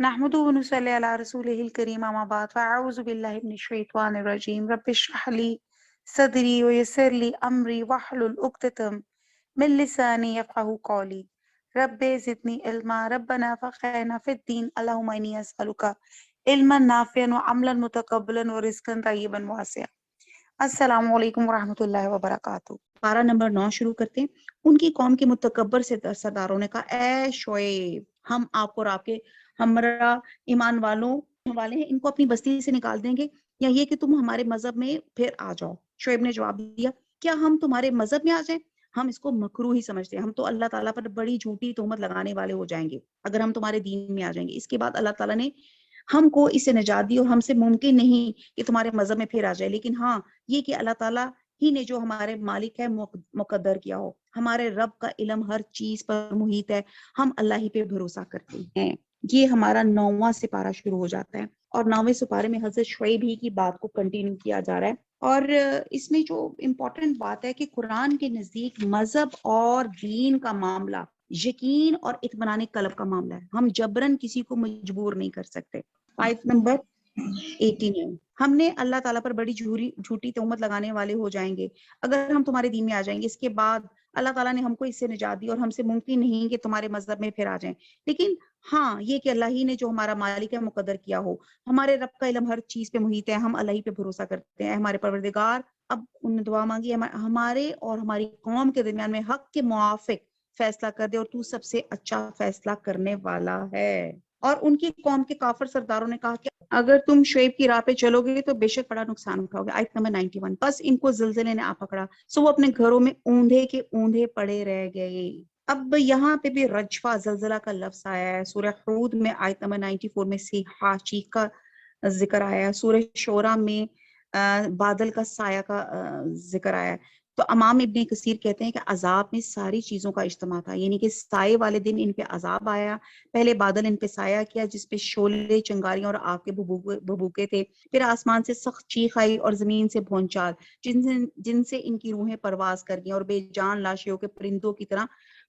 نحمده ونصلي على رسوله الكريم أما بعد فأعوذ بالله من الشيطان الرجيم رب اشرح لي صدري ويسر لي أمري واحلل عقدة من لساني يفقهوا قولي رب زدني علما ربنا فقهنا في الدين اللهم إني أسألك علما نافعا وعملا متقبلا ورزقا طيبا واسعا۔ السلام علیکم ورحمۃ اللہ وبرکاتہ۔ پارہ نمبر 9 شروع کرتے ہیں۔ ان کی قوم کے متکبر سے سرداروں نے کہا اے شعیب، ہم آپ کو اور آپ کے ہمراہ ایمان والے ہیں، ان کو اپنی بستی سے نکال دیں گے یا یہ کہ تم ہمارے مذہب میں پھر آ جاؤ۔ شعیب نے جواب دیا کیا ہم تمہارے مذہب میں آ جائیں؟ ہم اس کو مکروہ ہی سمجھتے ہیں، ہم تو اللہ تعالیٰ پر بڑی جھوٹی تہمت لگانے والے ہو جائیں گے اگر ہم تمہارے دین میں آ جائیں گے۔ اس کے بعد اللہ تعالیٰ نے ہم کو اس سے نجات دی اور ہم سے ممکن نہیں کہ تمہارے مذہب میں پھر آ جائے، لیکن ہاں یہ کہ اللہ تعالیٰ ہی نے جو ہمارے مالک ہے مقدر کیا ہو، ہمارے رب کا علم ہر چیز پر محیط ہے، ہم اللہ ہی پہ بھروسہ کرتے ہیں۔ یہ ہمارا 9واں سپارہ شروع ہو جاتا ہے اور 9ویں سپارے میں حضرت شعیب ہی کی بات کو کنٹینیو کیا جا رہا ہے، اور اس میں جو امپورٹنٹ بات ہے کہ قرآن کے نزدیک مذہب اور دین کا معاملہ یقین اور اطمینان قلب کا معاملہ ہے، ہم جبرن کسی کو مجبور نہیں کر سکتے۔ آیت نمبر 89، ہم نے اللہ تعالیٰ پر بڑی جھوٹی تہمت لگانے والے ہو جائیں گے اگر ہم تمہارے دین میں آ جائیں گے۔ اس کے بعد اللہ تعالیٰ نے ہم کو اس سے نجات دی اور ہم سے ممکن نہیں کہ تمہارے مذہب میں پھر آ جائیں، لیکن ہاں یہ کہ اللہ ہی نے جو ہمارا مالک ہے مقدر کیا ہو، ہمارے رب کا علم ہر چیز پہ محیط ہے، ہم اللہ ہی پہ بھروسہ کرتے ہیں۔ ہمارے پروردگار، اب انہوں نے دعا مانگی، ہمارے اور ہماری قوم کے درمیان میں حق کے موافق فیصلہ کر دے اور تو سب سے اچھا فیصلہ کرنے والا ہے۔ اور ان کی قوم کے کافر سرداروں نے کہا کہ اگر تم شعیب کی راہ پہ چلو گے تو بے شک بڑا نقصان اٹھاؤ گے۔ آیت نمبر 91، بس ان کو زلزلے نے آ پکڑا سو وہ اپنے گھروں میں اوندھے کے اوندھے پڑے رہ گئے۔ اب یہاں پہ بھی رجفہ زلزلہ کا لفظ آیا ہے۔ سورہ حود میں آیت نمبر 94 میں سیحا چیخ کا ذکر آیا ہے۔ سورہ شورا میں بادل کا سایہ کا ذکر آیا ہے۔ تو امام ابن کثیر کہتے ہیں کہ عذاب میں ساری چیزوں کا اجتماع تھا، یعنی کہ سائے والے دن ان پہ عذاب آیا، پہلے بادل ان پہ سایہ کیا جس پہ شعلے، چنگاریاں اور آگ کے بھبوکے تھے، پھر آسمان سے سخت چیخ آئی اور زمین سے بھونچال جن سے ان کی روحیں پرواز کر گئیں اور بے جان لاشیوں کے پرندوں کی طرح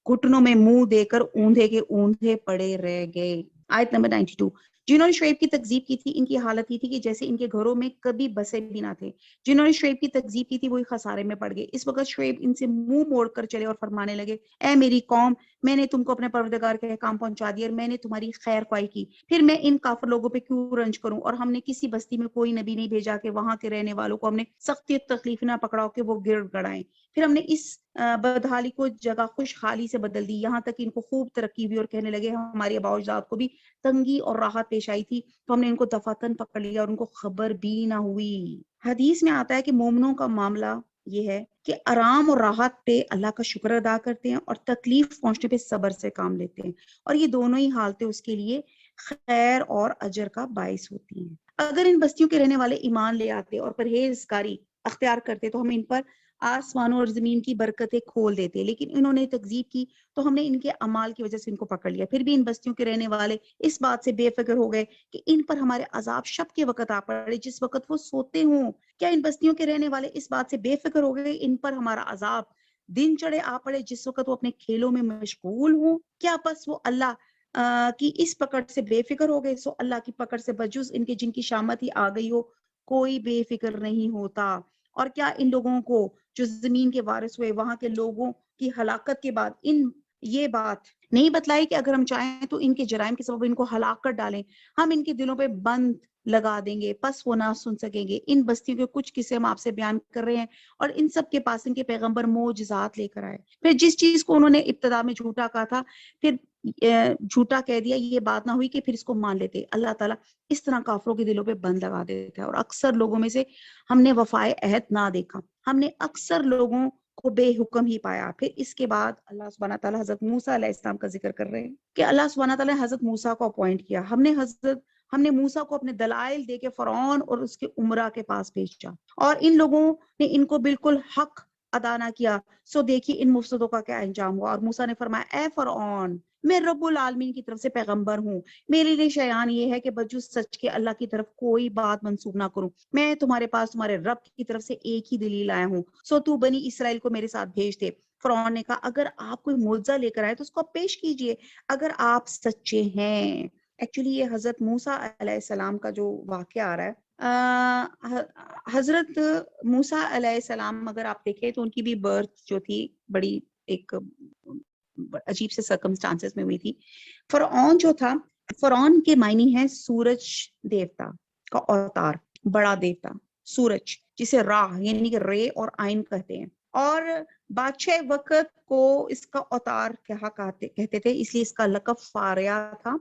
گھٹنوں میں منہ دے کر اوندھے کے اوندھے پڑے رہ گئے۔ آیت نمبر 92، جنہوں نے شعیب کی تکذیب کی تھی ان کی حالت یہ تھی کہ جیسے ان کے گھروں میں کبھی بسے بھی نہ تھے۔ جنہوں نے شعیب کی تکذیب کی تھی وہی خسارے میں پڑ گئے۔ اس وقت شعیب ان سے منہ موڑ کر چلے اور فرمانے لگے اے میری قوم، میں نے تم کو اپنے پروردگار کے احکام پہنچا دیے اور میں نے تمہاری خیر خواہی کی، پھر میں ان کافر لوگوں پہ کیوں رنج کروں؟ اور ہم نے کسی بستی میں کوئی نبی نہیں بھیجا کہ وہاں کے رہنے والوں کو ہم نے سختی تکلیف نہ پکڑاؤ کہ وہ گڑ گڑائیں، پھر ہم نے اس بدحالی کو جگہ خوشحالی سے بدل دی، یہاں تک ان کو خوب ترقی ہوئی اور کہنے لگے ہماری آباء و اجداد کو بھی تنگی اور راحت پیش آئی تھی تو ہم نے ان کو دفاتن پکڑ لیا اور ان کو خبر بھی نہ ہوئی۔ حدیث میں آتا ہے کہ مومنوں کا معاملہ یہ ہے کہ آرام اور راحت پہ اللہ کا شکر ادا کرتے ہیں اور تکلیف پہنچنے پہ صبر سے کام لیتے ہیں، اور یہ دونوں ہی حالتیں اس کے لیے خیر اور اجر کا باعث ہوتی ہیں۔ اگر ان بستیوں کے رہنے والے ایمان لے آتے اور پرہیزگاری اختیار کرتے تو ہم ان پر آسمانوں اور زمین کی برکتیں کھول دیتے، لیکن انہوں نے تکذیب کی تو ہم نے ان کے اعمال کی وجہ سے ان کو پکڑ لیا۔ پھر بھی ان بستیوں کے رہنے والے اس بات سے بے فکر ہو گئے کہ ان پر ہمارے عذاب شب کے وقت آ پڑے جس وقت وہ سوتے ہوں۔ کیا ان بستیوں کے رہنے والے اس بات سے بے فکر ہو گئے ان پر ہمارا عذاب دن چڑھے آ پڑے جس وقت وہ اپنے کھیلوں میں مشغول ہوں؟ کیا بس وہ اللہ کی اس پکڑ سے بے فکر ہو گئے؟ سو اللہ کی پکڑ سے بجز ان کے جن کی شامت ہی آ گئی ہو کوئی بے فکر نہیں ہوتا۔ اور کیا ان لوگوں کو جو زمین کے وارث ہوئے وہاں کے لوگوں کی ہلاکت کے بعد یہ بات نہیں بتلائی کہ اگر ہم چاہیں تو ان کے جرائم کے سبب ان کو ہلاک کر ڈالیں، ہم ان کے دلوں پہ بند لگا دیں گے پس وہ نہ سن سکیں گے۔ ان بستیوں کے کچھ قصے ہم آپ سے بیان کر رہے ہیں اور ان سب کے پاس ان کے پیغمبر معجزات لے کر آئے، پھر جس چیز کو انہوں نے ابتدا میں جھوٹا کہا تھا پھر جھوٹا کہہ دیا، یہ بات نہ ہوئی کہ پھر اس کو مان لیتے۔ اللہ تعالیٰ اس طرح کافروں کے دلوں پہ بند لگا دیتا ہے، اور اکثر لوگوں میں سے ہم نے وفائے عہد نہ دیکھا، ہم نے اکثر لوگوں کو بے حکم ہی پایا۔ پھر اس کے بعد اللہ سبحانہ تعالیٰ حضرت موسیٰ علیہ السلام کا ذکر کر رہے ہیں کہ اللہ سبحانہ تعالیٰ نے حضرت موسیٰ کو اپوائنٹ کیا، ہم نے موسیٰ کو اپنے دلائل دے کے فرعون اور اس کے امراء کے پاس بھیجا، اور ان لوگوں نے ان کو بالکل حق ادا نہ کیا، سو دیکھیے ان مفسدوں کا کیا انجام ہوا۔ اور موسیٰ نے فرمایا اے فرعون، میں رب العالمین کی طرف سے پیغمبر ہوں، میرے لیے شایان یہ ہے کہ بجز سچ کے اللہ کی طرف کوئی بات منسوب نہ کروں، میں تمہارے پاس تمہارے رب کی طرف سے ایک ہی دلیل آیا ہوں، سو تو بنی اسرائیل کو میرے ساتھ بھیج دے۔ فرعون نے کہا اگر آپ کوئی معجزہ لے کر آئے تو اس کو آپ پیش کیجئے اگر آپ سچے ہیں۔ ایکچولی یہ حضرت موسیٰ علیہ السلام کا جو واقعہ آ رہا ہے، حضرت موسیٰ علیہ السلام اگر آپ دیکھیں تو ان کی بھی برتھ جو تھی بڑی ایک عجیب سے سرکمسٹانسز میں ہوئی تھی. فرعون جو تھا، فرعون کے معنی ہے سورج دیوتا کا اوتار، بڑا دیوتا سورج، جسے راہ یعنی کہ رے اور آئین کہتے ہیں. اور بادشاہ وقت کو اس کا اوتار کہتے تھے، اس لیے اس کا لقب فاریا تھا.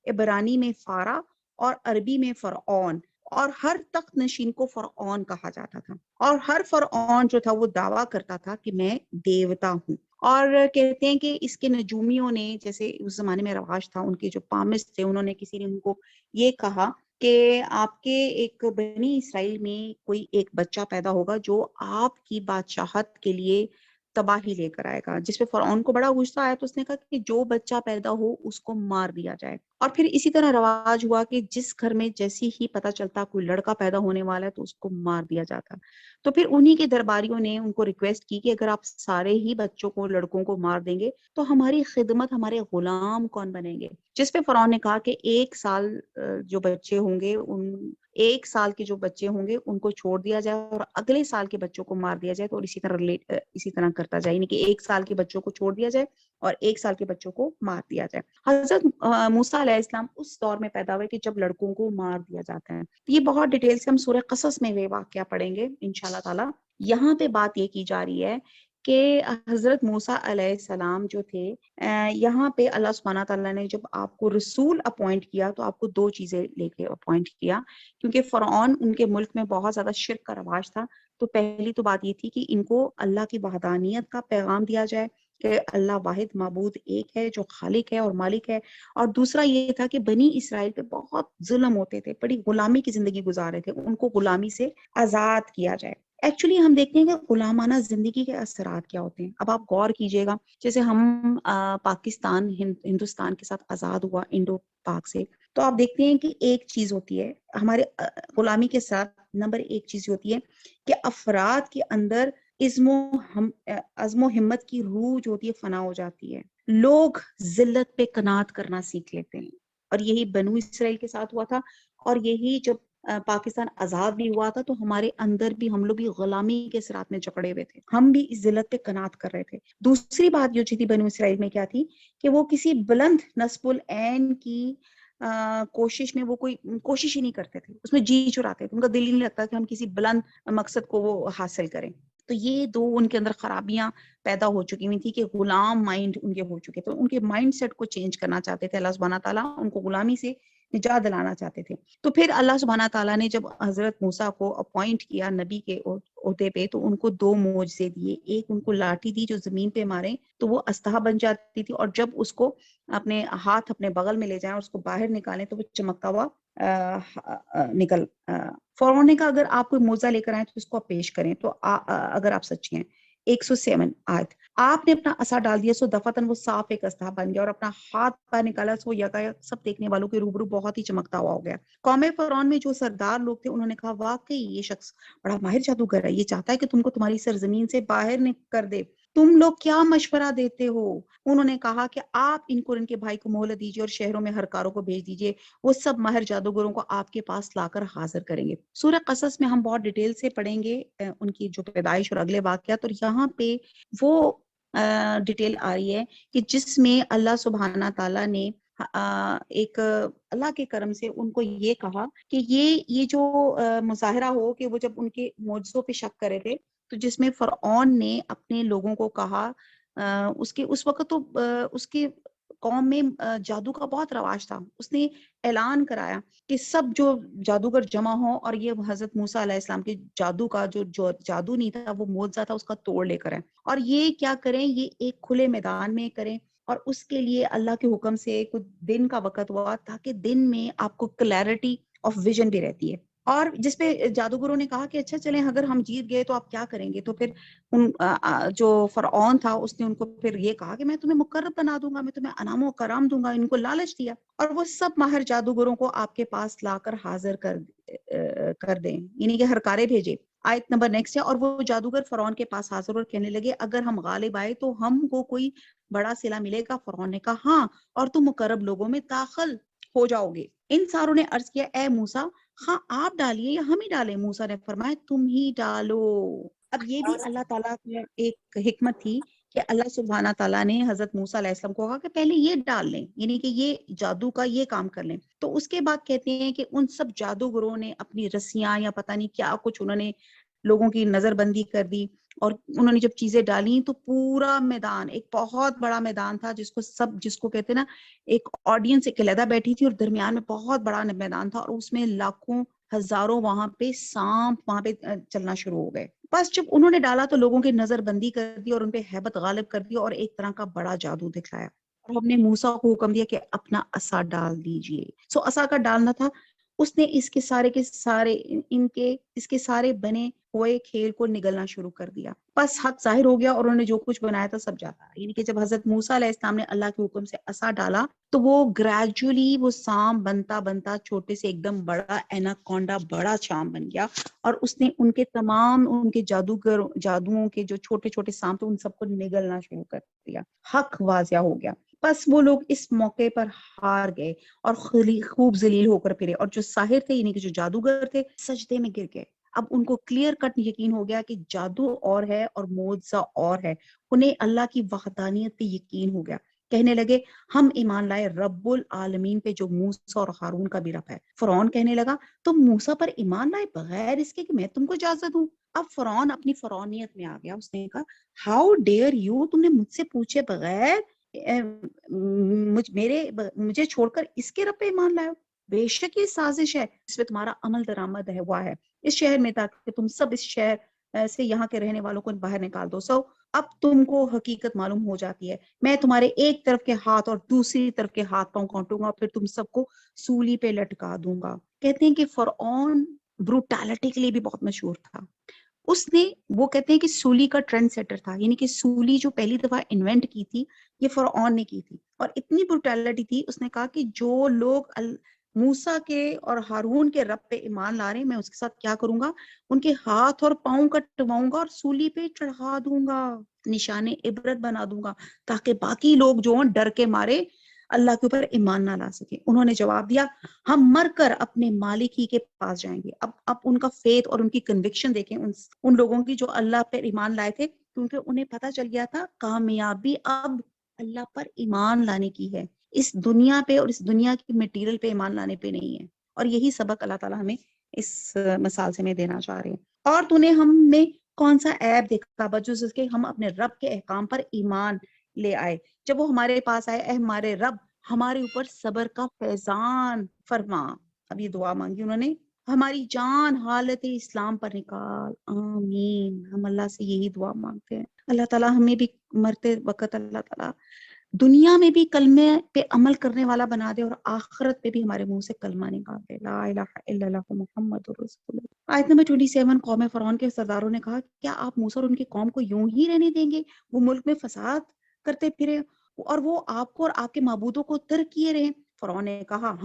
عبرانی میں فارا اور عربی میں فرعون، اور ہر تخت نشین کو فرعون کہا جاتا تھا. اور ہر فرعون جو تھا وہ دعویٰ کرتا تھا کہ میں دیوتا ہوں. اور کہتے ہیں کہ اس کے نجومیوں نے، جیسے اس زمانے میں رواج تھا، ان کے جو پامس تھے، انہوں نے کسی نے ان کو یہ کہا کہ آپ کے ایک بنی اسرائیل میں کوئی ایک بچہ پیدا ہوگا جو آپ کی بادشاہت کے لیے تباہی لے کر آئے گا. جس پہ فرعون کو بڑا غصہ آیا تو اس نے کہا کہ جو بچہ پیدا ہو اس کو مار دیا جائے. اور پھر اسی طرح رواج ہوا کہ جس گھر میں جیسی ہی پتہ چلتا کوئی لڑکا پیدا ہونے والا ہے تو اس کو مار دیا جاتا. تو پھر انہی کے درباریوں نے ان کو ریکویسٹ کی کہ اگر آپ سارے ہی بچوں کو، لڑکوں کو مار دیں گے تو ہماری خدمت، ہمارے غلام کون بنیں گے؟ جس پہ فرعون نے کہا کہ 1 سال جو بچے ہوں گے، 1 سال کے جو بچے ہوں گے ان کو چھوڑ دیا جائے اور اگلے سال کے بچوں کو مار دیا جائے. تو اسی طرح کرتا جائے، یعنی کہ 1 سال کے بچوں کو چھوڑ دیا جائے اور 1 سال کے بچوں کو مار دیا جائے. حضرت موسیٰ علیہ السلام اس دور میں پیدا ہوئے کہ جب لڑکوں کو مار دیا جاتا ہے. یہ بہت ڈیٹیل سے ہم سورہ قصص میں یہ واقعہ پڑھیں گے انشاءاللہ تعالی. یہاں پہ بات یہ کی جا رہی ہے کہ حضرت موسیٰ علیہ السلام جو تھے، یہاں پہ اللہ سبحانہ تعالیٰ نے جب آپ کو رسول اپوائنٹ کیا تو آپ کو 2 چیزیں لے کے اپوائنٹ کیا، کیونکہ فرعون ان کے ملک میں بہت زیادہ شرک کا رواج تھا. تو پہلی تو بات یہ تھی کہ ان کو اللہ کی وحدانیت کا پیغام دیا جائے کہ اللہ واحد معبود ایک ہے جو خالق ہے اور مالک ہے. اور دوسرا یہ تھا کہ بنی اسرائیل پہ بہت ظلم ہوتے تھے، بڑی غلامی کی زندگی گزار رہے تھے، ان کو غلامی سے آزاد کیا جائے. ایکچولی ہم دیکھتے ہیں کہ غلامانہ زندگی کے اثرات کیا ہوتے ہیں. اب آپ غور کیجئے گا، جیسے ہم پاکستان ہندوستان کے ساتھ آزاد ہوا انڈو پاک سے، تو آپ دیکھتے ہیں کہ ایک چیز ہوتی ہے ہمارے غلامی کے ساتھ. نمبر 1 چیز ہوتی ہے کہ افراد کے اندر عزم و ہمت کی روح جو ہوتی ہے فنا ہو جاتی ہے. لوگ ذلت پہ قناعت کرنا سیکھ لیتے ہیں، اور یہی بنو اسرائیل کے ساتھ ہوا تھا. اور یہی جب پاکستان آزاد بھی ہوا تھا تو ہمارے اندر بھی ہم لوگ بھی غلامی کے اثرات میں جکڑے ہوئے تھے، ہم بھی اس ذلت پہ قناعت کر رہے تھے. دوسری بات جو تھی بنو اسرائیل میں کیا تھی کہ وہ کسی بلند نصب العین کی کوشش میں وہ کوئی کوشش ہی نہیں کرتے تھے، اس میں جی چراتے تھے. ان کا دل ہی نہیں لگتا کہ ہم کسی بلند مقصد کو وہ حاصل کریں. تو یہ 2 ان کے اندر خرابیاں پیدا ہو چکی ہوئی تھی کہ غلام مائنڈ ان کے ہو چکے تھے. ان کے مائنڈ سیٹ کو چینج کرنا چاہتے تھے اللہ سبحانہ تعالیٰ، ان کو غلامی سے نجات دلانا چاہتے تھے. تو پھر اللہ سبحانہ تعالیٰ نے جب حضرت موسیٰ کو اپوائنٹ کیا نبی کے عہدے پہ تو ان کو 2 معجزے دیے. ایک ان کو لاٹھی دی جو زمین پہ مارے تو وہ استھا بن جاتی تھی، اور جب اس کو اپنے ہاتھ اپنے بغل میں لے جائیں اور اس کو باہر نکالیں تو وہ چمکتا ہوا نکل. فرعون نے کہا اگر آپ کوئی معجزہ لے کر آئیں تو اس کو آپ پیش کریں، تو اگر آپ سچے ہیں. 107 آیت. آپ نے اپنا عصا ڈال دیا سو دفعتاً وہ صاف ایک استھا بن گیا، اور اپنا ہاتھ باہر نکالا سو یکایک سب دیکھنے والوں کے روبرو بہت ہی چمکتا ہوا ہو گیا. قوم فرعون میں جو سردار لوگ تھے انہوں نے کہا واقعی یہ شخص بڑا ماہر جادوگر ہے، یہ چاہتا ہے کہ تم کو تمہاری سرزمین سے باہر کر دے. تم لوگ کیا مشورہ دیتے ہو؟ انہوں نے کہا کہ آپ ان کو ان کے بھائی کو مہلت دیجیے اور شہروں میں ہر کاروں کو بھیج دیجیے، وہ سب ماہر جادوگروں کو آپ کے پاس لا کر حاضر کریں گے. سورہ قصص میں ہم بہت ڈیٹیل سے پڑھیں گے ان کی جو پیدائش اور اگلے واقعات، اور یہاں پہ وہ ڈیٹیل آ رہی ہے کہ جس میں اللہ سبحانہ تعالیٰ نے ایک اللہ کے کرم سے ان کو یہ کہا کہ یہ جو مظاہرہ ہو کہ وہ جب ان کے معجزوں پہ شک کرے تھے، تو جس میں فرعون نے اپنے لوگوں کو کہا، اس وقت تو اس کے قوم میں جادو کا بہت رواج تھا. اس نے اعلان کرایا کہ سب جو جادوگر جمع ہوں اور یہ حضرت موسیٰ علیہ السلام کے جادو کا جو جادو نہیں تھا وہ معجزہ تھا اس کا توڑ لے کر آئیں، اور یہ کیا کریں، یہ ایک کھلے میدان میں کریں. اور اس کے لیے اللہ کے حکم سے کچھ دن کا وقت ہوا تاکہ دن میں آپ کو کلیئرٹی آف ویژن بھی رہتی ہے. اور جس پہ جادوگروں نے کہا کہ اچھا چلیں اگر ہم جیت گئے تو آپ کیا کریں گے؟ تو پھر جو فرعون تھا اس نے ان کو پھر یہ کہا کہ میں تمہیں مقرب بنا دوں گا، میں تمہیں انعام و کرام دوں گا. ان کو لالچ دیا اور وہ سب ماہر جادوگروں کو آپ کے پاس لا کر حاضر کر دیں، یعنی کہ ہرکارے بھیجے. آیت نمبر نیکسٹ ہے. اور وہ جادوگر فرعون کے پاس حاضر اور کہنے لگے اگر ہم غالب آئے تو ہم کو کوئی بڑا صلہ ملے گا. فرعون نے کہا ہاں، اور تم مقرب لوگوں میں داخل ہو جاؤ گے۔ ان ساروں نے عرض کیا اے موسیٰ ہاں آپ ڈالیے یا ہم ہی ڈالیں؟ موسیٰ نے فرمایا تم ہی ڈالو۔ اب یہ بھی اللہ تعالیٰ کی ایک حکمت تھی کہ اللہ سبحانہ تعالیٰ نے حضرت موسیٰ علیہ السلام کو کہا کہ پہلے یہ ڈال لیں، یعنی کہ یہ جادو کا یہ کام کر لیں۔ تو اس کے بعد کہتے ہیں کہ ان سب جادوگروں نے اپنی رسیاں یا پتہ نہیں کیا کچھ انہوں نے لوگوں کی نظر بندی کر دی، اور انہوں نے جب چیزیں ڈالیں تو پورا میدان، ایک بہت بڑا میدان تھا جس کو کہتے ہیں نا، ایک آڈینس ایک علیحدہ بیٹھی تھی اور درمیان میں بہت بڑا میدان تھا، اور اس میں لاکھوں ہزاروں وہاں پہ سانپ وہاں پہ چلنا شروع ہو گئے۔ بس جب انہوں نے ڈالا تو لوگوں کی نظر بندی کر دی اور ان پہ ہیبت غالب کر دی اور ایک طرح کا بڑا جادو دکھایا، اور ہم نے موسیٰ کو حکم دیا کہ اپنا عصا ڈال دیجئے۔ سو عصا کا ڈالنا تھا، اس نے اس کے سارے بنے ہوئے کھیل کو نگلنا شروع کر دیا۔ بس حق ظاہر ہو گیا اور انہوں نے جو کچھ بنایا تھا سب جاتا، یعنی کہ جب حضرت موسیٰ علیہ السلام نے اللہ کے حکم سے عصا ڈالا تو وہ گریجولی وہ سام بنتا بنتا چھوٹے سے ایک دم بڑا ایناکونڈا، بڑا شام بن گیا، اور اس نے ان کے تمام ان کے جادوؤں کے جو چھوٹے چھوٹے سام تھے ان سب کو نگلنا شروع کر دیا۔ حق واضح ہو گیا۔ بس وہ لوگ اس موقع پر ہار گئے اور خوب ذلیل ہو کر پھرے، اور جو ساحر تھے یعنی کہ جو جادوگر تھے سجدے میں گر گئے۔ اب ان کو کلیئر کٹ یقین ہو گیا کہ جادو اور ہے اور معجزہ اور ہے، انہیں اللہ کی وحدانیت پہ یقین ہو گیا۔ کہنے لگے ہم ایمان لائے رب العالمین پہ جو موسیٰ اور ہارون کا بھی رب ہے۔ فرعون کہنے لگا تم موسیٰ پر ایمان لائے بغیر اس کے کہ میں تم کو اجازت دوں؟ اب فرعون اپنی فرعونیت میں آ گیا، اس نے کہا ہاؤ ڈیئر یو، تم نے مجھ سے پوچھے بغیر مجھے چھوڑ کر اس کے رب پہ ایمان لائے ہو؟ بے شک یہ سازش ہے اس میں تمہارا عمل درآمد ہے ہوا ہے اس شہر میں، تاکہ تم سب اس شہر سے یہاں کے رہنے والوں کو باہر نکال دو۔ سو اب تم کو حقیقت معلوم ہو جاتی ہے، میں تمہارے ایک طرف کے ہاتھ اور دوسری طرف کے ہاتھ پاؤں کاٹوں گا، پھر تم سب کو سولی پہ لٹکا دوں گا۔ کہتے ہیں کہ فرعون بروٹالٹی کے لیے بھی بہت مشہور تھا۔ اس نے وہ کہتے ہیں کہ سولی کا ٹرینڈ سیٹر تھا، یعنی کہ سولی جو پہلی دفعہ انوینٹ کی تھی یہ فرعون نے کی تھی، اور اتنی بروٹالٹی تھی، اس نے کہا کہ جو لوگ موسیٰ کے اور ہارون کے رب پہ ایمان لا رہے ہیں میں اس کے ساتھ کیا کروں گا، ان کے ہاتھ اور پاؤں کٹواؤں گا اور سولی پہ چڑھا دوں گا، نشان عبرت بنا دوں گا، تاکہ باقی لوگ جو ہیں ڈر کے مارے اللہ کے اوپر ایمان نہ لا سکے۔ انہوں نے جواب دیا ہم مر کر اپنے مالک ہی کے پاس جائیں گے۔ اب ان کا فیتھ اور ان کی کنوکشن دیکھیں ان لوگوں کی جو اللہ پر ایمان لائے تھے، کیونکہ انہیں پتا چل گیا تھا کامیابی اب اللہ پر ایمان لانے کی ہے، اس دنیا پہ اور اس دنیا کی میٹیریل پہ ایمان لانے پہ نہیں ہے۔ اور یہی سبق اللہ تعالیٰ ہمیں اس مثال سے میں دینا چاہ رہے ہیں۔ اور تو نے ہم میں کون سا عیب دیکھا بجز اس کے ہم اپنے رب کے احکام پر ایمان لے آئے، جب وہ ہمارے پاس آئے اے ہمارے رب ہمارے اوپر صبر کا فیضان فرما۔ اب یہ دعا مانگی انہوں نے، ہماری جان حالت اسلام پر نکال، آمین۔ ہم اللہ سے یہی دعا مانگتے ہیں، اللہ تعالیٰ ہمیں بھی مرتے وقت اللہ تعالیٰ دنیا میں بھی کلمے پہ عمل کرنے والا بنا دے، اور آخرت پہ بھی ہمارے منہ سے کلمہ نکال دے، لا الہ الا اللہ محمد رسول اللہ۔ آیت نمبر 27، قوم فرعون کے سرداروں نے کہا کیا آپ موسیٰ اور ان کی قوم کو یوں ہی رہنے دیں گے؟ وہ ملک میں فساد کرتے پھرے اور وہ آپ کو اور آپ کے معبودوں کو ترک کیے رہے۔ فرعون نے کہا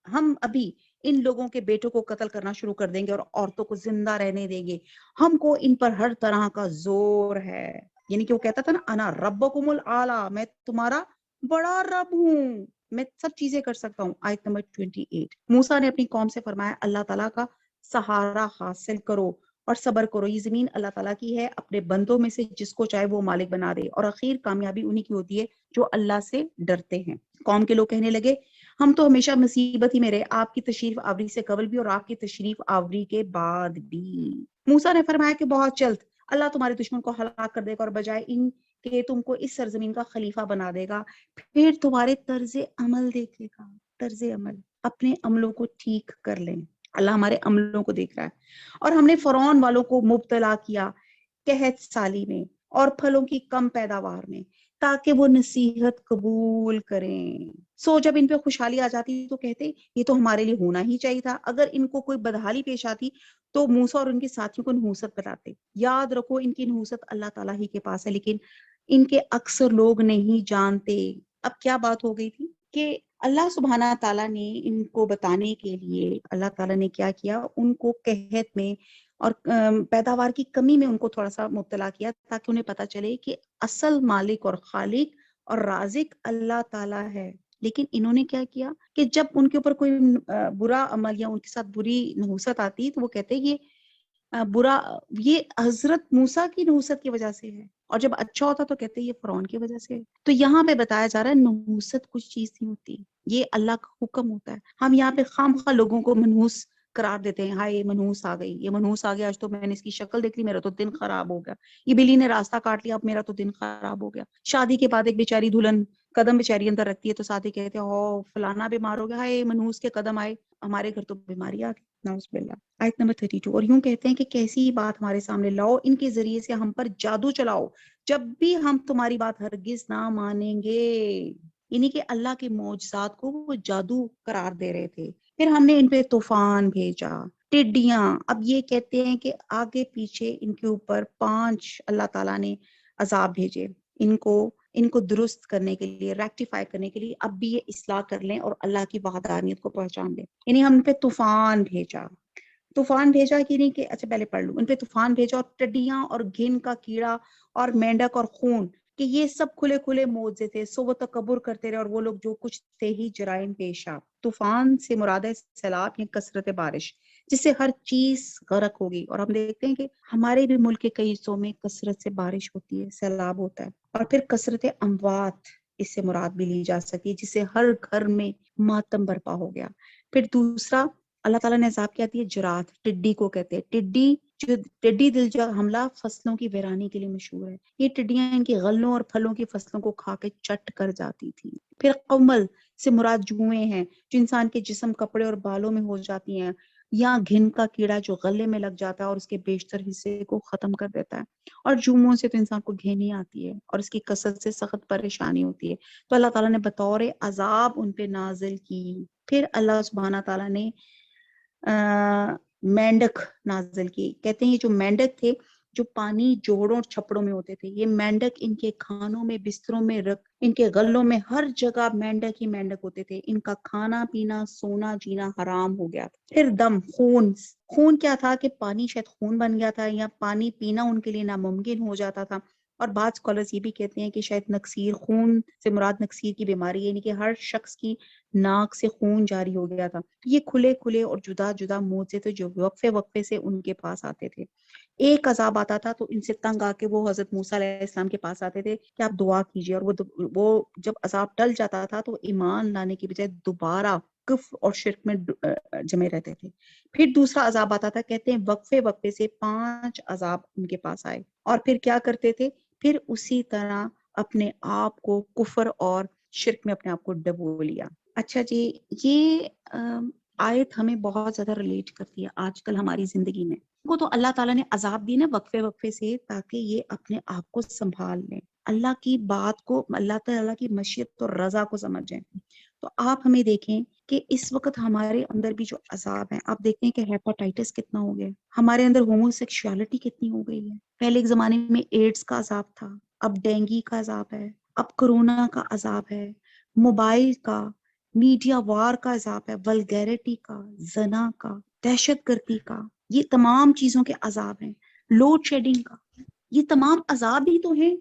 ہم ابھی ان لوگوں کے بیٹوں کو قتل کرنا شروع کر دیں گے اور عورتوں کو زندہ رہنے دیں گے، ہم کو ان پر ہر طرح کا زور ہے۔ یعنی کہ وہ کہتا تھا نا انا ربکم الاعلی، میں تمہارا بڑا رب ہوں، میں سب چیزیں کر سکتا ہوں۔ آیت نمبر 28، موسیٰ نے اپنی قوم سے فرمایا اللہ تعالیٰ کا سہارا حاصل کرو اور صبر کرو، یہ زمین اللہ تعالیٰ کی ہے، اپنے بندوں میں سے جس کو چاہے وہ مالک بنا دے، اور اخیر کامیابی انہی کی ہوتی ہے جو اللہ سے ڈرتے ہیں۔ قوم کے لوگ کہنے لگے ہم تو ہمیشہ مصیبت ہی میں رہے، آپ کی تشریف آوری سے قبل بھی اور آپ کی تشریف آوری کے بعد بھی۔ موسیٰ نے فرمایا کہ بہت جلد اللہ تمہارے دشمن کو ہلاک کر دے گا اور بجائے ان کہ تم کو اس سرزمین کا خلیفہ بنا دے گا، پھر تمہارے طرز عمل دیکھے گا، طرز عمل، اپنے عملوں کو ٹھیک کر لیں، اللہ ہمارے عملوں کو دیکھ رہا ہے۔ اور ہم نے فرعون والوں کو مبتلا کیا قحط سالی میں اور پھلوں کی کم پیداوار میں، تاکہ وہ نصیحت قبول کریں۔ سو جب ان پہ خوشحالی آ جاتی تو کہتے یہ تو ہمارے لیے ہونا ہی چاہیے تھا، اگر ان کو کوئی بدحالی پیش آتی تو موسیٰ اور ان کے ساتھیوں کو نحوست بتاتے۔ یاد رکھو ان کی نحوست اللہ تعالیٰ ہی کے پاس ہے، لیکن ان کے اکثر لوگ نہیں جانتے۔ اب کیا بات ہو گئی تھی کہ اللہ سبحانہ تعالیٰ نے ان کو بتانے کے لیے اللہ تعالیٰ نے کیا کیا، ان کو قحط میں اور پیداوار کی کمی میں ان کو تھوڑا سا مبتلا کیا، تاکہ انہیں پتا چلے کہ اصل مالک اور خالق اور رازق اللہ تعالیٰ ہے، لیکن انہوں نے کیا کیا کہ جب ان کے اوپر کوئی برا عمل یا ان کے ساتھ بری نحوست آتی تو وہ کہتے یہ برا، یہ حضرت موسیٰ کی نحوست کی وجہ سے ہے، اور جب اچھا ہوتا تو کہتے یہ فرعون کی وجہ سے ہے۔ تو یہاں پہ بتایا جا رہا ہے نحوست کچھ چیز نہیں ہوتی، یہ اللہ کا حکم ہوتا ہے۔ ہم یہاں پہ خام خواہ لوگوں کو منحوس قرار دیتے ہیں، ہائے یہ منحوس آ گئی، یہ منحوس آ گیا، آج تو میں نے اس کی شکل دیکھ لی میرا تو دن خراب ہو گیا، یہ بلی نے راستہ کاٹ لیا اب میرا تو دن خراب ہو گیا۔ شادی کے بعد ایک بیچاری دلہن قدم بیچاری اندر رکھتی ہے تو ساتھی کہتے ہیں او فلانا بیمار ہو گیا، ہائے منحوس کے قدم آئے، ہمارے گھر تو بیماری آ گئی، نعوذ باللہ۔ آیت نمبر 32، اور یوں کہتے ہیں کہ کیسی بات ہمارے سامنے لاؤ، ان کے ذریعے سے ہم پر جادو چلاؤ، جب بھی ہم تمہاری بات ہرگز نہ مانیں گے۔ یعنی کہ اللہ کے معجزات کو وہ جادو قرار دے رہے تھے۔ پھر ہم نے ان پہ طوفان بھیجا، ٹڈیاں، اب یہ کہتے ہیں کہ آگے پیچھے ان کے اوپر 5 اللہ تعالیٰ نے عذاب بھیجے، ان کو درست کرنے کے لیے، ریکٹیفائی کرنے کے لیے، اب بھی یہ اصلاح کر لیں اور اللہ کی وحدانیت کو پہچان لیں۔ یعنی ہم پہ طوفان بھیجا کہ نہیں کہ اچھا پہلے پڑھ لوں، ان پہ طوفان بھیجا اور ٹڈیاں اور گھن کا کیڑا اور مینڈک اور خون، کہ یہ سب کھلے کھلے معجزے تھے، سو وہ تکبر کرتے رہے اور وہ لوگ جو کچھ تھے ہی جرائم پیش آ۔ طوفان سے مراد ہے سیلاب یا کثرت بارش، جس سے ہر چیز غرق ہوگی، اور ہم دیکھتے ہیں کہ ہمارے بھی ملک کے کئی حصوں میں کثرت سے بارش ہوتی ہے، سیلاب ہوتا ہے، اور پھر کثرت اموات اس سے مراد بھی لی جا سکتی ہے، جس سے ہر گھر میں ماتم برپا ہو گیا۔ پھر دوسرا اللہ تعالیٰ نے عذاب کیا دیا، جرات، ٹڈی کو کہتے ہیں، ٹڈی دلجا حملہ فصلوں کی ویرانی کے لیے مشہور ہے۔ یہ ٹڈیاں ان کی غلوں اور پھلوں کی فصلوں کو کھا کے چٹ کر جاتی تھی۔ پھر قمل سے مراد جوئیں ہیں جو انسان کے جسم، کپڑے اور بالوں میں ہو جاتی ہیں، یا گھن کا کیڑا جو غلے میں لگ جاتا ہے اور اس کے بیشتر حصے کو ختم کر دیتا ہے۔ اور جوؤں سے تو انسان کو گھینی آتی ہے اور اس کی کثرت سے سخت پریشانی ہوتی ہے، تو اللہ تعالیٰ نے بطور عذاب ان پہ نازل کی۔ پھر اللہ سبحانہ تعالیٰ نے مینڈک نازل کی، کہتے ہیں یہ جو مینڈک تھے جو پانی جوڑوں اور چھپڑوں میں ہوتے تھے، یہ مینڈک ان کے کھانوں میں، بستروں میں رکھ، ان کے غلوں میں، ہر جگہ مینڈک ہی مینڈک ہوتے تھے، ان کا کھانا پینا سونا جینا حرام ہو گیا تھا۔ پھر دم، خون کیا تھا کہ پانی شاید خون بن گیا تھا، یا پانی پینا ان کے لیے ناممکن ہو جاتا تھا، اور بعض اسکالرز یہ بھی کہتے ہیں کہ شاید نکسیر، خون سے مراد نکسیر کی بیماری ہے، یعنی کہ ہر شخص کی ناک سے خون جاری ہو گیا تھا۔ یہ کھلے کھلے اور جدا جدا معجزے تھے جو وقفے وقفے سے ان کے پاس آتے تھے۔ ایک عذاب آتا تھا تو ان سے تنگ آ کے وہ حضرت موسیٰ علیہ السلام کے پاس آتے تھے کہ آپ دعا کیجیے، اور وہ جب عذاب ٹل جاتا تھا تو ایمان لانے کی بجائے دوبارہ کفر اور شرک میں جمے رہتے تھے۔ پھر دوسرا عذاب آتا تھا، کہتے ہیں وقفے وقفے سے 5 عذاب ان کے پاس آئے، اور پھر کیا کرتے تھے، پھر اسی طرح اپنے آپ کو کفر اور شرک میں اپنے آپ کو ڈبو لیا۔ اچھا جی، یہ آیت ہمیں بہت زیادہ ریلیٹ کرتی ہے آج کل ہماری زندگی میں۔ کو تو اللہ تعالیٰ نے عذاب دی نا وقفے وقفے سے، تاکہ یہ اپنے آپ کو سنبھال لیں، اللہ کی بات کو، اللہ تعالیٰ کی مشیت اور رضا کو سمجھیں۔ تو آپ ہمیں دیکھیں کہ اس وقت ہمارے اندر بھی جو عذاب ہیں، آپ دیکھتے ہیں کہ ہیپاٹائٹس کتنا ہو گیا، ہمارے اندر ہومو سیکشوالٹی کتنی ہو گئی ہے۔ پہلے ایک زمانے میں ایڈز کا عذاب تھا، اب ڈینگی کا عذاب ہے، اب کرونا کا عذاب ہے، موبائل کا، میڈیا وار کا عذاب ہے، ولگیرٹی کا، زنا کا، دہشت گردی کا، یہ تمام چیزوں کے عذاب ہیں، لوڈ شیڈنگ کا، یہ تمام عذاب ہی تو ہیں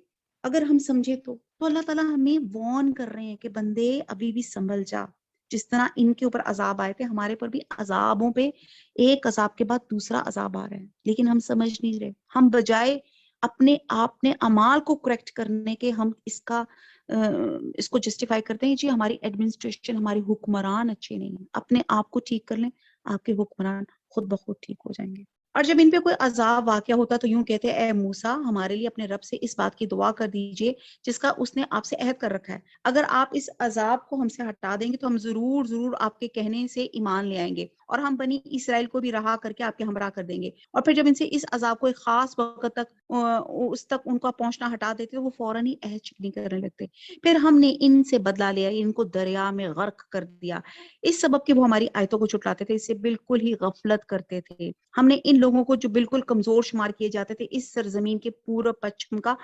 اگر ہم سمجھے تو اللہ تعالیٰ ہمیں وارن کر رہے ہیں کہ بندے ابھی بھی سنبھل جا، جس طرح ان کے اوپر عذاب آئے تھے، ہمارے پر بھی عذابوں پہ ایک عذاب کے بعد دوسرا عذاب آ رہا ہے، لیکن ہم سمجھ نہیں رہے۔ ہم بجائے اپنے اعمال کو کریکٹ کرنے کے، ہم اس کو جسٹیفائی کرتے ہیں جی ہماری ایڈمنسٹریشن، ہماری حکمران اچھے نہیں ہیں۔ اپنے آپ کو ٹھیک کر لیں، آپ کے حکمران خود بخود ٹھیک ہو جائیں گے۔ اور جب ان پہ کوئی عذاب واقع ہوتا تو یوں کہتے اے موسیٰ، ہمارے لیے اپنے رب سے اس بات کی دعا کر دیجئے جس کا اس نے آپ سے عہد کر رکھا ہے، اگر آپ اس عذاب کو ہم سے ہٹا دیں گے تو ہم ضرور آپ کے کہنے سے ایمان لے آئیں گے، اور ہم بنی اسرائیل کو بھی رہا کر کے آپ کے ہمراہ کر دیں گے۔ اور پھر جب ان سے اس عذاب کو ایک خاص وقت تک اس تک ان کا پہنچنا ہٹا دیتے تو وہ فوراً ہی عہد چکنی کرنے لگتے۔ پھر ہم نے ان سے بدلہ لیا، ان کو دریا میں غرق کر دیا، اس سبب کہ وہ ہماری آیتوں کو جھٹلاتے تھے، اس سے بالکل ہی غفلت کرتے تھے۔ ہم نے ان لوگوں کو جو بالکل کمزور شمار کیے جاتے تھے اس سرزمین کے پورب پچھم کا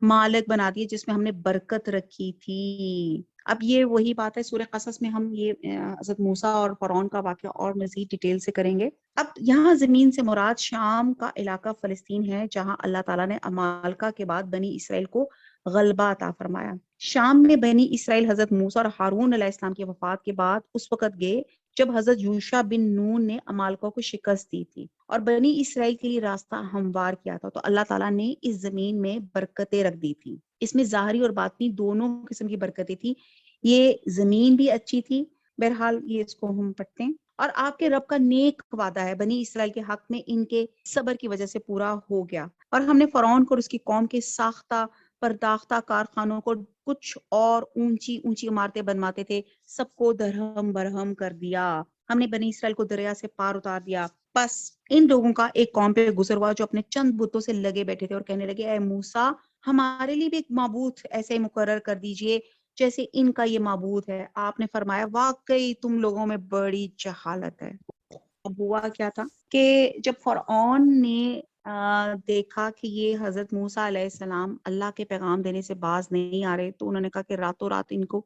مالک بنا دیے، جس میں ہم نے برکت رکھی تھی۔ اب یہ وہی بات ہے سورہ قصص میں ہم یہ حضرت موسیٰ اور فرعون کا واقعہ اور مزید ڈیٹیل سے کریں گے۔ اب یہاں زمین سے مراد شام کا علاقہ فلسطین ہے، جہاں اللہ تعالیٰ نے عمالقہ کے بعد بنی اسرائیل کو غلبہ عطا فرمایا۔ شام میں بنی اسرائیل حضرت موسیٰ اور ہارون علیہ السلام کی وفات کے بعد اس وقت گئے جب حضرت یوشع بن نون نے عمالقہ کو شکست دی تھی اور بنی اسرائیل کے لیے راستہ ہموار کیا تھا، تو اللہ تعالیٰ نے اس زمین میں برکتیں رکھ دی تھی۔ اس میں ظاہری اور باطنی دونوں قسم کی برکتیں تھی۔ یہ زمین بھی اچھی تھی۔ بہرحال یہ اس کو ہم پڑھتے ہیں۔ اور آپ کے رب کا نیک وعدہ ہے بنی اسرائیل کے حق میں، ان کے صبر کی وجہ سے پورا ہو گیا۔ اور ہم نے فرعون کو اور اس کی قوم کے ساختہ پرداختہ کارخانوں کو، کچھ اور اونچی اونچی عمارتیں بنواتے تھے، سب کو درہم برہم کر دیا۔ ہم نے بنی اسرائیل کو دریا سے پار اتار دیا۔ بس ان لوگوں کا ایک قوم پہ گزر ہوا جو اپنے چند بتوں سے لگے بیٹھے تھے اور کہنے لگے، اے موسیٰ ہمارے لیے بھی ایک معبود ایسے ہی مقرر کر دیجئے جیسے ان کا یہ معبود ہے۔ آپ نے فرمایا، واقعی تم لوگوں میں بڑی جہالت ہے۔ اب ہوا کیا تھا کہ جب فرعون نے دیکھا کہ یہ حضرت موسیٰ علیہ السلام اللہ کے پیغام دینے سے باز نہیں آ رہے، تو انہوں نے کہا کہ راتوں رات ان کو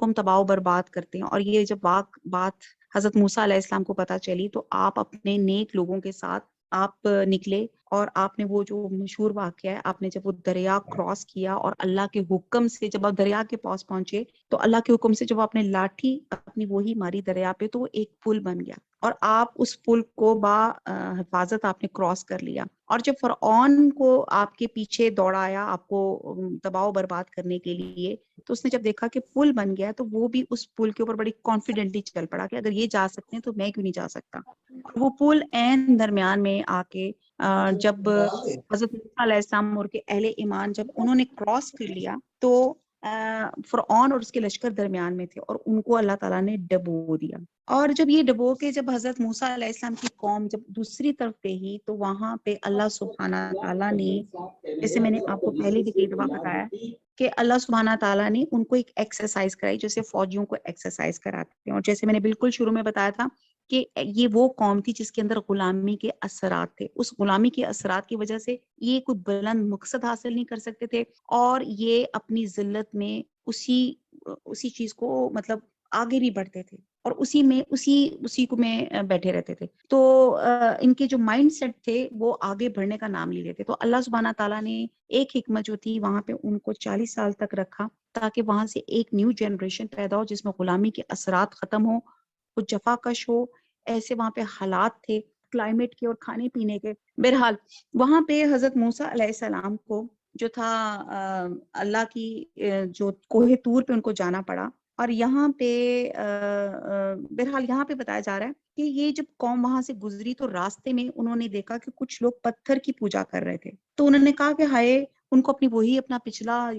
ہم تباہ و برباد کرتے ہیں۔ اور یہ جب بات حضرت موسیٰ علیہ السلام کو پتہ چلی تو آپ اپنے نیک لوگوں کے ساتھ آپ نکلے اور آپ نے وہ جو مشہور واقعہ ہے، آپ نے جب وہ دریا کراس کیا اور اللہ کے حکم سے جب آپ دریا کے پاس پہنچے تو اللہ کے حکم سے جب آپ نے لاٹھی اپنی وہی ماری دریا پہ تو وہ ایک پل بن گیا اور آپ اس پل کو حفاظت آپ نے کراس کر لیا۔ اور جب فرعون کو آپ کے پیچھے دوڑایا آپ کو تباہ و برباد کرنے کے لیے، تو اس نے جب دیکھا کہ پل بن گیا تو وہ بھی اس پل کے اوپر بڑی کانفیڈنٹلی چل پڑا کہ اگر یہ جا سکتے ہیں تو میں کیوں نہیں جا سکتا۔ اور وہ پل عین درمیان میں آ کے جب حضرت موسیٰ علیہ السلام اور کے اہل ایمان جب انہوں نے کراس کر لیا تو فرعون اور اس کے لشکر درمیان میں تھے اور ان کو اللہ تعالیٰ نے ڈبو دیا۔ اور جب یہ ڈبو کے جب حضرت موسیٰ علیہ السلام کی قوم جب دوسری طرف پہ ہی، تو وہاں پہ اللہ سبحانہ تعالیٰ نے، جیسے میں نے آپ کو پہلے بھی کئی دفعہ بتایا کہ اللہ سبحانہ تعالیٰ نے ان کو ایک ایکسرسائز کرائی جیسے فوجیوں کو ایکسرسائز کراتے ہیں۔ اور جیسے میں نے بالکل شروع میں بتایا تھا کہ یہ وہ قوم تھی جس کے اندر غلامی کے اثرات تھے، اس غلامی کے اثرات کی وجہ سے یہ کوئی بلند مقصد حاصل نہیں کر سکتے تھے اور یہ اپنی ذلت میں اسی چیز کو مطلب آگے بھی بڑھتے تھے اور اسی کو میں بیٹھے رہتے تھے۔ تو ان کے جو مائنڈ سیٹ تھے وہ آگے بڑھنے کا نام نہیں لیتے۔ تو اللہ سبحانہ تعالیٰ نے ایک حکمت جو تھی وہاں پہ ان کو 40 سال تک رکھا تاکہ وہاں سے ایک نیو جنریشن پیدا ہو جس میں غلامی کے اثرات ختم ہو، وہ جفا کش ہو۔ ایسے وہاں پہ حالات تھے کلائمیٹ کے اور کھانے پینے کے۔ بہرحال وہاں پہ حضرت موسیٰ علیہ السلام کو جو تھا اللہ کی جو کوہ طور پہ ان کو جانا پڑا۔ اور یہاں پہ بہرحال یہاں پہ بتایا جا رہا ہے کہ یہ جب قوم وہاں سے گزری تو راستے میں انہوں نے دیکھا کہ کچھ لوگ پتھر کی پوجا کر رہے تھے، تو انہوں نے کہا کہ ہائے، ان کو اپنا پچھلا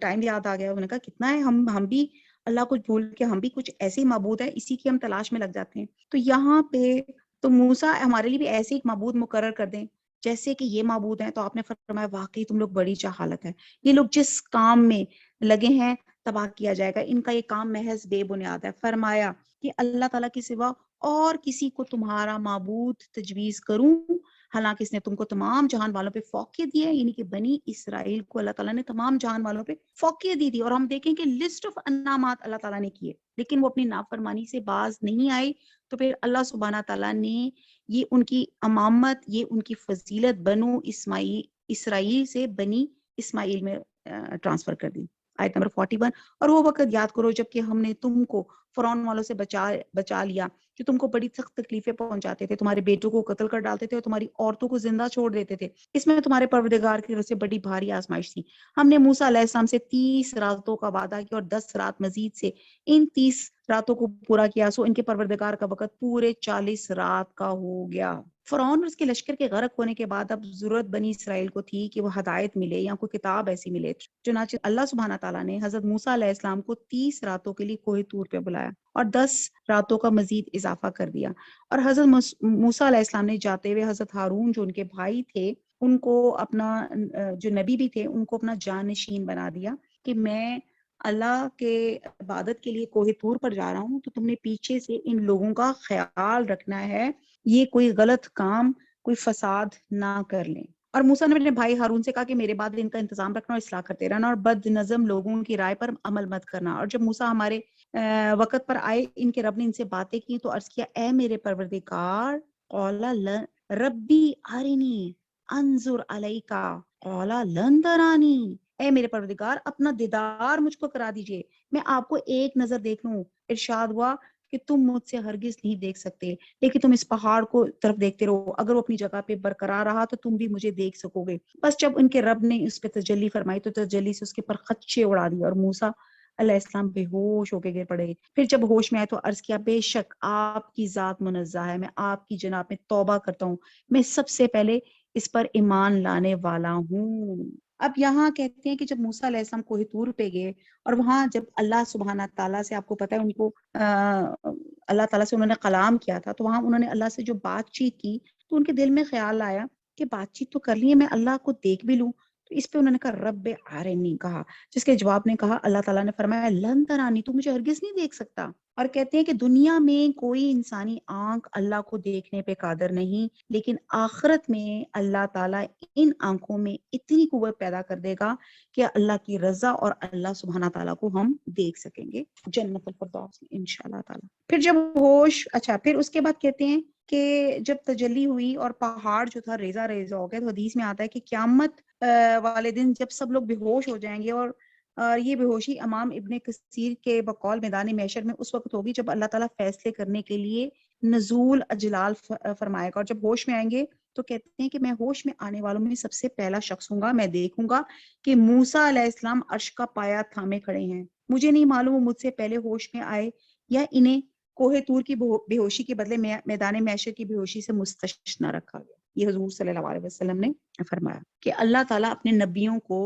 ٹائم یاد آ گیا۔ انہوں نے کہا کتنا ہے، ہم بھی اللہ کو بھول کے ہم بھی کچھ ایسے ہی معبود ہے، اسی کی ہم تلاش میں لگ جاتے ہیں۔ تو یہاں پہ تو موسیٰ ہمارے لیے بھی ایسے ایک معبود مقرر کر دیں جیسے کہ یہ معبود ہیں۔ تو آپ نے فرمایا واقعی تم لوگ بڑی جہالت ہے، یہ لوگ جس کام میں لگے ہیں تباہ کیا جائے گا، ان کا یہ کام محض بے بنیاد ہے۔ فرمایا کہ اللہ تعالیٰ کے سوا اور کسی کو تمہارا معبود تجویز کروں، حالانکہ اس نے تم کو تمام جہان والوں پہ فوقیت دی ہے، یعنی کہ بنی اسرائیل کو اللہ تعالیٰ نے تمام جہان والوں پہ فوقیت دی تھی۔ اور ہم دیکھیں کہ لسٹ آف انعامات اللہ تعالیٰ نے کیے لیکن وہ اپنی نافرمانی سے باز نہیں آئے، تو پھر اللہ سبحانہ تعالیٰ نے یہ ان کی امامت، یہ ان کی فضیلت بنو اسرائیل سے بنی اسماعیل میں ٹرانسفر کر دی۔ آیت نمبر 41۔ اور وہ وقت یاد کرو جب کہ ہم نے تم کو فرعون والوں سے بچا لیا کہ تم کو بڑی سخت تکلیفیں پہنچاتے تھے، تمہارے بیٹوں کو قتل کر ڈالتے تھے اور تمہاری عورتوں کو زندہ چھوڑ دیتے تھے۔ اس میں تمہارے پروردگار کی طرف سے بڑی بھاری آزمائش تھی۔ ہم نے موسیٰ علیہ السلام سے 30 راتوں کا وعدہ کیا اور 10 رات مزید سے ان 30 راتوں کو پورا کیا، سو ان کے پروردگار کا وقت پورے 40 رات کا ہو گیا۔ فرعون اور اس کے لشکر کے غرق ہونے کے بعد اب ضرورت بنی اسرائیل کو تھی کہ وہ ہدایت ملے یا کوئی کتاب ایسی ملے۔ چنانچہ اللہ سبحانہ تعالیٰ نے حضرت موسیٰ علیہ السلام کو 30 راتوں کے لیے کوہ طور پہ بلایا اور 10 راتوں کا مزید اضافہ کر دیا۔ اور حضرت موسیٰ علیہ السلام نے جاتے ہوئے حضرت ہارون جو ان کے بھائی تھے ان کو اپنا، جو نبی بھی تھے، ان کو اپنا جانشین بنا دیا کہ میں اللہ کے عبادت کے لیے کوہ طور پر جا رہا ہوں، تو تم نے پیچھے سے ان لوگوں کا خیال رکھنا ہے، یہ کوئی غلط کام، کوئی فساد نہ کر لیں۔ اور موسیٰ نے اپنے بھائی ہارون سے کہا کہ میرے بعد ان کا انتظام رکھنا اور اصلاح کرتے رہنا اور بد نظم لوگوں کی رائے پر عمل مت کرنا۔ اور جب موسیٰ ہمارے وقت پر آئے، ان کے رب نے ان سے باتیں کی تو عرض کیا، اے میرے پروردگار، قال ربی ارنی انظر علیکا قال لن ترانی، اے میرے پروردگار اپنا دیدار مجھ کو کرا دیجئے، میں آپ کو ایک نظر دیکھ لوں۔ ارشاد ہوا کہ تم مجھ سے ہرگز نہیں دیکھ سکتے، لیکن تم اس پہاڑ کو طرف دیکھتے رہو، اگر وہ اپنی جگہ پہ برقرار رہا تو تم بھی مجھے دیکھ سکو گے۔ بس جب ان کے رب نے اس پہ تجلی فرمائی تو تجلی سے اس کے پر خدشے اڑا دیے، اور موسیٰ علیہ السلام بے ہوش ہو کے گر پڑے۔ پھر جب ہوش میں آئے تو عرض کیا بے شک آپ کی ذات منزہ ہے، میں آپ کی جناب میں توبہ کرتا ہوں، میں سب سے پہلے اس پر ایمان لانے والا ہوں۔ اب یہاں کہتے ہیں کہ جب موسیٰ علیہ السلام کوہ طور پہ گئے اور وہاں جب اللہ سبحانہ تعالیٰ سے، آپ کو پتہ ہے ان کو اللہ تعالیٰ سے انہوں نے کلام کیا تھا، تو وہاں انہوں نے اللہ سے جو بات چیت کی تو ان کے دل میں خیال آیا کہ بات چیت تو کر لی ہے، میں اللہ کو دیکھ بھی لوں۔ تو اس پہ انہوں نے کہا رب ارنی کہا، جس کے جواب میں کہا اللہ تعالیٰ نے فرمایا لن ترانی، تو مجھے ہرگز نہیں دیکھ سکتا۔ اور کہتے ہیں کہ دنیا میں کوئی انسانی آنکھ اللہ کو دیکھنے پہ قادر نہیں، لیکن آخرت میں اللہ تعالیٰ ان آنکھوں میں اتنی قوت پیدا کر دے گا کہ اللہ کی رضا اور اللہ سبحانہ تعالیٰ کو ہم دیکھ سکیں گے جنت الفردوس میں انشاءاللہ تعالیٰ۔ پھر جب ہوش، اچھا پھر اس کے بعد کہتے ہیں کہ جب تجلی ہوئی اور پہاڑ جو تھا ریزہ ریزہ ہو گیا، تو حدیث میں آتا ہے کہ قیامت والے دن جب سب لوگ بے ہوش ہو جائیں گے، اور یہ بے ہوشی امام ابن کثیر کے بقول میدان محشر میں اس وقت ہوگی جب اللہ تعالیٰ فیصلے کرنے کے لیے نزول اجلال فرمائے گا، اور جب ہوش میں آئیں گے تو کہتے ہیں کہ میں ہوش میں آنے والوں میں سب سے پہلا شخص ہوں گا، میں دیکھوں گا کہ موسیٰ علیہ السلام عرش کا پایا تھامے کھڑے ہیں، مجھے نہیں معلوم وہ مجھ سے پہلے ہوش میں آئے یا انہیں کوہ طور کی بے ہوشی کے بدلے میدان محشر کی بے ہوشی سے مستثنی رکھا گیا۔ یہ حضور صلی اللہ علیہ وسلم نے فرمایا کہ اللہ تعالیٰ اپنے نبیوں کو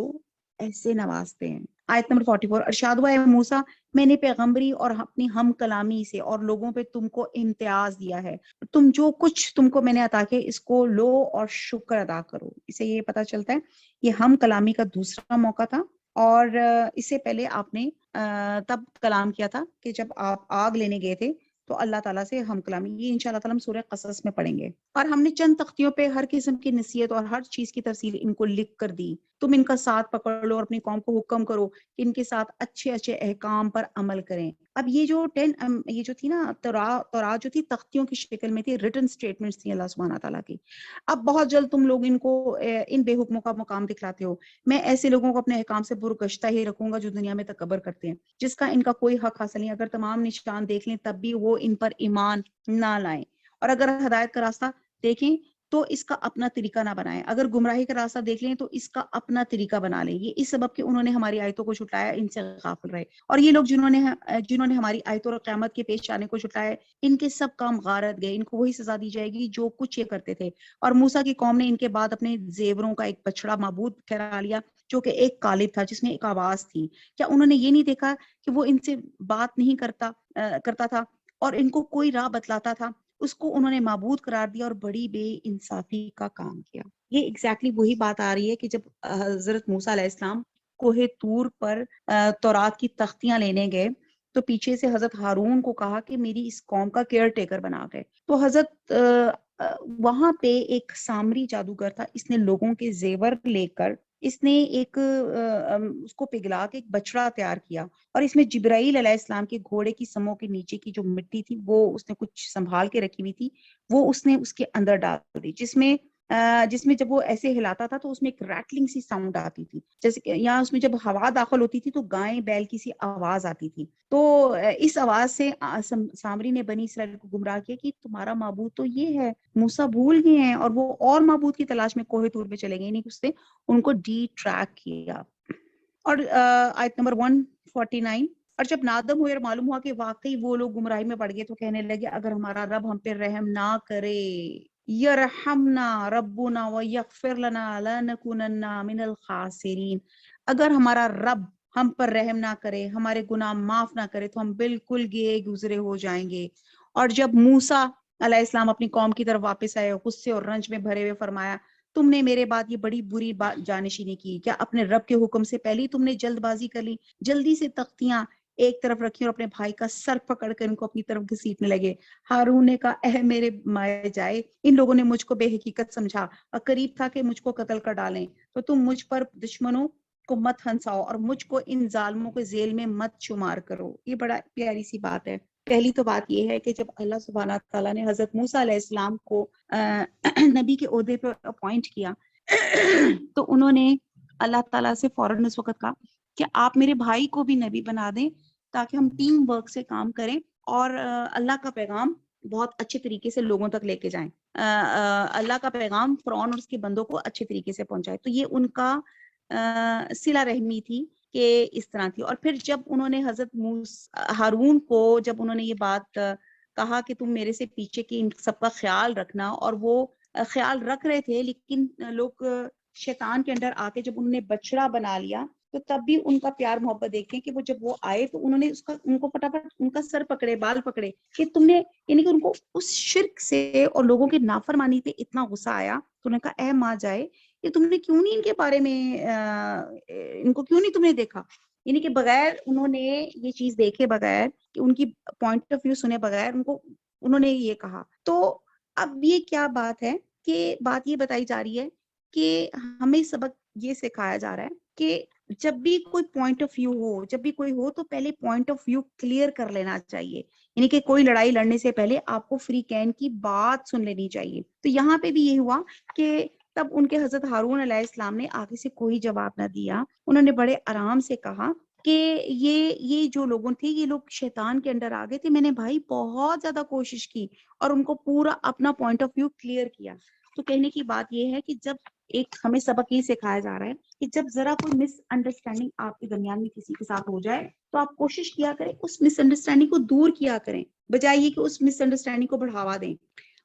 ایسے نوازتے ہیں۔ آیت نمبر 44 ارشاد ہوا ہے موسیٰ میں نے پیغمبری اور اپنی ہم کلامی سے اور لوگوں پہ تم کو امتیاز دیا ہے، تم جو کچھ تم کو میں نے عطا کیا اس کو لو اور شکر ادا کرو۔ اسے یہ پتہ چلتا ہے یہ ہم کلامی کا دوسرا موقع تھا، اور اس سے پہلے آپ نے تب کلام کیا تھا کہ جب آپ آگ لینے گئے تھے تو اللہ تعالیٰ سے ہم کلامی، یہ انشاءاللہ تعالیٰ ہم سورہ قصص میں پڑھیں گے۔ اور ہم نے چند تختیوں پہ ہر قسم کی نصیحت اور ہر چیز کی تفصیل ان کو لکھ کر دی، تم ان کا ساتھ پکڑ لو اور اپنی قوم کو حکم کرو کہ ان کے ساتھ اچھے اچھے احکام پر عمل کریں۔ اب یہ جو یہ جو تھی نا تورات جو تھی تختیوں کی شکل میں تھی، ریٹن سٹیٹمنٹس تھی اللہ سبحانہ تعالیٰ کی۔ اب بہت جلد تم لوگ ان کو ان بے حکموں کا مقام دکھلاتے ہو، میں ایسے لوگوں کو اپنے احکام سے برگشتہ ہی رکھوں گا جو دنیا میں تکبر کرتے ہیں، جس کا ان کا کوئی حق حاصل نہیں، اگر تمام نشان دیکھ لیں تب بھی وہ ان پر ایمان نہ لائیں، اور اگر ہدایت کا راستہ دیکھیں تو اس کا اپنا طریقہ نہ بنائیں، اگر گمراہی کا راستہ دیکھ لیں تو اس کا اپنا طریقہ بنا لیں۔ یہ اس سبب کہ انہوں نے ہماری آیتوں کو جھٹلایا، ان سے غافل رہے، اور یہ لوگ جنہوں نے ہماری آیتوں اور قیامت کے پیش آنے کو جھٹلایا، ان کے سب کام غارت گئے، ان کو وہی سزا دی جائے گی جو کچھ یہ کرتے تھے۔ اور موسیٰ کی قوم نے ان کے بعد اپنے زیوروں کا ایک بچڑا معبود ٹھہرا لیا جو کہ ایک قالب تھا جس میں ایک آواز تھی، کیا انہوں نے یہ نہیں دیکھا کہ وہ ان سے بات نہیں کرتا تھا اور ان کو کوئی راہ بتلاتا تھا، اس کو انہوں نے معبود قرار دیا اور بڑی بے انصافی کا کام کیا۔ یہ ایگزیکٹلی وہی بات آ رہی ہے کہ جب حضرت موسیٰ علیہ السلام کوہ طور پر تورات کی تختیاں لینے گئے تو پیچھے سے حضرت ہارون کو کہا کہ میری اس قوم کا کیئر ٹیکر بنا گئے، تو حضرت وہاں پہ ایک سامری جادوگر تھا، اس نے لوگوں کے زیور لے کر اس نے ایک اس کو پگھلا کے ایک بچڑا تیار کیا، اور اس میں جبرائیل علیہ السلام کے گھوڑے کی سموں کے نیچے کی جو مٹی تھی وہ اس نے کچھ سنبھال کے رکھی ہوئی تھی، وہ اس نے اس کے اندر ڈال دی، جس میں جب وہ ایسے ہلاتا تھا تو اس میں ایک ریٹلنگ سی ساؤنڈ آتی تھی، جیسے کہ یہاں اس میں جب ہوا داخل ہوتی تھی تو گائیں بیل کی سی آواز آتی تھی۔ تو اس آواز سے سامری نے بنی اسرائیل کو گمراہ کیا کہ تمہارا معبود تو یہ ہے، موسیٰ بھول گئے ہیں، اور وہ اور معبود کی تلاش میں کوہ طور پہ چلے گئے، نہیں اس نے ان کو ڈی ٹریک کیا۔ اور آیت نمبر 149 اور جب نادم ہوئے اور معلوم ہوا کہ واقعی وہ لوگ گمراہی میں پڑ گئے تو کہنے لگے اگر ہمارا رب ہم پہ رحم نہ کرے، یرحمنا ربنا ویغفر لنا لنکونن من الخاسرین، اگر ہمارا رب ہم پر رحم نہ کرے، ہمارے گناہ معاف نہ کرے تو ہم بالکل گئے گزرے ہو جائیں گے۔ اور جب موسیٰ علیہ السلام اپنی قوم کی طرف واپس آئے، غصے اور رنج میں بھرے ہوئے فرمایا تم نے میرے بعد یہ بڑی بری جانشینی کی، کیا اپنے رب کے حکم سے پہلے تم نے جلد بازی کر لی، جلدی سے تختیاں ایک طرف رکھی اور اپنے بھائی کا سر پکڑ کر ان کو اپنی طرف گھسیٹنے لگے۔ ہارون نے کہا اے میرے مائے جائے، ان لوگوں نے مجھ کو بے حقیقت سمجھا اور قریب تھا کہ مجھ کو قتل کر ڈالیں، تو تم مجھ پر دشمنوں کو مت ہنساؤ اور مجھ کو ان ظالموں کے ذیل میں مت شمار کرو۔ یہ بڑا پیاری سی بات ہے۔ پہلی تو بات یہ ہے کہ جب اللہ سبحانہ تعالیٰ نے حضرت موسیٰ علیہ السلام کو نبی کے عہدے پر اپوائنٹ کیا تو انہوں نے اللہ تعالیٰ سے فوراً اس وقت کہا کہ آپ میرے بھائی کو بھی نبی بنا دیں تاکہ ہم ٹیم ورک سے کام کریں اور اللہ کا پیغام بہت اچھے طریقے سے لوگوں تک لے کے جائیں، اللہ کا پیغام فرعون اور اس کے بندوں کو اچھے طریقے سے پہنچائے۔ تو یہ ان کا صلہ رحمی تھی کہ اس طرح تھی۔ اور پھر جب انہوں نے حضرت ہارون کو جب انہوں نے یہ بات کہا کہ تم میرے سے پیچھے کی ان سب کا خیال رکھنا، اور وہ خیال رکھ رہے تھے، لیکن لوگ شیطان کے انڈر آ کے جب انہوں نے بچڑا بنا لیا تو تب بھی ان کا پیار محبت دیکھتے ہیں کہ وہ جب وہ آئے تو انہوں نے ان کو فٹافٹ ان کا سر پکڑے، بال پکڑے کہ تم نے، یعنی کہ ان کو اس شرک سے اور لوگوں کی نافرمانی پہ اتنا غصہ آیا تو انہوں نے کہا اے ماں جائے کہ تم نے کیوں نہیں ان کے بارے میں ان کو کیوں نہیں تم نے دیکھا، یعنی کہ بغیر انہوں نے یہ چیز دیکھے، بغیر کہ ان کی پوائنٹ آف ویو سنے بغیر انہوں نے یہ کہا۔ تو اب یہ کیا بات ہے کہ بات یہ بتائی جا رہی ہے کہ ہمیں سبق یہ سکھایا جا رہا ہے کہ جب بھی کوئی پوائنٹ آف ویو ہو، جب بھی کوئی ہو تو پہلے پوائنٹ آف ویو کلیئر کر لینا چاہیے، یعنی کہ کوئی لڑائی لڑنے سے پہلے آپ کو فری کین کی بات سن لینی چاہیے۔ تو یہاں پہ بھی یہ ہوا کہ تب ان کے حضرت ہارون علیہ السلام نے آگے سے کوئی جواب نہ دیا، انہوں نے بڑے آرام سے کہا کہ یہ جو لوگوں تھے یہ لوگ شیطان کے انڈر آ گئے تھے، میں نے بھائی بہت زیادہ کوشش کی اور ان کو پورا اپنا پوائنٹ آف ویو کلیئر کیا۔ تو کہنے کی بات یہ ہے کہ جب ایک ہمیں سبق یہ سکھایا جا رہا ہے کہ جب ذرا کوئی مس انڈرسٹینڈنگ آپ کے درمیان میں کسی کے ساتھ ہو جائے تو آپ کوشش کیا کریں اس مس انڈرسٹینڈنگ کو دور کیا کریں، بجائے یہ کہ اس مس انڈرسٹینڈنگ کو بڑھاوا دیں۔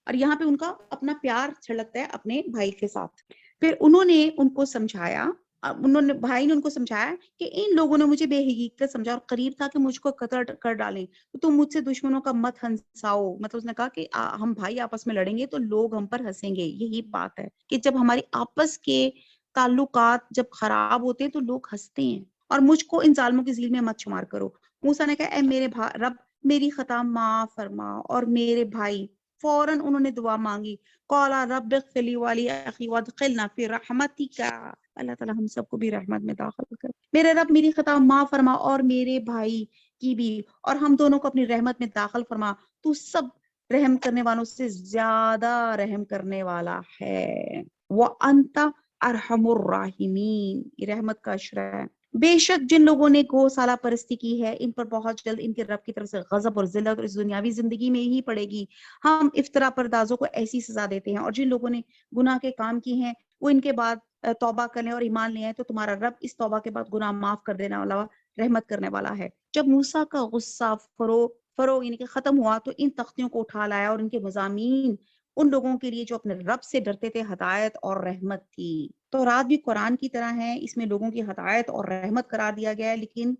اور یہاں پہ ان کا اپنا پیار چھلکتا ہے اپنے بھائی کے ساتھ۔ پھر انہوں نے ان کو سمجھایا، بھائی نے ان کو سمجھایا کہ ان لوگوں نے مجھے بے حقیقت سمجھا اور قریب تھا کہ مجھ کو قتل کر ڈالیں، تو تم مجھ سے دشمنوں کا مت ہنساؤ، مطلب اس نے کہا کہ ہم بھائی آپس میں لڑیں گے تو لوگ ہم پر ہنسیں گے۔ یہی بات ہے کہ جب ہماری آپس کے تعلقات جب خراب ہوتے ہیں تو لوگ ہنستے ہیں، اور مجھ کو ان ظالموں کی ذیل میں مت شمار کرو۔ موسیٰ نے کہا اے میرے رب میری خطا معاف فرما، اور میرے بھائی فوراً انہوں نے دعا مانگی، قال رب اغفر لی ولی اخی وادخلنا فی رحمتک، اللہ تعالیٰ ہم سب کو بھی رحمت میں داخل کر۔ میرے رب میری خطا معاف فرما اور میرے بھائی کی بھی، اور ہم دونوں کو اپنی رحمت میں داخل فرما، تو سب رحم کرنے والوں سے زیادہ رحم کرنے والا ہے، وَأَنْتَ ارحم الراحمین، یہ رحمت کا اشرہ ہے۔ بے شک جن لوگوں نے گوسالہ پرستی کی ہے ان پر بہت جلد ان کے رب کی طرف سے غضب اور ذلت اور اس دنیاوی زندگی میں ہی پڑے گی۔ ہم افطرا پردازوں کو ایسی سزا دیتے ہیں، اور جن لوگوں نے گناہ کے کام کی ہیں وہ ان کے بعد توبہ کرنے اور ایمان لے آئے تو تمہارا رب اس توبہ کے بعد گناہ معاف کر دینے والا، رحمت کرنے والا ہے۔ جب موسیٰ کا غصہ فروغ یعنی کہ ختم ہوا تو ان تختیوں کو اٹھا لایا اور ان کے مضامین ان لوگوں کے لیے جو اپنے رب سے ڈرتے تھے ہدایت اور رحمت تھی۔ تو رات بھی قرآن کی طرح ہے، اس میں لوگوں کی ہدایت اور رحمت قرار دیا گیا ہے، لیکن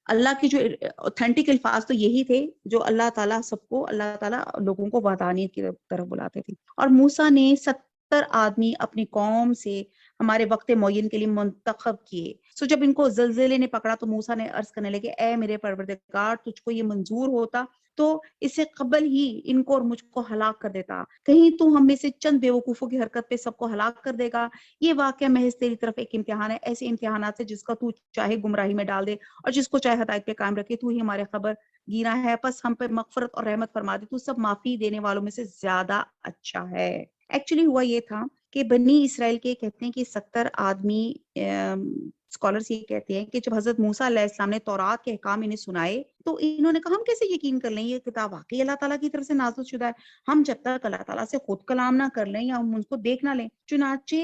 اللہ کے جو اوتھینٹک الفاظ تو یہی تھے جو اللہ تعالیٰ اللہ تعالیٰ لوگوں کو وحدانیت کی طرف بلاتے تھے۔ اور موسیٰ نے 70 آدمی اپنی قوم سے ہمارے وقت معین کے لیے منتخب کیے۔ سو جب ان کو زلزلے نے پکڑا تو موسیٰ نے عرض کرنے لگے اے میرے پروردگار تجھ کو یہ منظور ہوتا تو اس سے قبل ہی ان کو اور مجھ کو ہلاک کر دیتا، کہیں تو ہم میں سے چند بیوقوفوں کی حرکت پہ سب کو ہلاک کر دے گا۔ یہ واقعہ محض تیری طرف ایک امتحان ہے، ایسے امتحانات سے جس کا تو چاہے گمراہی میں ڈال دے اور جس کو چاہے ہدایت پہ قائم رکھے، تو ہی ہمارے خبر گیرا ہے، پس ہم پہ مغفرت اور رحمت فرما دے، تو سب معافی دینے والوں میں سے زیادہ اچھا ہے۔ ایکچولی ہوا یہ تھا کہ بنی اسرائیل کے کہتے ہیں کہ 70 آدمی، اسکالرس یہ کہتے ہیں کہ جب حضرت موسیٰ علیہ السلام نے تورات کے احکام انہیں سنائے تو انہوں نے کہا ہم کیسے یقین کر لیں یہ کتاب واقعی اللہ تعالیٰ کی طرف سے نازل شدہ ہے، ہم جب تک اللہ تعالیٰ سے خود کلام نہ کر لیں یا ہم ان کو دیکھ نہ لیں۔ چنانچہ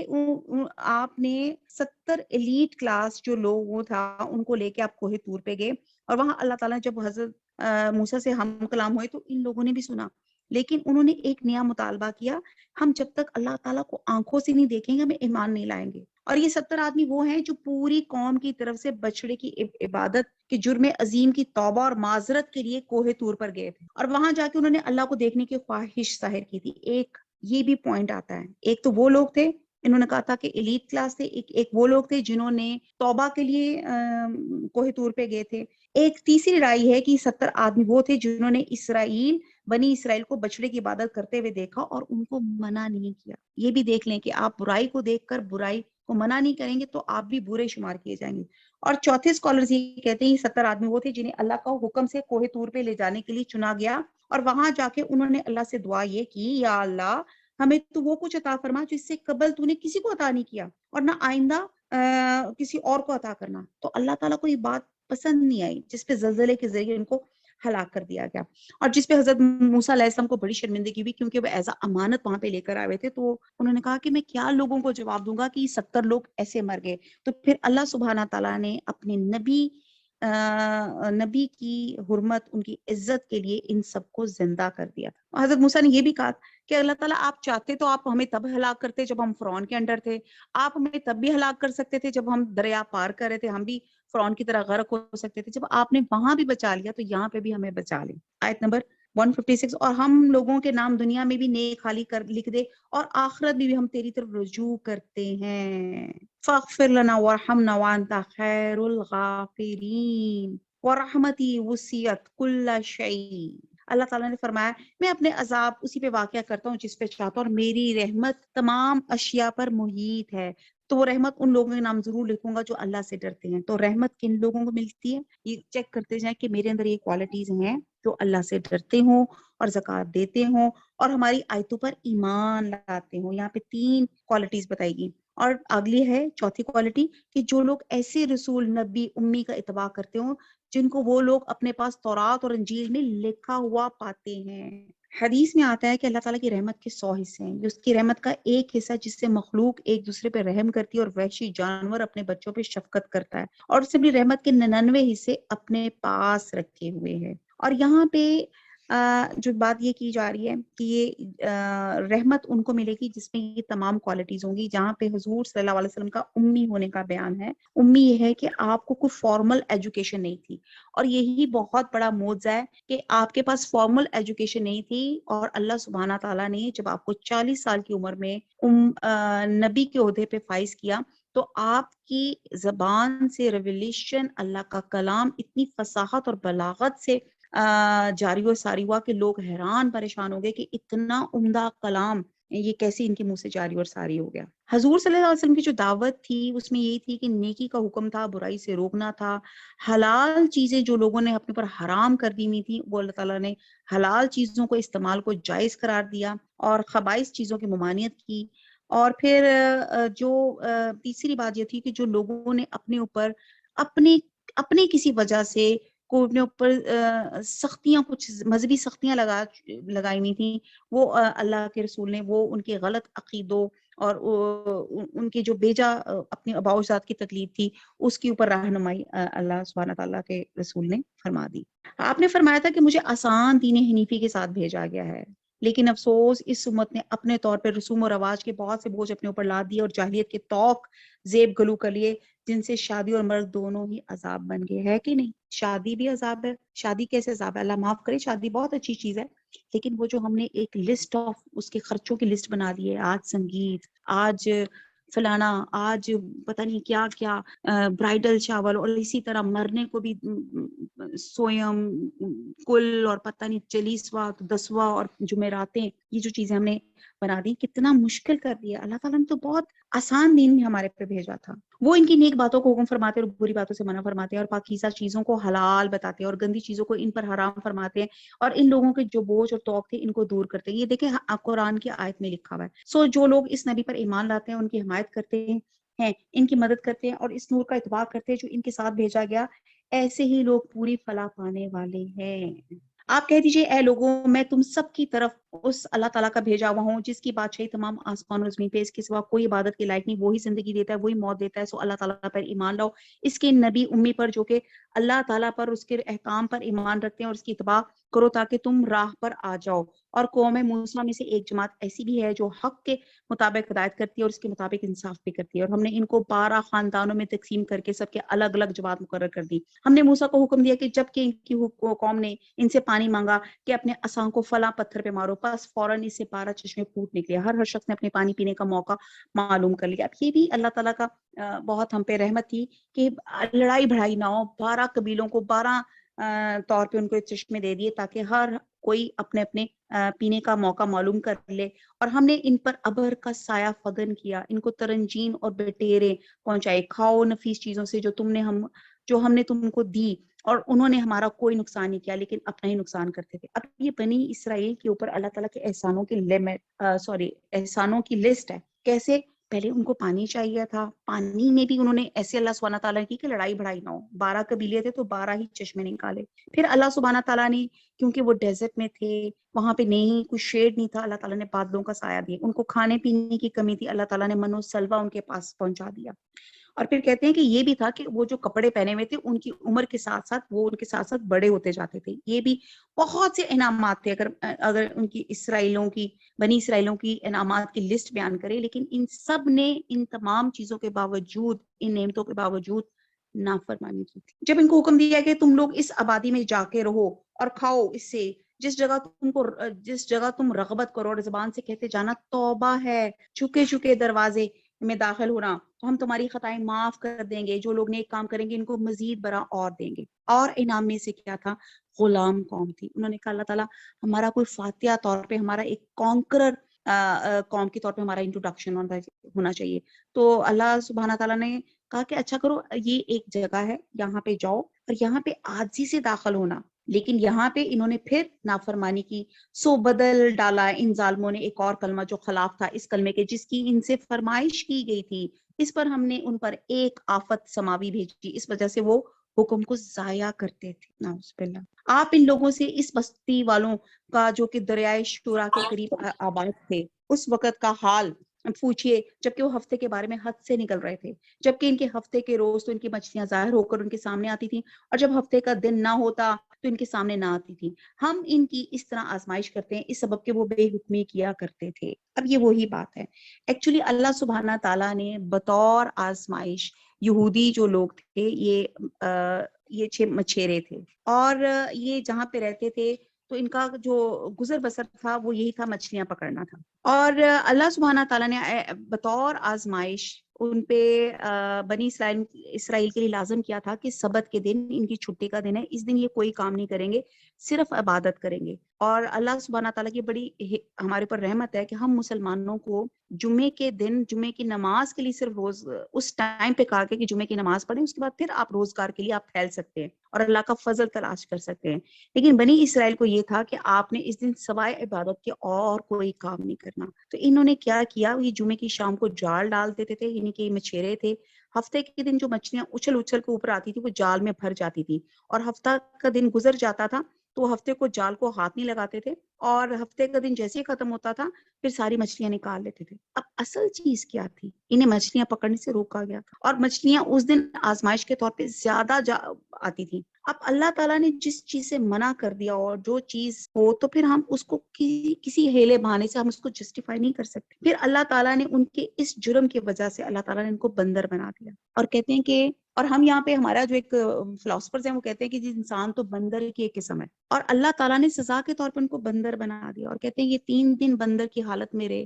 آپ نے 70 ایلیٹ کلاس جو لوگ تھا ان کو لے کے آپ کوہ طور پہ گئے، اور وہاں اللہ تعالیٰ جب حضرت موسیٰ سے ہم کلام ہوئے تو ان لوگوں نے بھی سنا، لیکن انہوں نے ایک نیا مطالبہ کیا، ہم جب تک اللہ تعالیٰ کو آنکھوں سے نہیں دیکھیں گے ہمیں ایمان نہیں لائیں گے۔ اور یہ 70 آدمی وہ ہیں جو پوری قوم کی طرف سے بچڑے کی عبادت کے جرم عظیم کی توبہ اور معذرت کے لیے کوہ طور پر گئے تھے، اور وہاں جا کے انہوں نے اللہ کو دیکھنے کی خواہش ظاہر کی تھی۔ ایک یہ بھی پوائنٹ آتا ہے، ایک تو وہ لوگ تھے انہوں نے کہا تھا کہ ایلیٹ کلاس تھے، ایک وہ لوگ تھے جنہوں نے توبہ کے لیے کوہ طور پہ گئے تھے۔ ایک تیسری رائے ہے کہ 70 آدمی وہ تھے جنہوں نے بنی اسرائیل کو بچڑے کی عبادت کرتے ہوئے دیکھا اور ان کو منع نہیں کیا۔ یہ بھی دیکھ لیں کہ آپ برائی کو دیکھ کر برائی کو منع نہیں کریں گے تو آپ بھی برے شمار کیے جائیں گے۔ اور چوتھے اسکالرز یہ کہتے ہیں یہ 70 آدمی وہ تھے جنہیں اللہ کا حکم سے کوہ طور پہ لے جانے کے لیے چنا گیا، اور وہاں جا کے انہوں نے اللہ سے دعا یہ کی یا اللہ ہمیں تو وہ کچھ عطا فرما جو اس سے قبل تو نے کسی کو عطا نہیں کیا، اور نہ آئندہ کسی اور کو عطا کرنا، تو اللہ تعالیٰ کو یہ بات پسند نہیں آئی، جس پہ زلزلے کے ذریعے ان کو ہلاک کر دیا گیا، اور جس پہ حضرت موسیٰ علیہ السلام کو بڑی شرمندگی ہوئی، کیونکہ وہ ایز امانت وہاں پہ لے کر آئے تھے، تو انہوں نے کہا کہ میں کیا لوگوں کو جواب دوں گا کہ 70 لوگ ایسے مر گئے. تو پھر اللہ سبحانہ تعالیٰ نے اپنے نبی کی حرمت، ان کی عزت کے لیے ان سب کو زندہ کر دیا تھا. حضرت موسیٰ نے یہ بھی کہا کہ اللہ تعالیٰ آپ چاہتے تو آپ ہمیں تب ہلاک کرتے جب ہم فرعون کے انڈر تھے، آپ ہمیں تب بھی ہلاک کر سکتے تھے جب ہم دریا پار کر رہے تھے، ہم بھی فرعون کی طرح غرق ہو سکتے تھے، جب آپ نے وہاں بھی بچا لیا تو یہاں پہ بھی ہمیں بچا لیں. آیت نمبر 156. اور ہم لوگوں کے نام دنیا میں بھی نیک خالی کر لکھ دے، اور آخرت میں بھی ہم تیری طرف رجوع کرتے ہیں. فاغفر لنا وارحمنا وانت خیر الغافرین ورحمتی وسعت کل شیء. اللہ تعالیٰ نے فرمایا میں اپنے عذاب اسی پہ واقع کرتا ہوں جس پہ چاہتا ہوں، اور میری رحمت تمام اشیاء پر محیط ہے. تو وہ رحمت ان لوگوں کے نام ضرور لکھوں گا جو اللہ سے ڈرتے ہیں. تو رحمت کن لوگوں کو ملتی ہے؟ یہ چیک کرتے جائیں کہ میرے اندر یہ کوالٹیز ہیں جو اللہ سے ڈرتے ہوں اور زکوٰۃ دیتے ہوں اور ہماری آیتوں پر ایمان لاتے ہوں. یہاں پہ 3 کوالٹیز بتائی گئی، اور اگلی ہے چوتھی کوالٹی کہ جو لوگ ایسے رسول نبی امی کا اتباع کرتے ہوں جن کو وہ لوگ اپنے پاس تورات اور انجیل میں لکھا ہوا پاتے ہیں. حدیث میں آتا ہے کہ اللہ تعالیٰ کی رحمت کے 100 حصے ہیں. اس کی رحمت کا ایک حصہ جس سے مخلوق ایک دوسرے پہ رحم کرتی ہے اور وحشی جانور اپنے بچوں پہ شفقت کرتا ہے، اور اس سے بھی رحمت کے 99 حصے اپنے پاس رکھے ہوئے ہیں. اور یہاں پہ جو بات یہ کی جا رہی ہے کہ یہ رحمت ان کو ملے گی جس میں یہ تمام کوالٹیز ہوں گی. جہاں پہ حضور صلی اللہ علیہ وسلم کا امی ہونے کا بیان ہے، امی یہ ہے کہ آپ کو کوئی فارمل ایجوکیشن نہیں تھی، اور یہی بہت بڑا معجزہ ہے کہ آپ کے پاس فارمل ایجوکیشن نہیں تھی، اور اللہ سبحانہ تعالیٰ نے جب آپ کو 40 سال کی عمر میں نبی کے عہدے پہ فائز کیا تو آپ کی زبان سے ریویلیشن، اللہ کا کلام اتنی فصاحت اور بلاغت سے جاری و ساری ہوا کہ لوگ حیران پریشان ہو گئے کہ اتنا عمدہ کلام یہ کیسے ان کے منہ سے جاری اور ساری ہو گیا. حضور صلی اللہ علیہ وسلم کی جو دعوت تھی اس میں یہی تھی کہ نیکی کا حکم تھا، برائی سے روکنا تھا. حلال چیزیں جو لوگوں نے اپنے پر حرام کر دی ہوئی تھی وہ اللہ تعالیٰ نے حلال چیزوں کو استعمال کو جائز قرار دیا اور خبائث چیزوں کی ممانعت کی. اور پھر جو تیسری بات یہ تھی کہ جو لوگوں نے اپنے اوپر اپنے کسی وجہ سے کو اپنے اوپر سختیاں، کچھ مذہبی سختیاں لگائی ہوئی تھیں، وہ اللہ کے رسول نے وہ ان کے غلط عقیدوں اور ان کے جو بیجا اپنی آباء و اجداد کی تکلیف تھی اس کے اوپر رہنمائی اللہ سبحانہ تعالیٰ کے رسول نے فرما دی. آپ نے فرمایا تھا کہ مجھے آسان دین حنیفی کے ساتھ بھیجا گیا ہے، لیکن افسوس اس امت نے اپنے طور پر رسوم و رواج کے بہت سے بوجھ اپنے اوپر لاد دیے اور جاہلیت کے توق زیب گلو کر لیے، جن سے شادی اور مرد دونوں ہی عذاب بن گئے. ہے کہ نہیں؟ شادی بھی عذاب ہے. شادی کیسے عذاب ہے؟ اللہ معاف کرے، شادی بہت اچھی چیز ہے، لیکن وہ جو ہم نے ایک لسٹ آف اس کے خرچوں کی لسٹ بنا دی ہے، آج سنگیت، آج فلانا، آج پتہ نہیں کیا کیا، برائیڈل شاور، اور اسی طرح مرنے کو بھی سویم کل اور پتہ نہیں 40واں 10واں اور جمعراتیں، یہ جو چیزیں ہم نے بنا دی کتنا مشکل کر دیا. اللہ تعالیٰ نے تو بہت آسان دین میں ہمارے پہ بھیجا تھا. وہ ان کی نیک باتوں کو حکم فرماتے اور بری باتوں سے منع فرماتے ہیں، اور پاکیزہ چیزوں کو حلال بتاتے ہیں اور گندی چیزوں کو ان پر حرام فرماتے ہیں، اور ان لوگوں کے جو بوجھ اور توق تھے ان کو دور کرتے ہیں. یہ دیکھیں قرآن کی آیت میں لکھا ہوا ہے. سو جو لوگ اس نبی پر ایمان لاتے ہیں ان کی حمایت کرتے ہیں، ان کی مدد کرتے ہیں اور اس نور کا اتباع کرتے ہیں جو ان کے ساتھ بھیجا گیا، ایسے ہی لوگ پوری فلاح پانے والے ہیں. آپ کہہ دیجئے اے لوگوں میں تم سب کی طرف اس اللہ تعالیٰ کا بھیجا ہوا ہوں جس کی بادشاہی تمام آسمان اور زمین پہ، اس کے سوا کوئی عبادت کے لائق نہیں. وہی زندگی دیتا ہے، وہی موت دیتا ہے. سو اللہ تعالیٰ پر ایمان لاؤ، اس کے نبی امی پر جو کہ اللہ تعالیٰ پر اس کے احکام پر ایمان رکھتے ہیں، اور اس کی اتباع کرو تاکہ تم راہ پر آ جاؤ. اور قوم موسیٰ میں سے ایک جماعت ایسی بھی ہے جو حق کے مطابق ہدایت کرتی ہے اور اس کے مطابق انصاف بھی کرتی ہے. اور ہم نے ان کو 12 خاندانوں میں تقسیم کر کے سب کے الگ الگ جماعت مقرر کر دی. ہم نے موسیٰ کو حکم دیا کہ جب کہ ان کی قوم نے ان سے پانی مانگا کہ اپنے عصا کو فلاں پتھر پہ مارو، پس فوراً اس سے 12 چشمے پھوٹ نکلے. ہر شخص نے اپنے پانی پینے کا موقع معلوم کر لیا. اب یہ بھی اللہ تعالیٰ کا بہت ہم پہ رحمت تھی کہ لڑائی بڑھائی نہ ہو. 12 قبیلوں کو 12 طور پہ ان کو چشمے دے دیے تاکہ ہر کوئی اپنے اپنے پینے کا موقع معلوم کر لے. اور ہم نے ان پر ابر کا سایہ فگن کیا، ان کو ترنجین اور بٹیرے پہنچائے. کھاؤ نفیس چیزوں سے جو ہم نے تم کو دی، اور انہوں نے ہمارا کوئی نقصان نہیں کیا لیکن اپنا ہی نقصان کرتے تھے. اب یہ بنی اسرائیل کے اوپر اللہ تعالیٰ کے احسانوں کی لسٹ ہے. کیسے پہلے ان کو پانی چاہیے تھا، پانی میں بھی انہوں نے ایسے اللہ سبحانہ تعالیٰ نے کی کہ لڑائی بڑائی نہ ہو، 12 قبیلے تھے تو 12 ہی چشمے نکالے. پھر اللہ سبحانہ تعالیٰ نے، کیونکہ وہ ڈیزرٹ میں تھے، وہاں پہ نہیں کوئی شیڈ نہیں تھا، اللہ تعالیٰ نے بادلوں کا سایہ دیا. ان کو کھانے پینے کی کمی تھی، اللہ تعالیٰ نے من و سلوہ ان کے پاس پہنچا دیا. اور پھر کہتے ہیں کہ یہ بھی تھا کہ وہ جو کپڑے پہنے ہوئے تھے ان کی عمر کے ساتھ ساتھ وہ ان کے ساتھ ساتھ بڑے ہوتے جاتے تھے. یہ بھی بہت سے انعامات تھے. اگر ان کی بنی اسرائیلوں کی انعامات کی لسٹ بیان کرے، لیکن ان سب نے ان تمام چیزوں کے باوجود، ان نعمتوں کے باوجود نافرمانی کی تھی. جب ان کو حکم دیا کہ تم لوگ اس آبادی میں جا کے رہو اور کھاؤ اس سے، جس جگہ تم رغبت کرو، اور زبان سے کہتے جانا توبہ ہے، چھکے چھکے دروازے میں داخل ہونا، تو ہم تمہاری خطائیں معاف کر دیں گے. جو لوگ نیک کام کریں گے ان کو مزید برا اور دیں گے. اور انعام میں سے کیا تھا؟ غلام قوم تھی. انہوں نے کہا اللہ تعالیٰ ہمارا کوئی فاتحہ طور پہ، ہمارا ایک کانکرر قوم کے طور پہ ہمارا انٹروڈکشن ہونا چاہیے. تو اللہ سبحانہ تعالیٰ نے کہا کہ اچھا کرو، یہ ایک جگہ ہے، یہاں پہ جاؤ اور یہاں پہ عاجزی سے داخل ہونا. لیکن یہاں پہ انہوں نے پھر نافرمانی کی، سو بدل ڈالا ان ظالموں نے ایک اور کلمہ جو خلاف تھا اس کلمے کے جس کی ان سے فرمائش کی گئی تھی. اس پر ہم نے ان پر ایک آفت سماوی بھیجی، اس وجہ سے وہ حکم کو ضائع کرتے تھے. نعوذ باللہ. آپ ان لوگوں سے، اس بستی والوں کا جو کہ دریائے شورا کے قریب آباد تھے، اس وقت کا حال پوچھئے، جبکہ وہ ہفتے کے بارے میں حد سے نکل رہے تھے. جبکہ ان کے ہفتے کے روز تو ان کی مچھلیاں ظاہر ہو کر ان کے سامنے آتی تھیں، اور جب ہفتے کا دن نہ ہوتا تو ان کے سامنے نہ آتی تھی. ہم ان کی اس طرح آزمائش کرتے ہیں اس سبب کہ وہ بے حکمی کیا کرتے تھے. اب یہ وہی بات ہے. ایکچولی اللہ سبحانہ تعالیٰ نے بطور آزمائش، یہودی جو لوگ تھے یہ مچھیرے تھے، اور یہ جہاں پہ رہتے تھے تو ان کا جو گزر بسر تھا وہ یہی تھا، مچھلیاں پکڑنا تھا. اور اللہ سبحانہ تعالیٰ نے بطور آزمائش ان پہ بنی اسرائیل کے لیے لازم کیا تھا کہ سبت کے دن ان کی چھٹی کا دن ہے، اس دن یہ کوئی کام نہیں کریں گے، صرف عبادت کریں گے. اور اللہ سبحانہ تعالیٰ کی بڑی ہمارے پر رحمت ہے کہ ہم مسلمانوں کو جمعے کے دن جمعے کی نماز کے لیے صرف روز اس ٹائم پہ کہا کہ جمعے کی نماز پڑھیں، اس کے بعد پھر آپ روزگار کے لیے آپ پھیل سکتے ہیں اور اللہ کا فضل تلاش کر سکتے ہیں. لیکن بنی اسرائیل کو یہ تھا کہ آپ نے اس دن سوائے عبادت کے اور کوئی کام نہیں کرنا. تو انہوں نے کیا کیا، یہ جمعے کی شام کو جال ڈال دیتے تھے، یعنی کہ مچھیرے تھے. ہفتے کے دن جو مچھلیاں اچھل اچھل کے اوپر آتی تھی وہ جال میں بھر جاتی تھی، اور ہفتہ کا دن گزر جاتا تھا تو وہ ہفتے کو جال کو ہاتھ نہیں لگاتے تھے، اور ہفتے کا دن جیسے ہی ختم ہوتا تھا پھر ساری مچھلیاں نکال لیتے تھے. اب اصل چیز کیا تھی؟ انہیں مچھلیاں پکڑنے سے روکا گیا، اور مچھلیاں اس دن آزمائش کے طور پہ زیادہ آتی تھی. اب اللہ تعالیٰ نے جس چیز سے منع کر دیا، اور جو چیز ہو تو پھر ہم اس کو کسی ہیلے بہانے سے ہم اس کو جسٹیفائی نہیں کر سکتے. پھر اللہ تعالیٰ نے ان کے اس جرم کی وجہ سے اللہ تعالیٰ نے ان کو بندر بنا دیا. اور کہتے ہیں کہ، اور ہم یہاں پہ ہمارا جو ایک فلاسفرز ہیں وہ کہتے ہیں کہ جی انسان تو بندر کی ایک قسم ہے، اور اللہ تعالیٰ نے سزا کے طور پر ان کو بندر بنا دیا. اور کہتے ہیں یہ 3 دن بندر کی حالت میں رہے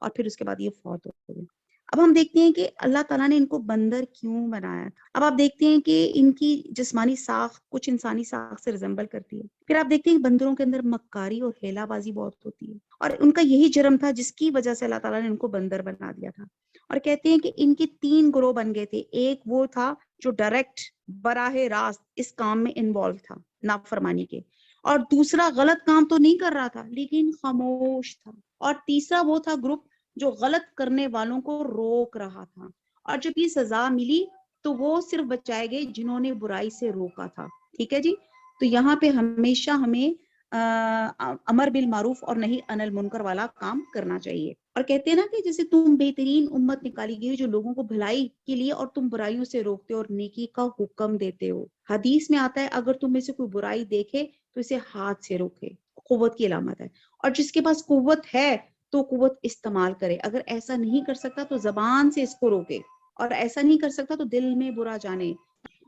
اور پھر اس کے بعد یہ فوت ہو گئے. اب ہم دیکھتے ہیں کہ اللہ تعالیٰ نے ان کو بندر کیوں بنایا تھا. اب آپ دیکھتے ہیں کہ ان کی جسمانی ساخت کچھ انسانی ساخت سے ریزمبل کرتی ہے. پھر آپ دیکھتے ہیں بندروں کے اندر مکاری اور ہیلا بازی بہت ہوتی ہے، اور ان کا یہی جرم تھا جس کی وجہ سے اللہ تعالیٰ نے ان کو بندر بنا دیا تھا. اور کہتے ہیں کہ ان کے 3 گروہ بن گئے تھے. ایک وہ تھا جو ڈائریکٹ براہ راست اس کام میں انوالو تھا نافرمانی کے، اور دوسرا غلط کام تو نہیں کر رہا تھا لیکن خاموش تھا، اور تیسرا وہ تھا گروپ جو غلط کرنے والوں کو روک رہا تھا. اور جب یہ سزا ملی تو وہ صرف بچائے گئے جنہوں نے برائی سے روکا تھا. ٹھیک ہے جی. تو یہاں پہ ہمیشہ ہمیں امر بالمعروف اور نہیں عن المنکر والا کام کرنا چاہیے. اور کہتے ہیں نا کہ جیسے تم بہترین امت نکالی گئی جو لوگوں کو بھلائی کے لیے اور تم برائیوں سے روکتے ہو اور نیکی کا حکم دیتے ہو. حدیث میں آتا ہے اگر تم میں سے کوئی برائی دیکھے تو اسے ہاتھ سے روکے، قوت کی علامت ہے. اور جس کے پاس قوت ہے تو قوت استعمال کرے. اگر ایسا نہیں کر سکتا تو زبان سے اس کو روکے، اور ایسا نہیں کر سکتا تو دل میں برا جانے.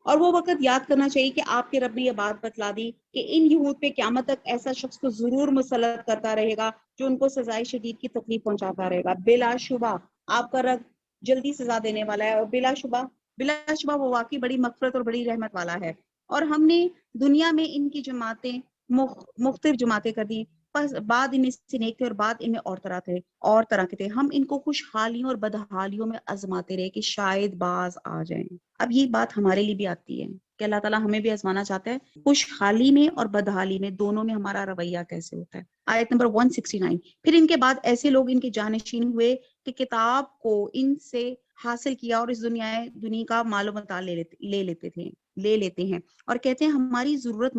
اور وہ وقت یاد کرنا چاہیے کہ آپ کے رب نے یہ بات بتلا دی کہ ان یہود پہ قیامت تک ایسا شخص کو ضرور مسلط کرتا رہے گا جو ان کو سزائے شدید کی تکلیف پہنچاتا رہے گا. بلا شبہ آپ کا رب جلدی سزا دینے والا ہے، اور بلا شبہ وہ واقعی بڑی مغفرت اور بڑی رحمت والا ہے. اور ہم نے دنیا میں ان کی جماعتیں مختلف جماعتیں کر دی، پس بعد ان میں سے نیک تھے اور بعد ان میں اور طرح کے تھے. ہم ان کو خوشحالیوں اور بدحالیوں میں آزماتے رہے کہ شاید باز آ جائیں. اب یہ بات ہمارے لیے بھی آتی ہے کہ اللہ تعالیٰ ہمیں بھی آزمانا چاہتا ہے خوشحالی میں اور بدحالی میں، دونوں میں ہمارا رویہ کیسے ہوتا ہے۔ آیت نمبر 169، پھر ان کے بعد ایسے لوگ ان کے جانشین ہوئے کہ کتاب کو ان سے حاصل کیا اور اس دنیا کا مال و متاع لے لیتے ہیں اور کہتے ہیں ہماری ضرور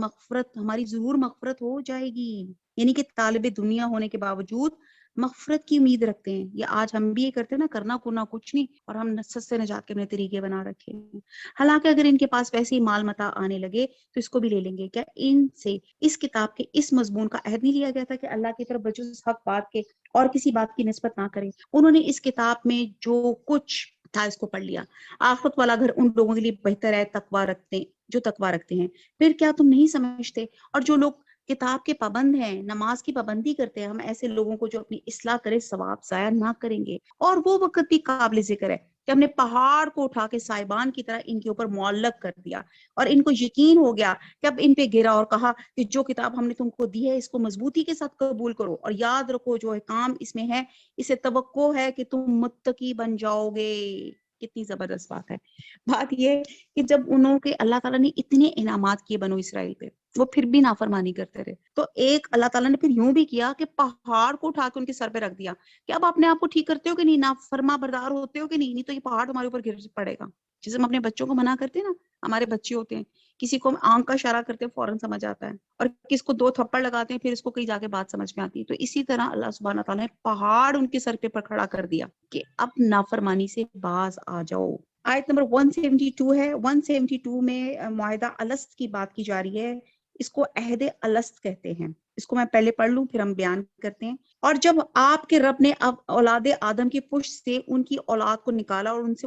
مغفرت ہو جائے گی، یعنی کہ طالب دنیا ہونے کے باوجود مغفرت کی امید رکھتے ہیں۔ یہ آج ہم بھی یہ کرتے ہیں نا، کرنا کچھ نہیں، اور ہم نصرت سے نجات کے اپنے طریقے بنا رکھے ہیں۔ حالانکہ اگر ان کے پاس ویسے ہی مال متاع آنے لگے تو اس کو بھی لے لیں گے۔ کیا ان سے اس کتاب کے اس مضمون کا عہد نہیں لیا گیا تھا کہ اللہ کی طرف بجز حق بات کے اور کسی بات کی نسبت نہ کریں؟ انہوں نے اس کتاب میں جو کچھ تھا اس کو پڑھ لیا۔ آخرت والا گھر ان لوگوں کے لیے بہتر ہے جو تقوی رکھتے ہیں۔ پھر کیا تم نہیں سمجھتے؟ اور جو لوگ کتاب کے پابند ہیں، نماز کی پابندی کرتے ہیں، ہم ایسے لوگوں کو جو اپنی اصلاح کرے ثواب ضائع نہ کریں گے۔ اور وہ وقت بھی قابل ذکر ہے کہ ہم نے پہاڑ کو اٹھا کے سائبان کی طرح ان کے اوپر معلق کر دیا اور ان کو یقین ہو گیا کہ اب ان پہ گرا اور کہا کہ جو کتاب ہم نے تم کو دی ہے اس کو مضبوطی کے ساتھ قبول کرو اور یاد رکھو جو کام اس میں ہے اسے توقع ہے کہ تم متقی بن جاؤ گے۔ کتنی زبردست بات ہے۔ بات یہ کہ جب انہوں کے اللہ تعالیٰ نے اتنے انعامات کیے بنو اسرائیل پہ، وہ پھر بھی نافرمانی کرتے رہے، تو ایک اللہ تعالیٰ نے پھر یوں بھی کیا کہ پہاڑ کو اٹھا کے ان کے سر پہ رکھ دیا کہ اب اپنے آپ کو ٹھیک کرتے ہو کہ نہیں، نافرما بردار ہوتے ہو کہ نہیں تو یہ پہاڑ تمہارے اوپر گر پڑے گا۔ جسے ہم اپنے بچوں کو منع کرتے ہیں نا، ہمارے بچے ہوتے ہیں، کسی کو ہم آنکھ کا اشارہ کرتے ہیں فوراً سمجھ آتا ہے، اور کس کو 2 تھپڑ لگاتے ہیں پھر اس کو کہیں جا کے بات سمجھ میں آتی ہے۔ تو اسی طرح اللہ سبحانہ تعالیٰ نے پہاڑ ان کے سر پہ کھڑا کر دیا کہ اب نافرمانی سے باز آ جاؤ۔ آیت نمبر 172 ہے۔ 172 میں معاہدہ الست کی بات کی جا رہی ہے، اس کو عہد الست کہتے ہیں۔ اس کو میں پہلے پڑھ لوں پھر ہم بیان کرتے ہیں۔ اور جب آپ کے رب نے اب اولاد آدم کی پشت سے ان کی اولاد کو نکالا اور ان سے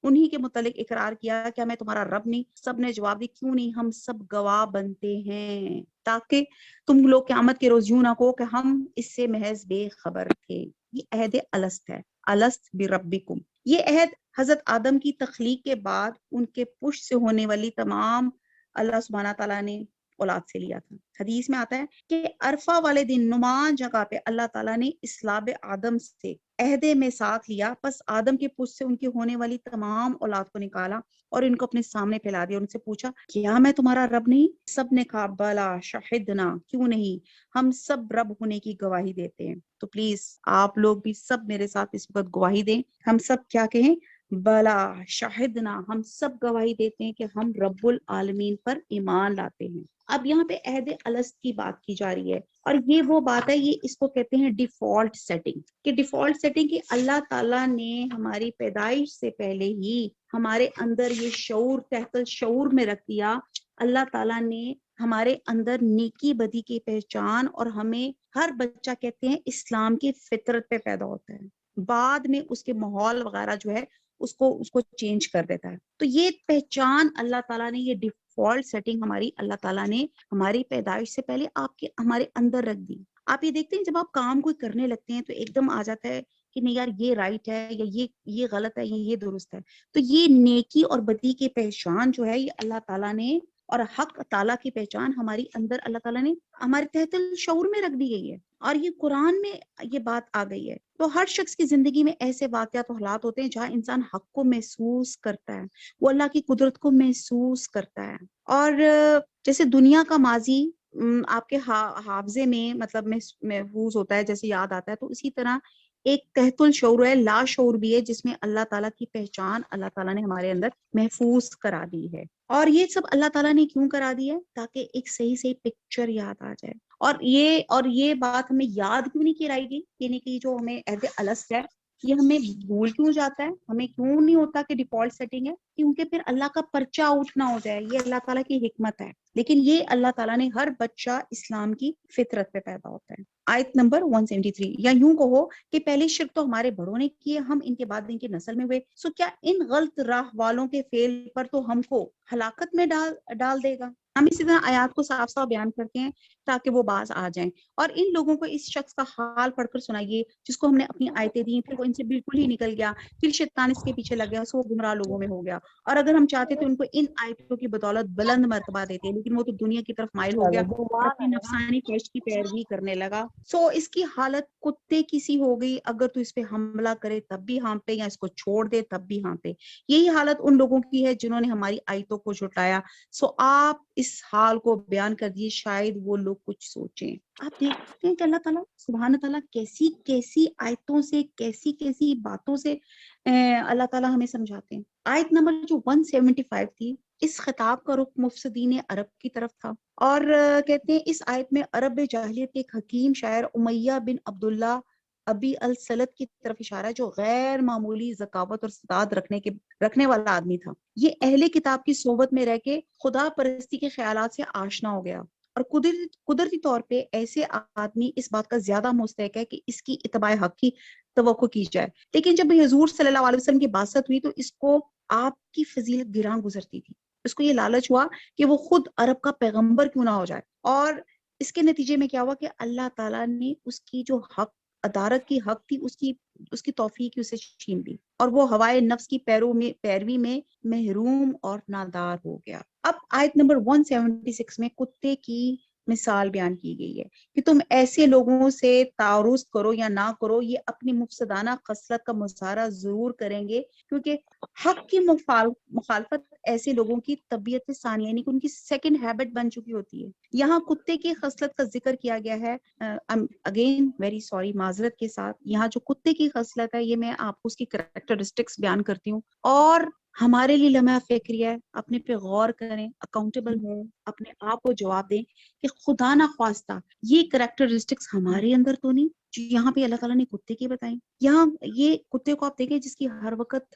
انہی کے متعلق اقرار کیا کیا میں تمہارا رب نہیں؟ سب نے جواب دی کیوں نہیں، ہم سب گواہ بنتے ہیں تاکہ تم لوگ قیامت کے روز یوں نہ کہو کہ ہم اس سے محض بے خبر تھے۔ یہ عہد الست ہے، الست بربکم۔ یہ عہد حضرت آدم کی تخلیق کے بعد ان کے پشت سے ہونے والی تمام اللہ سبحانہ تعالیٰ نے اولاد سے لیا تھا۔ حدیث میں آتا ہے کہ عرفہ والے دن نماں جگہ پہ اللہ تعالیٰ نے اسلاب آدم سے عہد میں ساتھ لیا، پس آدم کے پشت سے ان کی ہونے والی تمام اولاد کو نکالا اور ان کو اپنے سامنے پھیلا دیا۔ ان سے پوچھا کیا میں تمہارا رب نہیں؟ سب نے کہا بلا شہدنا، کیوں نہیں، ہم سب رب ہونے کی گواہی دیتے ہیں۔ تو پلیز آپ لوگ بھی سب میرے ساتھ اس وقت گواہی دیں، ہم سب کیا کہیں؟ بلا شاہدنا، ہم سب گواہی دیتے ہیں کہ ہم رب العالمین پر ایمان لاتے ہیں۔ اب یہاں پہ عہد الست کی بات کی جا رہی ہے، اور یہ وہ بات ہے، یہ اس کو کہتے ہیں ڈیفالٹ سیٹنگ، کہ ڈیفالٹ سیٹنگ کہ اللہ تعالیٰ نے ہماری پیدائش سے پہلے ہی ہمارے اندر یہ شعور تحت الشعور میں رکھ دیا۔ اللہ تعالیٰ نے ہمارے اندر نیکی بدی کی پہچان، اور ہمیں ہر بچہ کہتے ہیں اسلام کی فطرت پہ پیدا ہوتا ہے، بعد میں اس کے ماحول وغیرہ جو ہے اس کو چینج کر دیتا ہے۔ تو یہ پہچان اللہ تعالیٰ نے، یہ ڈیفالٹ سیٹنگ ہماری اللہ تعالیٰ نے ہماری پیدائش سے پہلے ہمارے اندر رکھ دی۔ آپ یہ دیکھتے ہیں جب آپ کام کوئی کرنے لگتے ہیں تو ایک دم آ جاتا ہے کہ نہیں یار یہ رائٹ ہے یا یہ غلط ہے یا یہ درست ہے۔ تو یہ نیکی اور بدی کی پہچان جو ہے یہ اللہ تعالیٰ نے، اور حق تعالیٰ کی پہچان ہماری اندر اللہ تعالیٰ نے ہمارے تحت الشعور میں رکھ دی گئی ہے، اور یہ قرآن میں یہ بات آ گئی ہے۔ تو ہر شخص کی زندگی میں ایسے واقعات و حالات ہوتے ہیں جہاں انسان حق کو محسوس کرتا ہے، وہ اللہ کی قدرت کو محسوس کرتا ہے، اور جیسے دنیا کا ماضی آپ کے حافظے میں مطلب محفوظ ہوتا ہے، جیسے یاد آتا ہے، تو اسی طرح ایک تحت الشعور ہے، لا شعور بھی ہے، جس میں اللہ تعالیٰ کی پہچان اللہ تعالیٰ نے ہمارے اندر محفوظ کرا دی ہے۔ اور یہ سب اللہ تعالیٰ نے کیوں کرا دی ہے؟ تاکہ ایک صحیح پکچر یاد آ جائے۔ اور یہ بات ہمیں یاد کیوں نہیں کرائی گئی، یعنی کہ جو ہمیں عہد الست ہے یہ ہمیں بھول کیوں جاتا ہے، ہمیں کیوں نہیں ہوتا کہ ڈیفالٹ سیٹنگ ہے؟ کیونکہ پھر اللہ کا پرچہ اٹھ نہ ہو جائے، یہ اللہ تعالیٰ کی حکمت ہے۔ لیکن یہ اللہ تعالیٰ نے ہر بچہ اسلام کی فطرت پہ پیدا ہوتا ہے۔ آیت نمبر 173، یا یوں کہو کہ پہلے شرک تو ہمارے بڑوں نے کیے، ہم ان کے بعد ان کے نسل میں ہوئے، سو کیا ان غلط راہ والوں کے فعل پر تو ہم کو ہلاکت میں ڈال دے گا؟ ہم اسی طرح آیات کو صاف صاف بیان کرتے ہیں تاکہ وہ باز آ جائیں. اور ان لوگوں کو اس شخص کا حال پڑھ کر سنائیے جس کو ہم نے اپنی آیتیں دی پھر وہ ان سے بالکل ہی نکل گیا, پھر شیطان اس کے پیچھے لگ گیا, وہ گمراہ لوگوں میں ہو گیا. اور اگر ہم چاہتے تو ان کو ان آیتوں کی بدولت بلند مرتبہ دیتے ہیں, لیکن وہ تو دنیا کی طرف مائل ہو گیا اور اپنی نفسانی خواہش کی پیروی کرنے لگا. اس کی حالت کتے کی سی ہو گئی, اگر تو اس پہ حملہ کرے تب بھی ہانپے یا اس کو چھوڑ دے تب بھی ہانپے. یہی حالت ان لوگوں کی ہے جنہوں نے ہماری آیتوں کو جھٹلایا. آپ اس حال کو بیان کر دیے, شاید وہ لوگ کچھ سوچیں. آپ دیکھتے ہیں کہ اللہ تعالیٰ سبحان تعالیٰ کیسی کیسی آیتوں سے, کیسی کیسی باتوں سے اللہ تعالیٰ ہمیں سمجھاتے ہیں. آیت نمبر جو 175 تھی, اس خطاب کا رخ مفسدین عرب کی طرف تھا, اور کہتے ہیں اس آیت میں عرب جاہلیت کے ایک حکیم شاعر امیہ بن عبداللہ ابی السلط کی طرف اشارہ ہے, جو غیر معمولی ذکاوت اور استعداد رکھنے والا آدمی تھا. یہ اہل کتاب کی صحبت میں رہ کے خدا پرستی کے خیالات سے آشنا ہو گیا, اور قدرتی طور پہ ایسے آدمی اس بات کا زیادہ مستحق ہے کہ اس کی اتباع حق کی توقع کی جائے. لیکن جب حضور صلی اللہ علیہ وسلم کی باسط ہوئی تو اس کو آپ کی فضیلت گراں گزرتی تھی. اس کو یہ لالچ ہوا کہ وہ خود عرب کا پیغمبر کیوں نہ ہو جائے, اور اس کے نتیجے میں کیا ہوا کہ اللہ تعالیٰ نے اس کی جو حق عدالت کی حق تھی اس کی توفیق اسے چھین لی, اور وہ ہوائے نفس کی پیروی میں محروم اور نادار ہو گیا. اب آیت نمبر 176 میں کتے کی مثال بیان کی گئی ہے کہ تم ایسے لوگوں سے تعارض کرو یا نہ کرو, یہ اپنی مفسدانہ خصلت کا مظاہرہ ضرور کریں گے, کیونکہ حق کی مخالفت ایسے لوگوں کی طبیعت ثانیہ یعنی کہ ان کی سیکنڈ ہیبٹ بن چکی ہوتی ہے. یہاں کتے کی خصلت کا ذکر کیا گیا ہے. اگین ویری سوری, معذرت کے ساتھ, یہاں جو کتے کی خصلت ہے یہ میں آپ کو اس کی کریکٹرسٹکس بیان کرتی ہوں, اور ہمارے لیے لمحہ فکریہ ہے, اپنے پہ غور کریں, اکاؤنٹیبل ہوں, اپنے آپ کو جواب دیں کہ خدا نہ خواستہ یہ کریکٹرسٹکس ہمارے اندر تو نہیں جو یہاں پہ اللہ تعالیٰ نے کتے کی بتائیں. یہاں یہ کتے کو آپ دیکھیں جس کی ہر وقت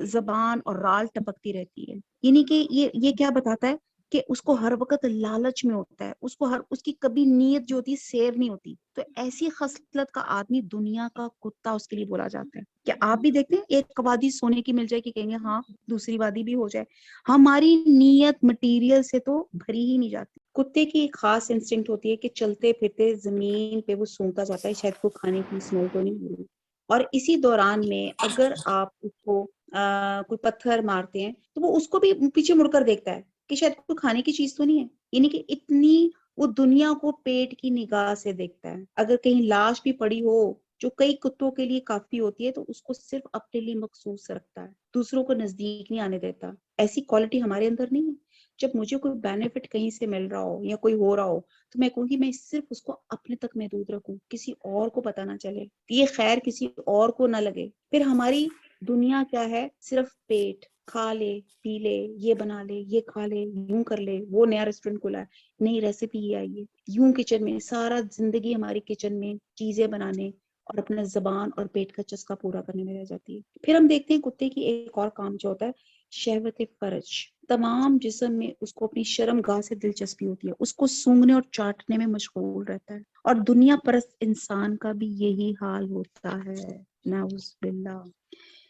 زبان اور رال ٹپکتی رہتی ہے, یعنی کہ یہ کیا بتاتا ہے کہ اس کو ہر وقت لالچ میں ہوتا ہے, اس کی کبھی نیت جو ہوتی ہے سیر نہیں ہوتی. تو ایسی خصلت کا آدمی دنیا کا کتا اس کے لیے بولا جاتا ہے. کہ آپ بھی دیکھتے ہیں ایک وادی سونے کی مل جائے کہ کہیں گے ہاں دوسری وادی بھی ہو جائے. ہماری نیت مٹیریل سے تو بھری ہی نہیں جاتی. کتے کی ایک خاص انسٹنکٹ ہوتی ہے کہ چلتے پھرتے زمین پہ وہ سونگتا جاتا ہے شاید کو کھانے کی اسمیل تو نہیں ہو رہی, اور اسی دوران میں اگر آپ اس کو کوئی پتھر مارتے ہیں تو وہ اس کو بھی پیچھے مڑ کر دیکھتا ہے کہ شاید کوئی کھانے کی چیز تو نہیں ہے. یعنی کہ اتنی وہ دنیا کو پیٹ کی نگاہ سے دیکھتا ہے. اگر کہیں لاش بھی پڑی ہو جو کئی کتوں کے لیے کافی ہوتی ہے تو اس کو صرف اپنے لیے مخصوص رکھتا ہے, دوسروں کو نزدیک نہیں آنے دیتا. ایسی کوالٹی ہمارے اندر نہیں ہے. جب مجھے کوئی بینیفٹ کہیں سے مل رہا ہو یا کوئی ہو رہا ہو تو میں کہوں گی میں صرف اس کو اپنے تک محدود رکھوں, کسی اور کو پتہ نہ چلے, یہ خیر کسی اور کو نہ لگے. پھر ہماری دنیا کیا ہے, صرف پیٹ, کھا لے پی لے, یہ بنا لے یہ کھا لے, یوں کر لے, وہ نیا ریسٹورینٹ کھلا ہے, نئی ریسیپی یہ آئی ہے, یوں کچن میں سارا زندگی ہماری کچن میں چیزیں بنانے اور اپنا زبان اور پیٹ کا چسکا پورا کرنے میں رہ جاتی ہے. پھر ہم دیکھتے ہیں کتے کی ایک اور کام جو ہوتا ہے شہوت فرج. تمام جسم میں اس کو اپنی شرم گاہ سے دلچسپی ہوتی ہے, اس کو سونگھنے اور چاٹنے میں مشغول رہتا ہے. اور دنیا پرست انسان کا بھی یہی حال ہوتا ہے, نعوذ باللہ.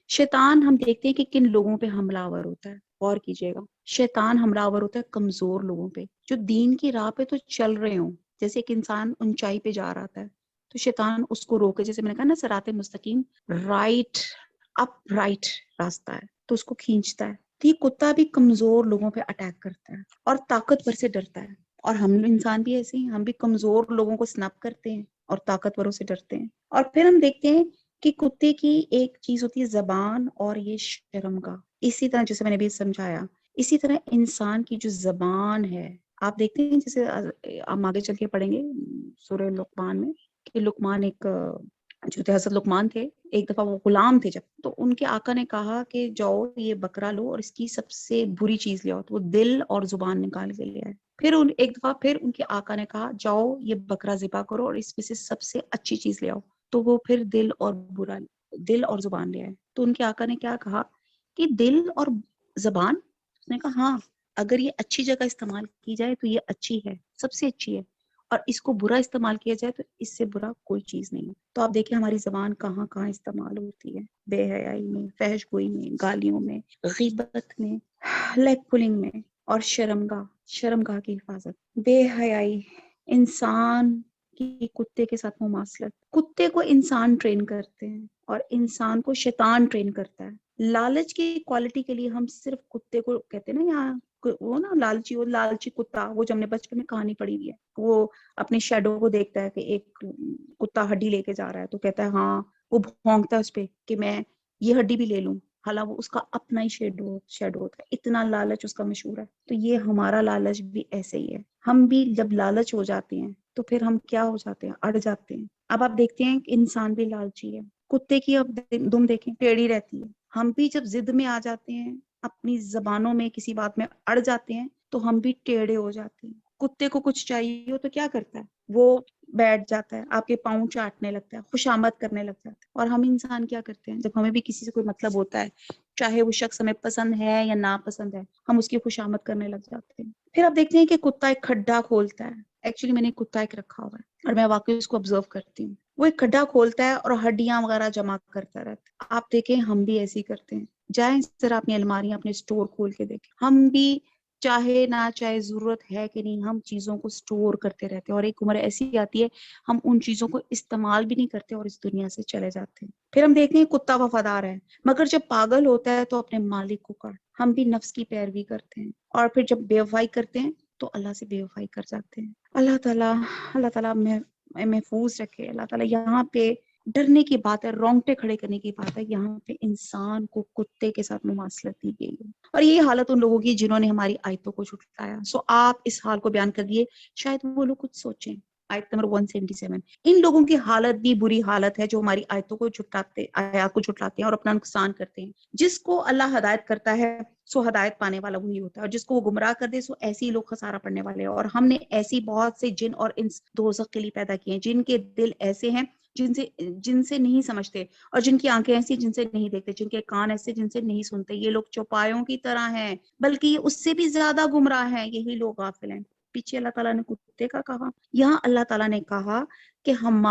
شیطان ہم دیکھتے ہیں کہ کن لوگوں پہ حملہ آور ہوتا ہے, غور کیجئے گا. شیطان حملہ آور ہوتا ہے کمزور لوگوں پہ جو دین کی راہ پہ تو چل رہے ہوں. جیسے ایک انسان اونچائی پہ جا رہا ہے تو شیطان اس کو روکے, جیسے میں نے کہا نا صراط مستقیم, رائٹ اپ رائٹ راستہ ہے تو اس کو کھینچتا ہے. تو یہ کتا بھی کمزور لوگوں پہ اٹیک کرتا ہے اور طاقتور سے ڈرتا ہے. اور ہم انسان بھی ایسے ہیں, ہم بھی کمزور لوگوں کو سنپ کرتے ہیں اور طاقتوروں سے ڈرتے ہیں. اور پھر ہم دیکھتے ہیں کہ کتے کی ایک چیز ہوتی ہے زبان اور یہ شرمگاہ. اسی طرح جیسے میں نے بھی سمجھایا, اسی طرح انسان کی جو زبان ہے, آپ دیکھتے ہیں جیسے ہم آگے چل کے پڑھیں گے سورہ لقمان میں کہ لقمان ایک جو تھے حضرت لقمان تھے, ایک دفعہ وہ غلام تھے جب, تو ان کے آقا نے کہا کہ جاؤ یہ بکرا لو اور اس کی سب سے بری چیز لے آؤ, تو وہ دل اور زبان نکال کے لے آئے. پھر ایک دفعہ پھر ان کے آقا نے کہا جاؤ یہ بکرا ذبح کرو اور اس میں سے سب سے اچھی چیز لے آؤ, تو وہ پھر دل اور زبان لے آئے. تو ان کے آقا نے کیا کہا کہ دل اور زبان, اس نے کہا ہاں اگر یہ اچھی جگہ استعمال کی جائے تو یہ اچھی ہے, سب سے اچھی ہے, اور اس کو برا استعمال کیا جائے تو اس سے برا کوئی چیز نہیں. تو آپ دیکھیں ہماری زبان کہاں کہاں استعمال ہوتی ہے, بے حیائی میں, فحش گوئی میں, گالیوں میں, غیبت میں, لیگ پولنگ میں, اور شرمگاہ کی حفاظت. بے حیائی، انسان کی کتے کے ساتھ مماثلت. کتے کو انسان ٹرین کرتے ہیں اور انسان کو شیطان ٹرین کرتا ہے. لالچ کی کوالٹی کے لیے ہم صرف کتے کو کہتے ہیں نا یہاں، وہ نا لالچی کتا، وہ جو ہم نے بچپن میں کہانی پڑھی ہوئی ہے، وہ اپنے شیڈو کو دیکھتا ہے کہ ایک کتا ہڈی لے کے جا رہا ہے تو کہتا ہے ہاں، وہ بھونکتا ہے اس پہ کہ میں یہ ہڈی بھی لے لوں، حالانکہ وہ اس کا اپنا ہی شیڈو ہوتا ہے. اتنا لالچ اس کا مشہور ہے. تو یہ ہمارا لالچ بھی ایسے ہی ہے. ہم بھی جب لالچ ہو جاتے ہیں تو پھر ہم کیا ہو جاتے ہیں، اڑ جاتے ہیں. اب آپ دیکھتے ہیں کہ انسان بھی لالچی ہے. کتے کی اب دم دیکھیں ٹیڑھی رہتی ہے. ہم بھی جب ضد میں آ جاتے ہیں، اپنی زبانوں میں کسی بات میں اڑ جاتے ہیں تو ہم بھی ٹیڑھے ہو جاتے ہیں. کتے کو کچھ چاہیے ہو تو کیا کرتا ہے، وہ بیٹھ جاتا ہے، آپ کے پاؤں چاٹنے لگتا ہے، خوشامد کرنے لگ جاتا ہے. اور ہم انسان کیا کرتے ہیں، جب ہمیں بھی کسی سے کوئی مطلب ہوتا ہے، چاہے وہ شخص ہمیں پسند ہے یا ناپسند ہے، ہم اس کی خوشامد کرنے لگ جاتے ہیں. پھر آپ دیکھتے ہیں کہ کتا ایک کھڈا کھولتا ہے. ایکچولی میں نے کتا ایک رکھا ہوا ہے اور میں واقعی اس کو آبزرو کرتی ہوں. وہ ایک کھڈا کھولتا ہے اور ہڈیاں وغیرہ جمع کرتا رہتا ہے. آپ دیکھیں ہم بھی ایسے ہی کرتے ہیں. جائیں ذرا اپنی الماریاں، اپنے اسٹور کھول کے دیکھیں. ہم بھی چاہے نہ چاہے، ضرورت ہے کہ نہیں، ہم چیزوں کو اسٹور کرتے رہتے ہیں. اور ایک عمر ایسی آتی ہے ہم ان چیزوں کو استعمال بھی نہیں کرتے اور اس دنیا سے چلے جاتے ہیں. پھر ہم دیکھتے ہیں کتا وفادار ہے، مگر جب پاگل ہوتا ہے تو اپنے مالک کو کاٹ. ہم بھی نفس کی پیروی کرتے ہیں اور پھر جب بے وفائی کرتے ہیں تو اللہ سے بے وفائی کر جاتے ہیں. اللہ تعالیٰ محفوظ رکھے. اللہ تعالیٰ یہاں پہ ڈرنے کی بات ہے، رونگٹے کھڑے کرنے کی بات ہے. یہاں پہ انسان کو کتے کے ساتھ مماثلت دی گئی ہے. اور یہ حالت ان لوگوں کی جنہوں نے ہماری آیتوں کو جھٹلایا. سو آپ اس حال کو بیان کر دیے، شاید وہ لوگ کچھ سوچیں. آیت نمبر 177. ان لوگوں کی حالت بھی بری حالت ہے جو ہماری آیتوں کو آیات کو جھٹلاتے ہیں اور اپنا نقصان کرتے ہیں. جس کو اللہ ہدایت کرتا ہے سو ہدایت پانے والا وہی ہوتا ہے، اور جس کو وہ گمراہ کر دے سو ایسے ہی لوگ خسارہ پڑنے والے ہیں. اور ہم نے ایسی بہت سے جن اور انس دوزخ کے لیے پیدا کیے ہیں، جن کے دل ایسے ہیں جن سے نہیں سمجھتے، اور جن کی آنکھیں ایسی جن سے نہیں دیکھتے، جن کے کان ایسے جن سے نہیں سنتے. یہ لوگ چوپایوں کی طرح ہیں، بلکہ یہ اس سے بھی زیادہ گمراہ ہیں. یہی لوگ غافل ہیں. پیچھے اللہ تعالیٰ نے کتے کا کہا، یہاں اللہ تعالیٰ نے کہا کہ ہم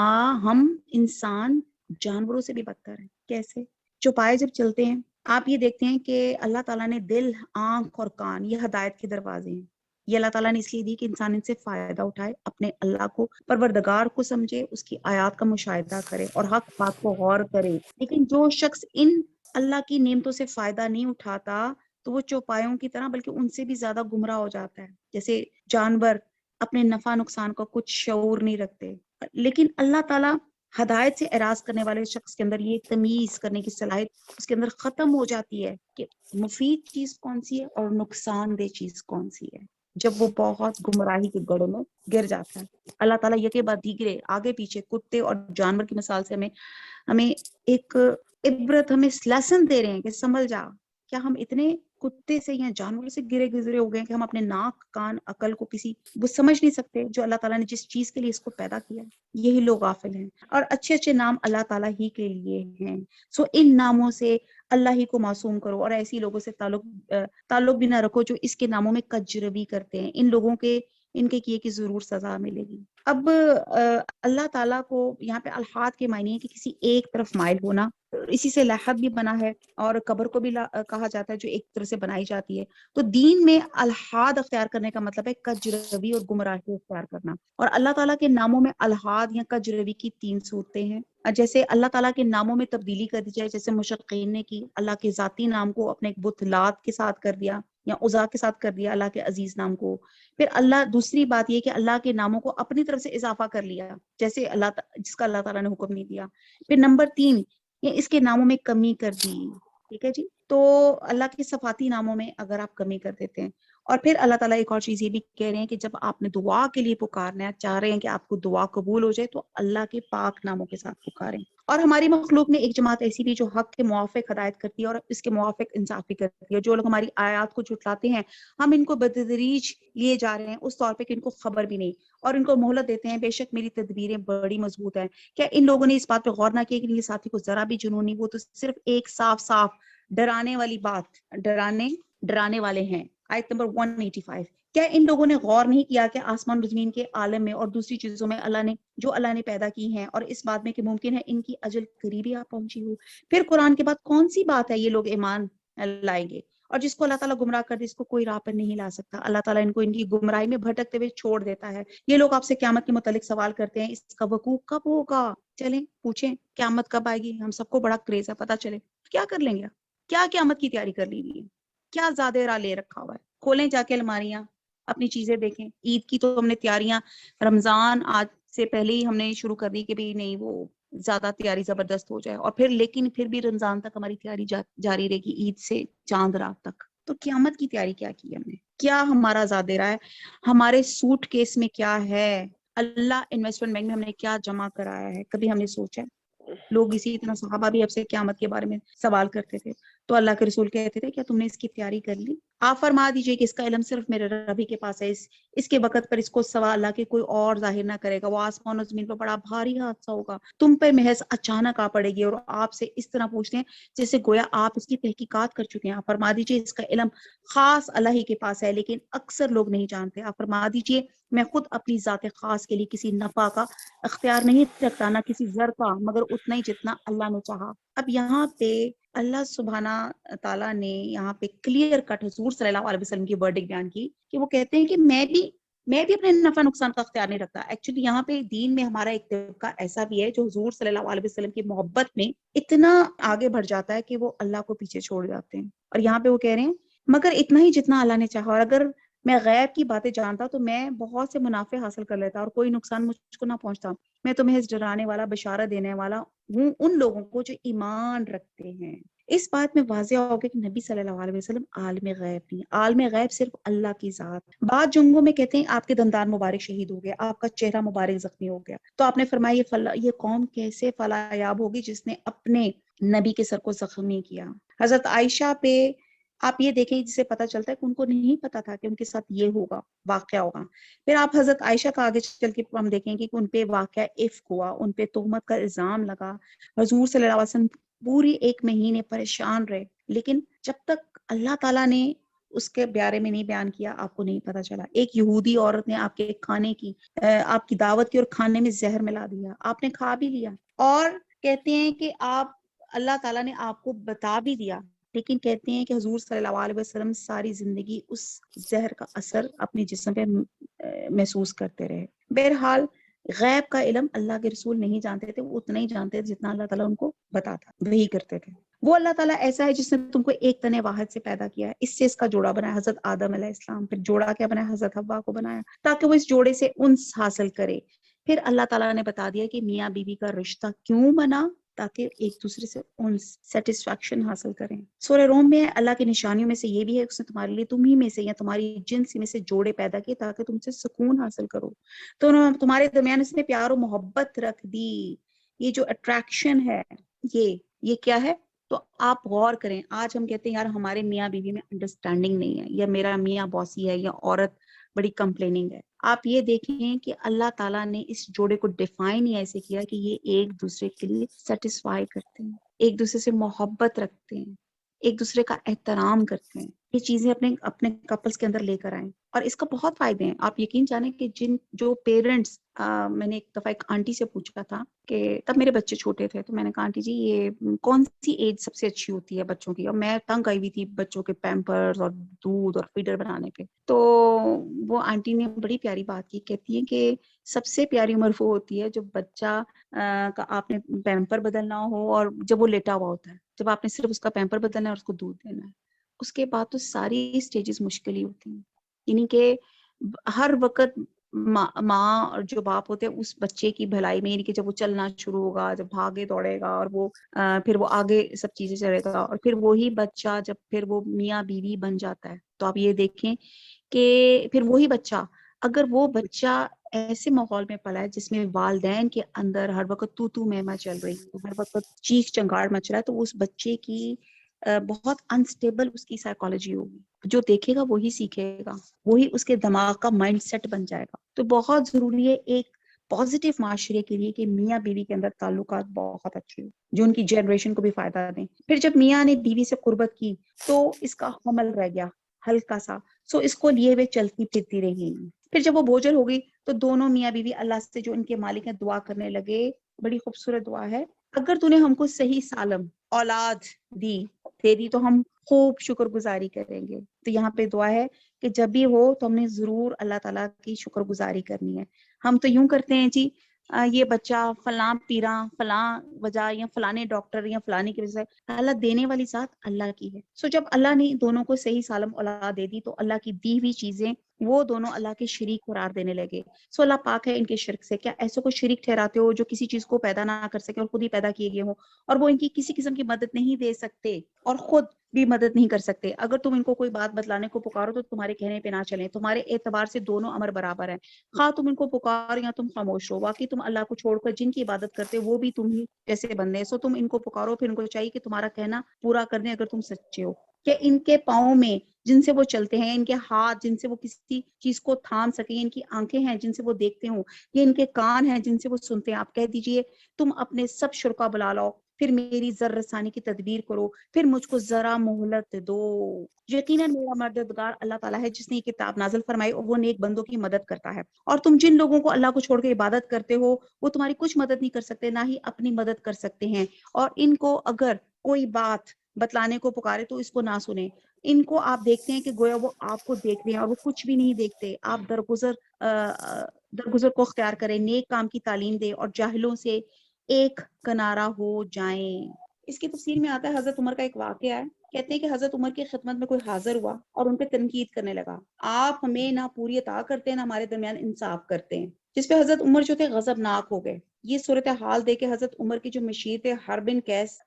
انسان جانوروں سے بھی بدتر ہیں. کیسے؟ چوپائے جب چلتے ہیں، آپ یہ دیکھتے ہیں کہ اللہ تعالیٰ نے دل، آنکھ اور کان، یہ ہدایت کے دروازے ہیں. یہ اللہ تعالیٰ نے اس لیے دی کہ انسان ان سے فائدہ اٹھائے، اپنے اللہ کو، پروردگار کو سمجھے، اس کی آیات کا مشاہدہ کرے اور حق بات کو غور کرے. لیکن جو شخص ان اللہ کی نعمتوں سے فائدہ نہیں اٹھاتا تو وہ چوپایوں کی طرح بلکہ ان سے بھی زیادہ گمراہ ہو جاتا ہے. جیسے جانور اپنے نفع نقصان کا کچھ شعور نہیں رکھتے، لیکن اللہ تعالیٰ ہدایت سے اعراض کرنے والے شخص کے اندر یہ تمیز کرنے کی صلاحیت اس کے اندر ختم ہو جاتی ہے کہ مفید چیز کون سی ہے اور نقصان دہ چیز کون سی ہے، جب وہ بہت گمراہی کے گڑھوں میں گر جاتا ہے. اللہ تعالیٰ یہ کے بعد دیگرے آگے پیچھے کتے اور جانور کی مثال سے ہمیں ایک عبرت، ہمیں لیسن دے رہے ہیں کہ سنبھل جا. کیا ہم اتنے کتے سے یا جانور سے گرے گزرے ہو گئے کہ ہم اپنے ناک، کان، عقل کو وہ سمجھ نہیں سکتے جو اللہ تعالیٰ نے جس چیز کے لیے اس کو پیدا کیا. یہی لوگ غافل ہیں. اور اچھے اچھے نام اللہ تعالیٰ ہی کے لیے ہیں. سو ان ناموں سے اللہ ہی کو معصوم کرو اور ایسی لوگوں سے تعلق بھی نہ رکھو جو اس کے ناموں میں کجروی کرتے ہیں. ان لوگوں کے ان کے کیے کی ضرور سزا ملے گی. اب اللہ تعالیٰ کو یہاں پہ الحاد کے معنی ہے کہ کسی ایک طرف مائل ہونا. اسی سے لحد بھی بنا ہے اور قبر کو بھی کہا جاتا ہے جو ایک طرح سے بنائی جاتی ہے. تو دین میں الحاد اختیار کرنے کا مطلب ہے کجروی اور گمراہی اختیار کرنا. اور اللہ تعالیٰ کے ناموں میں الحاد یا کجروی کی 3 صورتیں ہیں. جیسے اللہ تعالیٰ کے ناموں میں تبدیلی کر دی جائے، جیسے مشرقین نے کی، اللہ کے ذاتی نام کو اپنے ایک بت لات کے ساتھ کر دیا یا عزا کے ساتھ کر دیا اللہ کے عزیز نام کو. پھر دوسری بات یہ کہ اللہ کے ناموں کو اپنی طرف سے اضافہ کر لیا، جیسے جس کا اللہ تعالیٰ نے حکم نہیں دیا. پھر نمبر 3، یہ اس کے ناموں میں کمی کر دی. ٹھیک ہے جی. تو اللہ کے صفاتی ناموں میں اگر آپ کمی کر دیتے ہیں، اور پھر اللہ تعالیٰ ایک اور چیز یہ بھی کہہ رہے ہیں کہ جب آپ نے دعا کے لیے پکارنا ہے، چاہ رہے ہیں کہ آپ کو دعا قبول ہو جائے، تو اللہ کے پاک ناموں کے ساتھ پکاریں. اور ہماری مخلوق میں ایک جماعت ایسی بھی جو حق کے موافق ہدایت کرتی ہے اور اس کے موافق انصاف بھی کرتی ہے. جو لوگ ہماری آیات کو جھٹلاتے ہیں، ہم ان کو بتدریج لیے جا رہے ہیں اس طور پہ کہ ان کو خبر بھی نہیں، اور ان کو مہلت دیتے ہیں. بے شک میری تدبیریں بڑی مضبوط ہیں. کیا ان لوگوں نے اس بات پہ غور نہ کیا کہ یہ ساتھی کو ذرا بھی جنون نہیں؟ وہ تو صرف ایک صاف ڈرانے والی بات ڈرانے والے ہیں. آیت نمبر 185. کیا ان لوگوں نے غور نہیں کیا کہ آسمان و زمین کے عالم میں اور دوسری چیزوں میں اللہ نے پیدا کی ہیں، اور اس بات میں کہ ممکن ہے ان کی اجل قریبی آ پہنچی ہو. پھر قرآن کے بعد کون سی بات ہے یہ لوگ ایمان لائیں گے؟ اور جس کو اللہ تعالیٰ گمراہ کر دے اس کو کوئی راہ پر نہیں لا سکتا. اللہ تعالیٰ ان کو ان کی گمراہی میں بھٹکتے ہوئے چھوڑ دیتا ہے. یہ لوگ آپ سے قیامت کے متعلق سوال کرتے ہیں, اس کا وقوع کب ہوگا؟ چلیں پوچھیں قیامت کب آئے گی, ہم سب کو بڑا کریز ہے, پتا چلے کیا کر لیں گے, کیا قیامت کی تیاری کر لی ہوئی ہے, کیا زیادہ راہ لے رکھا ہوا ہے. کھولیں جا کے الماریاں, اپنی چیزیں دیکھیں. عید کی تو ہم نے تیاریاں رمضان آج سے پہلے ہی ہم نے شروع کر دی کہ بھی نہیں وہ زیادہ تیاری زبردست ہو جائے, اور پھر لیکن پھر بھی رمضان تک ہماری تیاری جاری رہے گی, عید سے چاند رات تک. تو قیامت کی تیاری کیا کی ہم نے, کیا ہمارا زیادہ رہا ہے, ہمارے سوٹ کیس میں کیا ہے, اللہ انویسٹمنٹ بینک میں ہم نے کیا جمع کرایا ہے, کبھی ہم نے سوچا؟ لوگ اسی طرح صحابہ بھی اب سے قیامت کے بارے میں سوال کرتے تھے, تو اللہ کے رسول کہتے تھے کیا تم نے اس کی تیاری کر لی؟ آپ فرما دیجئے کہ اس کا علم صرف میرے رب ہی کے پاس ہے, اس کے وقت پر اس کو سوا اللہ کے کوئی اور ظاہر نہ کرے گا. وہ آسمان و زمین پر بڑا بھاری حادثہ ہوگا, تم پر محض اچانک آ پڑے گی, اور آپ سے اس طرح پوچھتے ہیں جیسے گویا آپ اس کی تحقیقات کر چکے ہیں. آپ فرما دیجئے اس کا علم خاص اللہ ہی کے پاس ہے, لیکن اکثر لوگ نہیں جانتے. آپ فرما دیجئے میں خود اپنی ذات خاص کے لیے کسی نفع کا اختیار نہیں رکھتا, نہ کسی زر کا, مگر اتنا ہی جتنا اللہ نے چاہا. اب یہاں پہ اللہ سبحانہ تعالیٰ نے یہاں پہ کلیئر کٹ حضور صلی اللہ علیہ وسلم کی ورڈک بیان کی کہ وہ کہتے ہیں کہ میں بھی اپنے نفع نقصان کا اختیار نہیں رکھتا. ایکچولی یہاں پہ دین میں ہمارا ایک طبقہ ایسا بھی ہے جو حضور صلی اللہ علیہ وسلم کی محبت میں اتنا آگے بڑھ جاتا ہے کہ وہ اللہ کو پیچھے چھوڑ جاتے ہیں. اور یہاں پہ وہ کہہ رہے ہیں مگر اتنا ہی جتنا اللہ نے چاہا, اور اگر میں غیب کی باتیں جانتا تو میں بہت سے منافع حاصل کر لیتا اور کوئی نقصان مجھ کو نہ پہنچتا. میں تمہیں اس ڈرانے والا بشارت دینے والا ہوں ان لوگوں کو جو ایمان رکھتے ہیں. اس بات میں واضح ہو گیا کہ نبی صلی اللہ علیہ وسلم عالم غیب نہیں, عالم غیب صرف اللہ کی ذات. بعض جنگوں میں کہتے ہیں آپ کے دندان مبارک شہید ہو گیا, آپ کا چہرہ مبارک زخمی ہو گیا, تو آپ نے فرمایا یہ قوم کیسے فلاح ہوگی جس نے اپنے نبی کے سر کو زخمی کیا. حضرت عائشہ پہ آپ یہ دیکھیں جسے پتا چلتا ہے کہ ان کو نہیں پتا تھا کہ ان کے ساتھ یہ ہوگا, واقعہ ہوگا. پھر آپ حضرت عائشہ کا آگے چل کے ہم دیکھیں گے کہ ان پہ واقعہ افک ہوا, ان پہ تہمت کا الزام لگا. حضور صلی اللہ علیہ وسلم پوری 1 مہینے پریشان رہے, لیکن جب تک اللہ تعالیٰ نے اس کے بارے میں نہیں بیان کیا آپ کو نہیں پتا چلا. ایک یہودی عورت نے آپ کے کھانے کی آپ کی دعوت کی اور کھانے میں زہر ملا دیا, آپ نے کھا بھی لیا, اور کہتے ہیں کہ آپ اللہ تعالیٰ نے آپ کو بتا بھی دیا, لیکن کہتے ہیں کہ حضور صلی اللہ علیہ وسلم ساری زندگی اس زہر کا اثر اپنے جسم پہ محسوس کرتے رہے. بہرحال غیب کا علم اللہ کے رسول نہیں جانتے تھے, وہ اتنا ہی جانتے تھے جتنا اللہ تعالیٰ ان کو بتاتا, وہی کرتے تھے. وہ اللہ تعالیٰ ایسا ہے جس نے تم کو ایک تن واحد سے پیدا کیا ہے, اس سے اس کا جوڑا بنایا حضرت آدم علیہ السلام, پھر جوڑا کیا بنایا حضرت حوا کو بنایا تاکہ وہ اس جوڑے سے انس حاصل کرے. پھر اللہ تعالیٰ نے بتا دیا کہ میاں بیوی کا رشتہ کیوں بنا, تاکہ ایک دوسرے سے انس سیٹسفیکشن حاصل کریں. سورہ روم میں اللہ کی نشانیوں میں سے یہ بھی ہے اس نے تمہارے لیے تم ہی میں سے یا تمہاری جنس میں سے جوڑے پیدا کیے تاکہ تم سے سکون حاصل کرو. تو تمہارے درمیان اس نے پیار و محبت رکھ دی. یہ جو اٹریکشن ہے یہ کیا ہے؟ تو آپ غور کریں, آج ہم کہتے ہیں یار ہمارے میاں بیوی میں انڈرسٹینڈنگ نہیں ہے, یا میرا میاں باسی ہے, یا عورت بڑی کمپلیننگ ہے. آپ یہ دیکھیں کہ اللہ تعالیٰ نے اس جوڑے کو ڈیفائن ہی ایسے کیا کہ یہ ایک دوسرے کے لیے سیٹسفائی کرتے ہیں, ایک دوسرے سے محبت رکھتے ہیں, ایک دوسرے کا احترام کرتے ہیں. یہ چیزیں اپنے کپلز کے اندر لے کر آئیں, اور اس کا بہت فائدے ہیں. آپ یقین جانیں کہ جو پیرنٹس میں نے ایک دفعہ ایک آنٹی سے پوچھا تھا کہ تب میرے بچے چھوٹے تھے, تو میں نے کہا آنٹی جی یہ کون سی ایج سب سے اچھی ہوتی ہے بچوں کی, اور میں تنگ آئی ہوئی تھی بچوں کے پیمپرز اور دودھ اور فیڈر بنانے پہ. تو وہ آنٹی نے بڑی پیاری بات کی, کہتی ہے کہ سب سے پیاری عمر وہ ہوتی ہے جب بچہ کا آپ نے پیمپر بدلنا ہو اور جب وہ لیٹا ہوا ہوتا ہے, جب آپ نے صرف اس کا پیمپر بدلنا ہے اور اس کو دودھ دینا ہے. اس کے بعد تو ساری سٹیجز مشکل ہی ہوتی ہیں, یعنی کہ ہر وقت ماں اور جو باپ ہوتے ہیں اس بچے کی بھلائی میں, یعنی کہ جب وہ چلنا شروع ہوگا, جب بھاگے دوڑے گا, اور وہ پھر وہ آگے سب چیزیں چلے گا, اور پھر وہی بچہ جب پھر وہ میاں بیوی بن جاتا ہے, تو آپ یہ دیکھیں کہ پھر وہی بچہ, اگر وہ بچہ ایسے ماحول میں پلا ہے جس میں والدین کے اندر ہر وقت تو میں چل رہی ہے, ہر وقت چیخ چنگاڑ مچ رہا ہے, تو اس بچے کی بہت انسٹیبل اس کی سائیکالوجی ہوگی. جو دیکھے گا وہی سیکھے گا, وہی اس کے دماغ کا مائنڈ سیٹ بن جائے گا. تو بہت ضروری ہے ایک پازیٹیو معاشرے کے لیے کہ میاں بیوی کے اندر تعلقات بہت اچھے ہو جو ان کی جنریشن کو بھی فائدہ دیں. پھر جب میاں نے بیوی سے قربت کی تو اس کا حمل رہ گیا ہلکا سا, سو اس کو لیے ہوئے چلتی پھرتی رہی. پھر جب وہ بوجھل ہو گئی تو دونوں میاں بیوی اللہ سے جو ان کے مالک ہیں دعا کرنے لگے. بڑی خوبصورت دعا ہے, اگر تو نے ہم کو صحیح سالم اولاد دی تیری تو ہم خوب شکر گزاری کریں گے. تو یہاں پہ دعا ہے کہ جب بھی ہو تو ہم نے ضرور اللہ تعالیٰ کی شکر گزاری کرنی ہے. ہم تو یوں کرتے ہیں جی یہ بچہ فلاں پیراں فلاں وجہ یا فلانے ڈاکٹر یا فلانے کی وجہ سے. اللہ دینے والی ذات اللہ کی ہے. سو جب اللہ نے دونوں کو صحیح سالم اولاد دے دی تو اللہ کی دی ہوئی چیزیں وہ دونوں اللہ کے شریک قرار دینے لگے. سو اللہ پاک ہے ان کے شرک سے. کیا ایسے کو شریک ٹھہراتے ہو جو کسی چیز کو پیدا نہ کر سکے اور خود ہی پیدا کیے گئے ہوں اور وہ ان کی کسی قسم کی مدد نہیں دے سکتے اور خود بھی مدد نہیں کر سکتے. اگر تم ان کو کوئی بات بتلانے کو پکارو تو تمہارے کہنے پہ نہ چلیں. تمہارے اعتبار سے دونوں امر برابر ہیں. خواہ تم ان کو پکارو یا تم خاموش رہو. واقعی تم اللہ کو چھوڑ کر جن کی عبادت کرتے وہ بھی تم ہی جیسے بندے ہیں. سو تم ان کو پکارو پھر ان کو چاہیے کہ تمہارا کہنا پورا کر دیں اگر تم سچے ہو. کہ ان کے پاؤں میں جن سے وہ چلتے ہیں, ان کے ہاتھ جن سے وہ کسی چیز کو تھام سکیں, ان کی آنکھیں ہیں جن سے وہ دیکھتے ہوں, یہ ان کے کان ہیں جن سے وہ سنتے ہیں. آپ کہہ دیجئے تم اپنے سب شرکا بلا لاؤ پھر میری ذر رسانی کی تدبیر کرو, پھر مجھ کو ذرا مہلت دو. یقیناً میرا مددگار اللہ تعالیٰ ہے جس نے یہ کتاب نازل فرمائی اور وہ نیک بندوں کی مدد کرتا ہے. اور تم جن لوگوں کو اللہ کو چھوڑ کے عبادت کرتے ہو وہ تمہاری کچھ مدد نہیں کر سکتے نہ ہی اپنی مدد کر سکتے ہیں. اور ان کو اگر کوئی بات بتلانے کو پکارے تو اس کو نہ سنیں. ان کو آپ دیکھتے ہیں کہ گویا وہ آپ کو دیکھ رہے ہیں اور وہ کچھ بھی نہیں دیکھتے. آپ درگزر کو اختیار کریں, نیک کام کی تعلیم دیں اور جاہلوں سے ایک کنارہ ہو جائیں. اس کی تفسیر میں آتا ہے حضرت عمر کا ایک واقعہ ہے. کہتے ہیں کہ حضرت عمر کی خدمت میں کوئی حاضر ہوا اور ان پہ تنقید کرنے لگا. آپ ہمیں نہ پوری عطا کرتے ہیں نہ ہمارے درمیان انصاف کرتے ہیں. جس پہ حضرت عمر جو تھے غضبناک ہو گئے. یہ صورتحال دیکھ کے حضرت عمر کی جو مشیر تھے حرب بن قیس,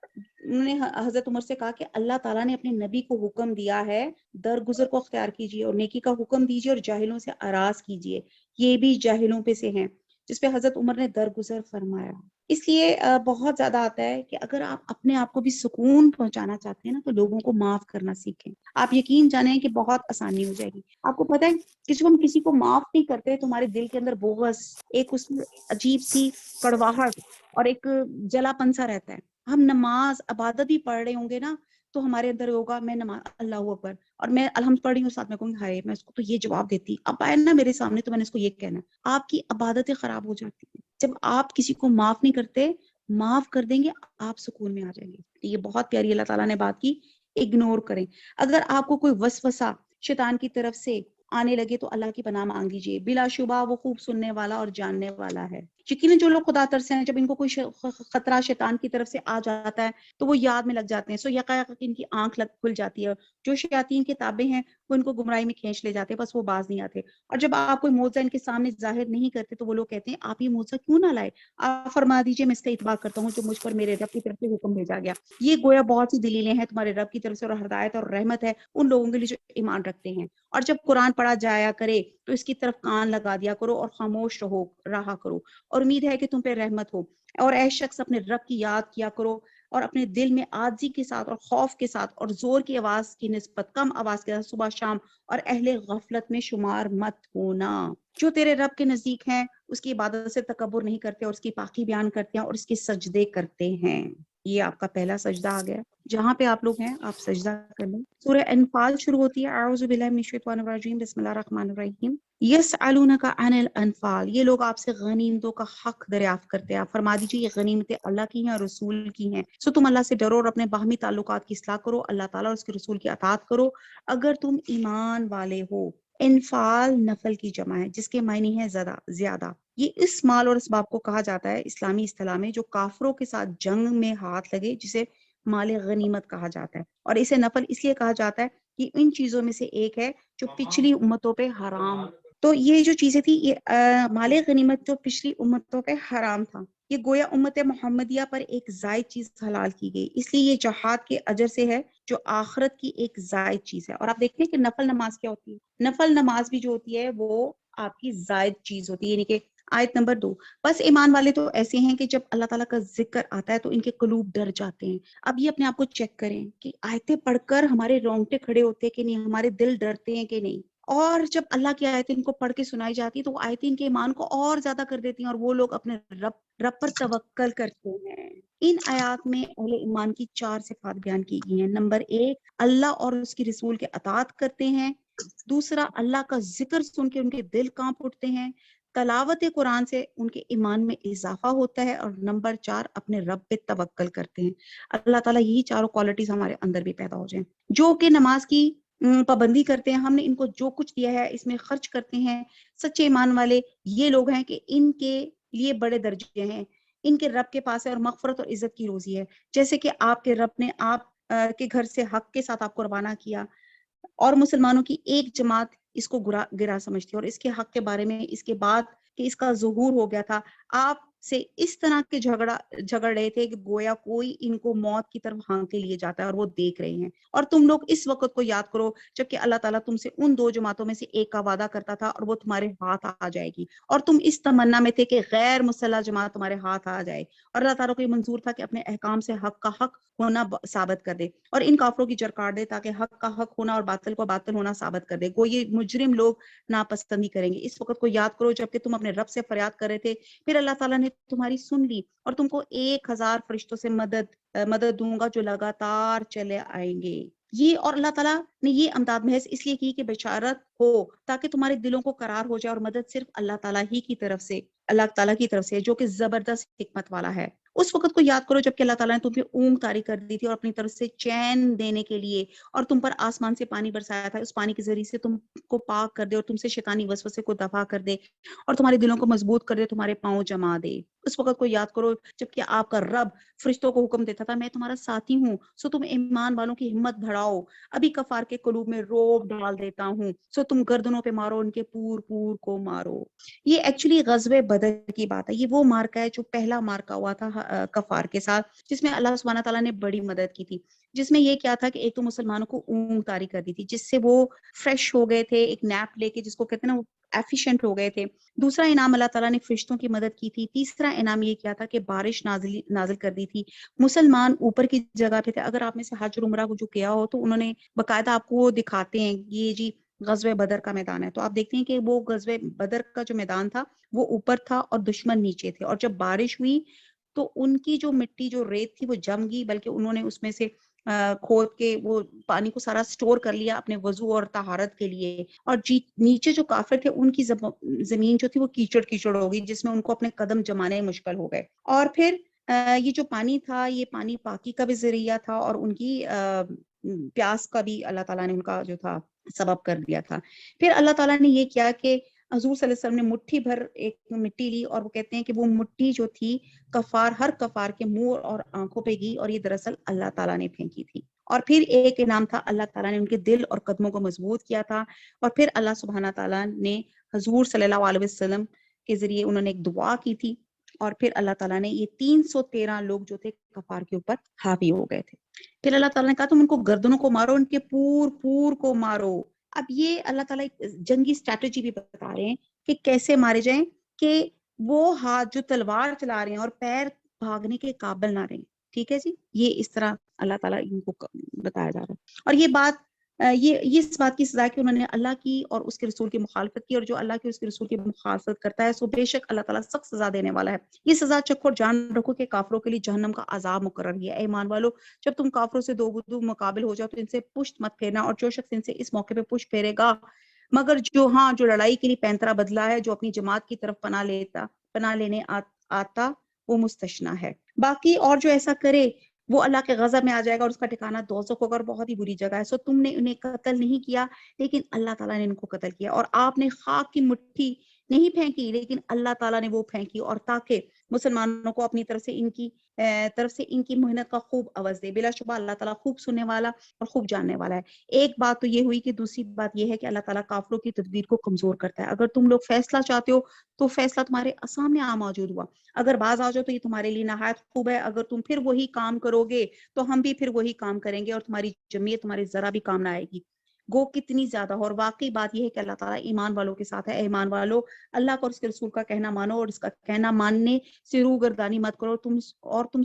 انہوں نے حضرت عمر سے کہا کہ اللہ تعالیٰ نے اپنے نبی کو حکم دیا ہے درگزر کو اختیار کیجیے اور نیکی کا حکم دیجیے اور جاہلوں سے اراض کیجیے, یہ بھی جاہلوں پہ سے ہیں. جس پہ حضرت عمر نے درگزر فرمایا. اس لیے بہت زیادہ آتا ہے کہ اگر آپ اپنے آپ کو بھی سکون پہنچانا چاہتے ہیں نا تو لوگوں کو معاف کرنا سیکھیں. آپ یقین جانیں کہ بہت آسانی ہو جائے گی. آپ کو پتہ ہے کہ جب ہم کسی کو معاف نہیں کرتے تمہارے دل کے اندر بغض, ایک اس میں عجیب سی کڑواہٹ اور ایک جلا پن سا رہتا ہے. ہم نماز عبادت بھی پڑھ رہے ہوں گے نا تو ہمارے اندر ہوگا میں نماز اللہ اکبر اور میں الحمد پڑھ رہی ہوں ساتھ میں کہوں گی ہائے میں اس کو تو یہ جواب دیتی, اب آئے نا میرے سامنے تو میں نے اس کو یہ کہنا. آپ کی عبادتیں خراب ہو جاتی ہیں. جب آپ کسی کو معاف نہیں کرتے, معاف کر دیں گے آپ سکون میں آ جائیں گے. یہ بہت پیاری اللہ تعالیٰ نے بات کی. اگنور کریں. اگر آپ کو کوئی وسوسہ شیطان کی طرف سے آنے لگے تو اللہ کی پناہ مانگ لیجیے. بلا شبہ وہ خوب سننے والا اور جاننے والا ہے. یقیناً جو لوگ خدا ترسے ہیں جب ان کو کوئی خطرہ شیطان کی طرف سے آ جاتا ہے تو وہ یاد میں لگ جاتے ہیں. سو یکایک ان کی آنکھ کھل جاتی ہے. جو شیاطین کے تابع ہیں وہ ان کو گمراہی میں کھینچ لے جاتے ہیں, بس وہ باز نہیں آتے. اور جب آپ کوئی معجزہ ان کے سامنے ظاہر نہیں کرتے تو وہ لوگ کہتے ہیں آپ یہ معجزہ کیوں نہ لائے, آپ فرما دیجیے میں اس کا اتباع کرتا ہوں جو مجھ پر میرے رب کی طرف سے حکم بھیجا گیا. یہ گویا بہت سی دلیلیں ہیں تمہارے رب کی طرف سے اور ہدایت اور رحمت ہے ان لوگوں کے لیے جو ایمان رکھتے ہیں. اور جب قرآن پڑھا جایا کرے تو اس کی طرف کان لگا دیا کرو اور خاموش رہا کرو, اور امید ہے کہ تم پہ رحمت ہو. اور اے شخص اپنے رب کی یاد کیا کرو اور اپنے دل میں عاجزی کے ساتھ اور خوف کے ساتھ اور زور کی آواز کی نسبت کم آواز کے ساتھ صبح شام اور اہل غفلت میں شمار مت ہونا. جو تیرے رب کے نزدیک ہیں اس کی عبادت سے تکبر نہیں کرتے اور اس کی پاکی بیان کرتے ہیں اور اس کے سجدے کرتے ہیں. یہ آپ کا پہلا سجدہ آ گیا. جہاں پہ آپ لوگ ہیں آپ سجدہ کر لیں. سورہ انفال شروع ہوتی ہے اعوذ باللہ من الشیطان الرجیم بسم اللہ الرحمن الرحیم. یسألونک عن الانفال, یہ لوگ آپ سے غنیمتوں کا حق دریافت کرتے ہیں. آپ فرما دیجیے یہ غنیمتیں اللہ کی ہیں اور رسول کی ہیں. سو تم اللہ سے ڈرو اور اپنے باہمی تعلقات کی اصلاح کرو. اللہ تعالیٰ اور اس کے رسول کی اطاعت کرو اگر تم ایمان والے ہو. انفال نفل کی جمع ہے جس کے معنی ہے زیادہ. یہ اس مال اور اسباب کو کہا جاتا ہے اسلامی اصطلاح میں جو کافروں کے ساتھ جنگ میں ہاتھ لگے, جسے مال غنیمت کہا جاتا ہے. اور اسے نفل اس لیے کہا جاتا ہے کہ ان چیزوں میں سے ایک ہے جو پچھلی امتوں پہ حرام. تو یہ جو چیزیں تھی یہ مال غنیمت جو پچھلی امتوں پہ حرام تھا, یہ گویا امت محمدیہ پر ایک زائد چیز حلال کی گئی. اس لیے یہ جہاد کے اجر سے ہے جو آخرت کی ایک زائد چیز ہے. اور آپ دیکھتے ہیں کہ نفل نماز کیا ہوتی ہے, نفل نماز بھی جو ہوتی ہے وہ آپ کی زائد چیز ہوتی ہے. یعنی کہ آیت نمبر 2, بس ایمان والے تو ایسے ہیں کہ جب اللہ تعالیٰ کا ذکر آتا ہے تو ان کے قلوب ڈر جاتے ہیں. اب یہ اپنے آپ کو چیک کریں کہ آیتیں پڑھ کر ہمارے رونگٹے کھڑے ہوتے ہیں کہ نہیں, ہمارے دل ڈرتے ہیں کہ نہیں. اور جب اللہ کی آیتیں ان کو پڑھ کے سنائی جاتی تو وہ آیتیں ان کے ایمان کو اور زیادہ کر دیتی ہیں اور وہ لوگ اپنے رب پر توکل کرتے ہیں. ان آیات میں اہل ایمان کی 4 صفات بیان کی گئی ہیں. نمبر 1, اللہ اور اس کی رسول کے اطاعت کرتے ہیں. دوسرا, اللہ کا ذکر سن کے ان کے دل کانپ اٹھتے ہیں. تلاوت قرآن سے ان کے ایمان میں اضافہ ہوتا ہے، اور نمبر 4 اپنے رب پہ توکل کرتے ہیں۔ اللہ تعالیٰ یہی چاروں کوالٹیز ہمارے اندر بھی پیدا ہو جائیں، جو کہ نماز کی پابندی کرتے ہیں، ہم نے ان کو جو کچھ دیا ہے اس میں خرچ کرتے ہیں۔ سچے ایمان والے یہ لوگ ہیں کہ ان کے لیے بڑے درجے ہیں، ان کے رب کے پاس ہے، اور مغفرت اور عزت کی روزی ہے۔ جیسے کہ آپ کے رب نے آپ کے گھر سے حق کے ساتھ آپ کو روانہ کیا، اور مسلمانوں کی ایک جماعت اس کو گرا سمجھتی ہے، اور اس کے حق کے بارے میں اس کے بعد کہ اس کا ظہور ہو گیا تھا، آپ سے اس طرح کے جھگڑ رہے تھے کہ گویا کوئی ان کو موت کی طرف ہانک کے لیے جاتا ہے اور وہ دیکھ رہے ہیں۔ اور تم لوگ اس وقت کو یاد کرو جبکہ اللہ تعالیٰ تم سے ان 2 جماعتوں میں سے ایک کا وعدہ کرتا تھا اور وہ تمہارے ہاتھ آ جائے گی، اور تم اس تمنا میں تھے کہ غیر مسلح جماعت تمہارے ہاتھ آ جائے، اور اللہ تعالیٰ کو یہ منظور تھا کہ اپنے احکام سے حق کا حق ہونا ثابت کر دے اور ان کافروں کی جر کاٹ دے، تاکہ حق کا حق ہونا اور باطل کو باطل ہونا ثابت کر دے۔ یہ مجرم لوگ ناپسندی کریں گے۔ اس وقت کو یاد کرو جبکہ تم اپنے رب سے فریاد کر رہے تھے، پھر اللہ تعالیٰ نے تمہاری سن لی اور تم کو 1000 فرشتوں سے مدد دوں گا جو لگاتار چلے آئیں گے۔ یہ اور اللہ تعالیٰ نے یہ امداد محض اس لیے کی کہ بشارت ہو، تاکہ تمہارے دلوں کو قرار ہو جائے، اور مدد صرف اللہ تعالیٰ ہی کی طرف سے، اللہ تعالیٰ کی طرف سے، جو کہ زبردست حکمت والا ہے۔ اس وقت کو یاد کرو جبکہ اللہ تعالیٰ نے تم پہ اونگ طاری کر دی تھی اور اپنی طرف سے چین دینے کے لیے، اور تم پر آسمان سے پانی برسایا تھا، اس پانی کے ذریعے سے تم کو پاک کر دے اور تم سے شیطانی وسوسے کو دفع کر دے اور تمہارے دلوں کو مضبوط کر دے، تمہارے پاؤں جما دے۔ اس وقت کو یاد کرو جبکہ آپ کا رب فرشتوں کو حکم دیتا تھا، میں تمہارا ساتھی ہوں، سو تم ایمان والوں کی ہمت بڑھاؤ، ابھی کفار کے قلوب میں روب ڈال دیتا ہوں، سو تم گردنوں پہ مارو، ان کے پور پور کو مارو۔ یہ ایکچولی غزوہ بدر کی بات ہے، یہ وہ مارکا ہے جو پہلا مارکا ہوا تھا کفار کے ساتھ، جس میں اللہ سبحانہ تعالیٰ نے بڑی مدد کی تھی، جس میں یہ کیا تھا کہ ایک تو مسلمانوں کو اونگ طاری کر دی تھی جس سے وہ فریش ہو گئے تھے، ایک نیپ لے کے، جس کو کہتے ہیں نا، وہ ایفیشینٹ ہو گئے تھے۔ دوسرا انعام اللہ تعالیٰ نے فرشتوں کی مدد کی تھی۔ تیسرا انعام یہ کیا تھا کہ بارش نازل کر دی تھی۔ مسلمان اوپر کی جگہ پہ تھے، اگر آپ میں سے حج اور عمرہ کو جو کیا ہو تو انہوں نے باقاعدہ آپ کو دکھاتے ہیں، یہ جی غزوہ بدر کا میدان ہے، تو آپ دیکھتے ہیں کہ وہ غزوہ بدر کا جو میدان تھا وہ اوپر تھا اور دشمن نیچے تھے، اور جب بارش ہوئی تو ان کی جو مٹی، جو ریت تھی، وہ جم گئی، بلکہ انہوں نے اس میں سے کھود کے وہ پانی کو سارا سٹور کر لیا اپنے وضو اور طہارت کے لیے، اور نیچے جو کافر تھے ان کی زمین جو تھی وہ کیچڑ ہو گئی، جس میں ان کو اپنے قدم جمانے مشکل ہو گئے۔ اور پھر یہ جو پانی تھا، یہ پانی پاکی کا بھی ذریعہ تھا، اور ان کی پیاس کا بھی اللہ تعالیٰ نے ان کا جو تھا سبب کر دیا تھا۔ پھر اللہ تعالیٰ نے یہ کیا کہ حضور صلی اللہ علیہ وسلم نے مٹھی بھر ایک مٹی لی، اور وہ کہتے ہیں کہ وہ مٹی جو تھی ہر کفار کے منہ اور آنکھوں پہ گئی، اور یہ دراصل اللہ تعالیٰ نے پھینکی تھی۔ اور پھر ایک انعام تھا، اللہ تعالیٰ نے ان کے دل اور قدموں کو مضبوط کیا تھا، اور پھر اللہ سبحانہ تعالیٰ نے حضور صلی اللہ علیہ وسلم کے ذریعے انہوں نے ایک دعا کی تھی، اور پھر اللہ تعالیٰ نے یہ 313 لوگ جو تھے کفار کے اوپر حاوی ہو گئے تھے۔ پھر اللہ تعالیٰ نے کہا تم ان کو گردنوں کو مارو، ان کے پور کو مارو۔ اب یہ اللہ تعالیٰ ایک جنگی اسٹریٹجی بھی بتا رہے ہیں کہ کیسے مارے جائیں، کہ وہ ہاتھ جو تلوار چلا رہے ہیں اور پیر بھاگنے کے قابل نہ رہیں، ٹھیک ہے جی، یہ اس طرح اللہ تعالیٰ ان کو بتایا جا رہا ہے۔ اور یہ اس بات کی سزا کہ انہوں نے اللہ کی اور اس کے رسول کی مخالفت کی، اور جو اللہ کے اس کے رسول کی مخالفت کرتا ہے سو بے شک اللہ تعالیٰ سخت سزا دینے والا ہے۔ یہ سزا چکھو اور جان رکھو کہ کافروں کے لیے جہنم کا عذاب مقرر ہے۔ اے ایمان والو، جب تم کافروں سے دو بدو مقابل ہو جاؤ تو ان سے پشت مت پھیرنا، اور جو شخص ان سے اس موقع پہ پشت پھیرے گا، مگر جو لڑائی کے لیے پینترا بدلا ہے، جو اپنی جماعت کی طرف پناہ لینے آتا، وہ مستثنا ہے۔ باقی اور جو ایسا کرے وہ اللہ کے غضب میں آ جائے گا، اور اس کا ٹھکانہ دوزخ ہوگا، اور بہت ہی بری جگہ ہے۔ سو تم نے انہیں قتل نہیں کیا، لیکن اللہ تعالیٰ نے ان کو قتل کیا، اور آپ نے خاک کی مٹھی نہیں پھینکی، لیکن اللہ تعالیٰ نے وہ پھینکی، اور تاکہ مسلمانوں کو اپنی طرف سے ان کی محنت کا خوب عوض دے۔ بلا شبہ اللہ تعالیٰ خوب سننے والا اور خوب جاننے والا ہے۔ ایک بات تو یہ ہوئی کہ دوسری بات یہ ہے کہ اللہ تعالیٰ کافروں کی تدبیر کو کمزور کرتا ہے۔ اگر تم لوگ فیصلہ چاہتے ہو تو فیصلہ تمہارے سامنے موجود ہوا، اگر باز آ جاؤ تو یہ تمہارے لیے نہایت خوب ہے، اگر تم پھر وہی کام کرو گے تو ہم بھی پھر وہی کام کریں گے، اور تمہاری جمعیت تمہارے ذرا بھی کام نہ آئے گی۔ گو کتنی زیادہ ہو، اور واقعی بات یہ ہے کہ اللہ تعالیٰ ایمان والوں کے ساتھ ہے۔ ایمان والو، اللہ کو اور اس کے رسول کا کہنا مانو، اور اس کا کہنا ماننے سے روگردانی مت کرو، تم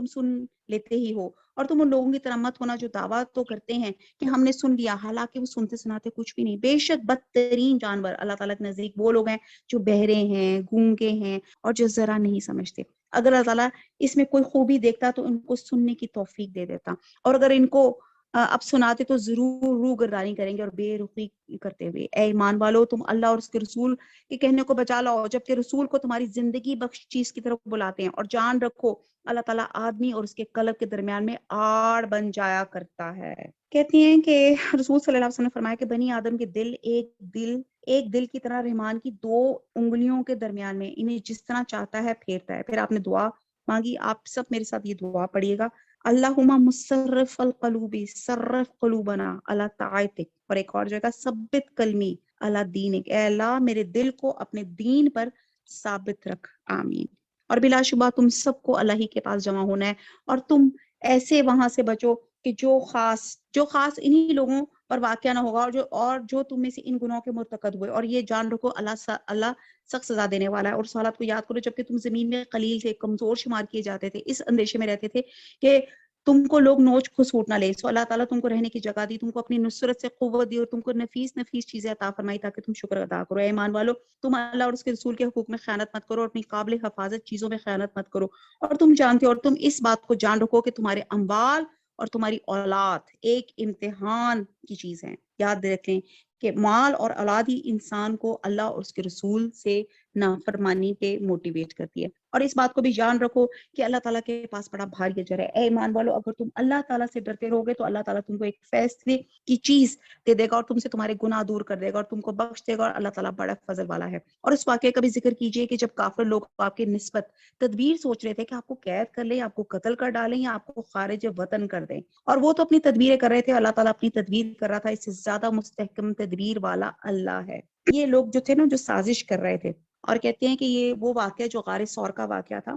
سن لیتے ہی ہو، اور تم ان لوگوں کی طرح مت ہونا جو دعویٰ تو کرتے ہیں کہ ہم نے سن لیا، حالانکہ وہ سنتے سناتے کچھ بھی نہیں۔ بے شک بدترین جانور اللہ تعالیٰ کے نزدیک وہ لوگ ہیں جو بہرے ہیں، گونگے ہیں، اور جو ذرا نہیں سمجھتے۔ اگر اللہ تعالیٰ اس میں کوئی خوبی دیکھتا تو ان کو سننے کی توفیق دے دیتا، اور اگر ان کو اب سناتے تو ضرور روح گردانی کریں گے اور بے رخی کرتے ہوئے. اے ایمان والو تم اللہ اور اس کے رسول کے کہنے کو بچا لاؤ جبکہ رسول کو تمہاری زندگی بخش چیز کی طرف بلاتے ہیں, اور جان رکھو اللہ تعالیٰ آدمی اور اس کے قلب کے درمیان میں آڑ بن جایا کرتا ہے. کہتی ہیں کہ رسول صلی اللہ علیہ وسلم نے فرمایا کہ بنی آدم کے دل ایک دل کی طرح رحمان کی 2 انگلیوں کے درمیان میں, انہیں جس طرح چاہتا ہے پھیرتا ہے. پھر آپ نے دعا مانگی, آپ سب میرے ساتھ یہ دعا پڑھیے گا, اللہم مصرف القلوب صرف قلوبنا اللہ طاعتک, اور ایک اور جگہ ثبت قلبی اللہ دینک, اے اللہ میرے دل کو اپنے دین پر ثابت رکھ, آمین. اور بلا شبہ تم سب کو اللہ ہی کے پاس جمع ہونا ہے, اور تم ایسے وہاں سے بچو کہ جو خاص انہی لوگوں پر واقعہ نہ ہوگا, اور جو تم میں سے ان گناہوں کے مرتکب ہوئے, اور یہ جان رکھو اللہ سخت سزا دینے والا ہے. اور اس حالات کو یاد کرو جبکہ تم زمین میں قلیل تھے, کمزور شمار کیے جاتے تھے, اس اندیشے میں رہتے تھے کہ تم کو لوگ نوچ کھسوٹ نہ لے. سو اللہ تعالیٰ تم کو رہنے کی جگہ دی, تم کو اپنی نصرت سے قوت دی, اور تم کو نفیس چیزیں عطا فرمائی تاکہ تم شکر ادا کرو. اے ایمان والو تم اللہ اور اس کے رسول کے حقوق میں خیانت مت کرو, اور اپنی قابل حفاظت چیزوں میں خیانت مت کرو. اور تم جانتے ہو, اور تم اس بات کو جان رکھو کہ تمہارے اموال اور تمہاری اولاد ایک امتحان کی چیز ہے. یاد رکھیں کہ مال اور اولاد ہی انسان کو اللہ اور اس کے رسول سے نافرمانی پہ موٹیویٹ کرتی ہے. اور اس بات کو بھی جان رکھو کہ اللہ تعالیٰ کے پاس بڑا بھاری اجر ہے. اے ایمان والو اگر تم اللہ تعالیٰ سے ڈرتے رہو گے تو اللہ تعالیٰ تم کو ایک فیصلے کی چیز دے دے گا, اور تم سے تمہارے گناہ دور کر دے گا, اور تم کو بخش دے گا, اور اللہ تعالیٰ بڑا فضل والا ہے. اور اس واقعے کا بھی ذکر کیجئے کہ جب کافر لوگ آپ کے نسبت تدبیر سوچ رہے تھے کہ آپ کو قید کر لیں, آپ کو قتل کر ڈالیں, یا آپ کو خارج وطن کر دیں, اور وہ تو اپنی تدبیریں کر رہے تھے, اللہ تعالیٰ اپنی تدبیر کر رہا تھا. اس سے زیادہ مستحکم تدبیر والا اللہ ہے. یہ لوگ جو تھے نا, جو سازش کر رہے تھے, اور کہتے ہیں کہ یہ وہ واقعہ جو غار ثور کا واقعہ تھا,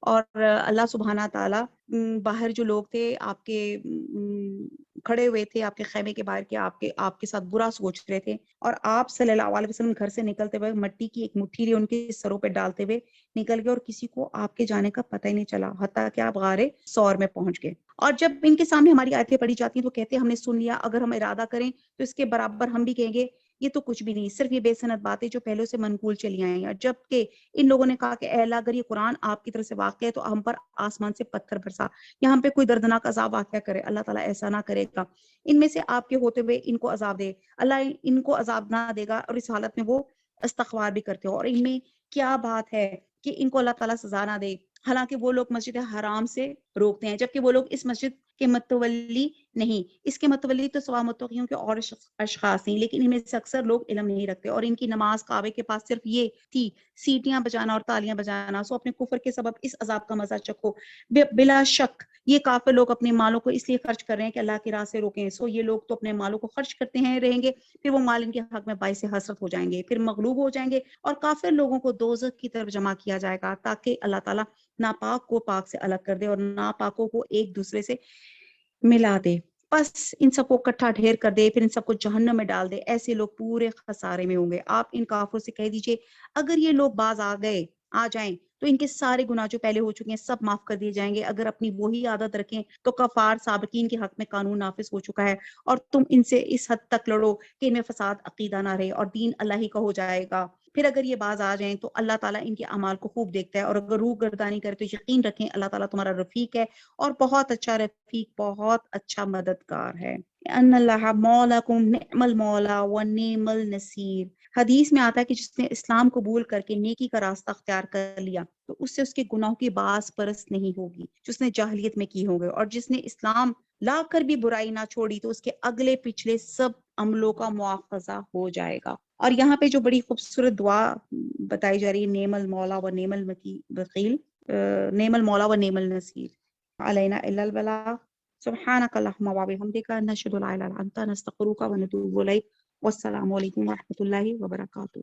اور اللہ سبحانہ تعالیٰ باہر جو لوگ تھے آپ کے کھڑے ہوئے تھے آپ کے خیمے کے باہر کے آپ کے ساتھ برا سوچ رہے تھے, اور آپ صلی اللہ علیہ وسلم گھر سے نکلتے ہوئے مٹی کی ایک مٹھی لے ان کے سروں پہ ڈالتے ہوئے نکل گئے, اور کسی کو آپ کے جانے کا پتہ ہی نہیں چلا حتیٰ کہ آپ غار ثور میں پہنچ گئے. اور جب ان کے سامنے ہماری آیتیں پڑھی جاتی ہیں تو کہتے ہیں ہم نے سن لیا, اگر ہم ارادہ کریں تو اس کے برابر ہم بھی کہیں گے یہ تو کچھ بھی نہیں, صرف یہ بے سند باتیں جو پہلے سے منقول چلی آئی ہیں. جبکہ ان لوگوں نے کہا کہ اے اللہ اگر یہ قرآن آپ کی طرف سے واقع ہے تو ہم پر آسمان سے پتھر برسا, یا ہم پہ کوئی دردناک عذاب واقع کرے. اللہ تعالیٰ ایسا نہ کرے گا, ان میں سے آپ کے ہوتے ہوئے ان کو عذاب دے, اللہ ان کو عذاب نہ دے گا. اور اس حالت میں وہ استغفار بھی کرتے ہو, اور ان میں کیا بات ہے کہ ان کو اللہ تعالیٰ سزا نہ دے, حالانکہ وہ لوگ مسجد حرام سے روکتے ہیں, جبکہ وہ لوگ اس مسجد کے متولی نہیں, اس کے متولی تو سوا متقیوں کے اور اشخاص نہیں, لیکن ان میں سے اکثر لوگ علم نہیں رکھتے, اور ان کی نماز کعبے کے پاس صرف یہ تھی سیٹیاں بجانا اور تالیاں بجانا. سو اپنے کفر کے سبب اس عذاب کا مزہ چکھو. بلا شک یہ کافر لوگ اپنے مالوں کو اس لیے خرچ کر رہے ہیں کہ اللہ کی راہ سے روکیں. سو یہ لوگ تو اپنے مالوں کو خرچ کرتے ہیں رہیں گے, پھر وہ مال ان کے حق میں باعث حسرت ہو جائیں گے, پھر مغلوب ہو جائیں گے, اور کافر لوگوں کو دوزخ کی طرف جمع کیا جائے گا تاکہ اللہ تعالیٰ ناپاک کو پاک سے الگ کر دے اور ناپاکوں کو ایک دوسرے سے ملا دے. بس ان سب کو اکٹھا ڈھیر کر دے, پھر ان سب کو جہنم میں ڈال دے. ایسے لوگ پورے خسارے میں ہوں گے. آپ ان کافروں سے کہہ دیجئے اگر یہ لوگ باز آ جائیں تو ان کے سارے گناہ جو پہلے ہو چکے ہیں سب معاف کر دیے جائیں گے. اگر اپنی وہی عادت رکھیں تو کفار سابقین کے حق میں قانون نافذ ہو چکا ہے, اور تم ان سے اس حد تک لڑو کہ ان میں فساد عقیدہ نہ رہے اور دین اللہ ہی کا ہو جائے گا. پھر اگر یہ باز آ جائیں تو اللہ تعالیٰ ان کے اعمال کو خوب دیکھتا ہے, اور اگر روح گردانی کرے تو یقین رکھیں اللہ تعالیٰ تمہارا رفیق ہے, اور بہت اچھا رفیق, بہت اچھا مددگار ہے. ان اللہ مولاکم نعم المولا و نعم النصیر. حدیث میں آتا ہے کہ جس نے اسلام قبول کر کے نیکی کا راستہ اختیار کر لیا تو اس سے اس کے گناہوں کی باز پرست نہیں ہوگی جس نے جاہلیت میں کی ہوں گے, اور جس نے اسلام لا کر بھی برائی نہ چھوڑی تو اس کے اگلے پچھلے سب عملوں کا مواخذہ ہو جائے گا. اور یہاں پہ جو بڑی خوبصورت دعا بتائی جا رہی ہے, نعم المولا و نعم الوکیل, نعم المولا و نعم النصیر, علینا الا البلاغ, سبحانک اللہم و بحمدک نشہد لا الہ الا انت نستغفرک و نتوب الیک. والسلام علیکم و رحمۃ اللہ وبرکاتہ.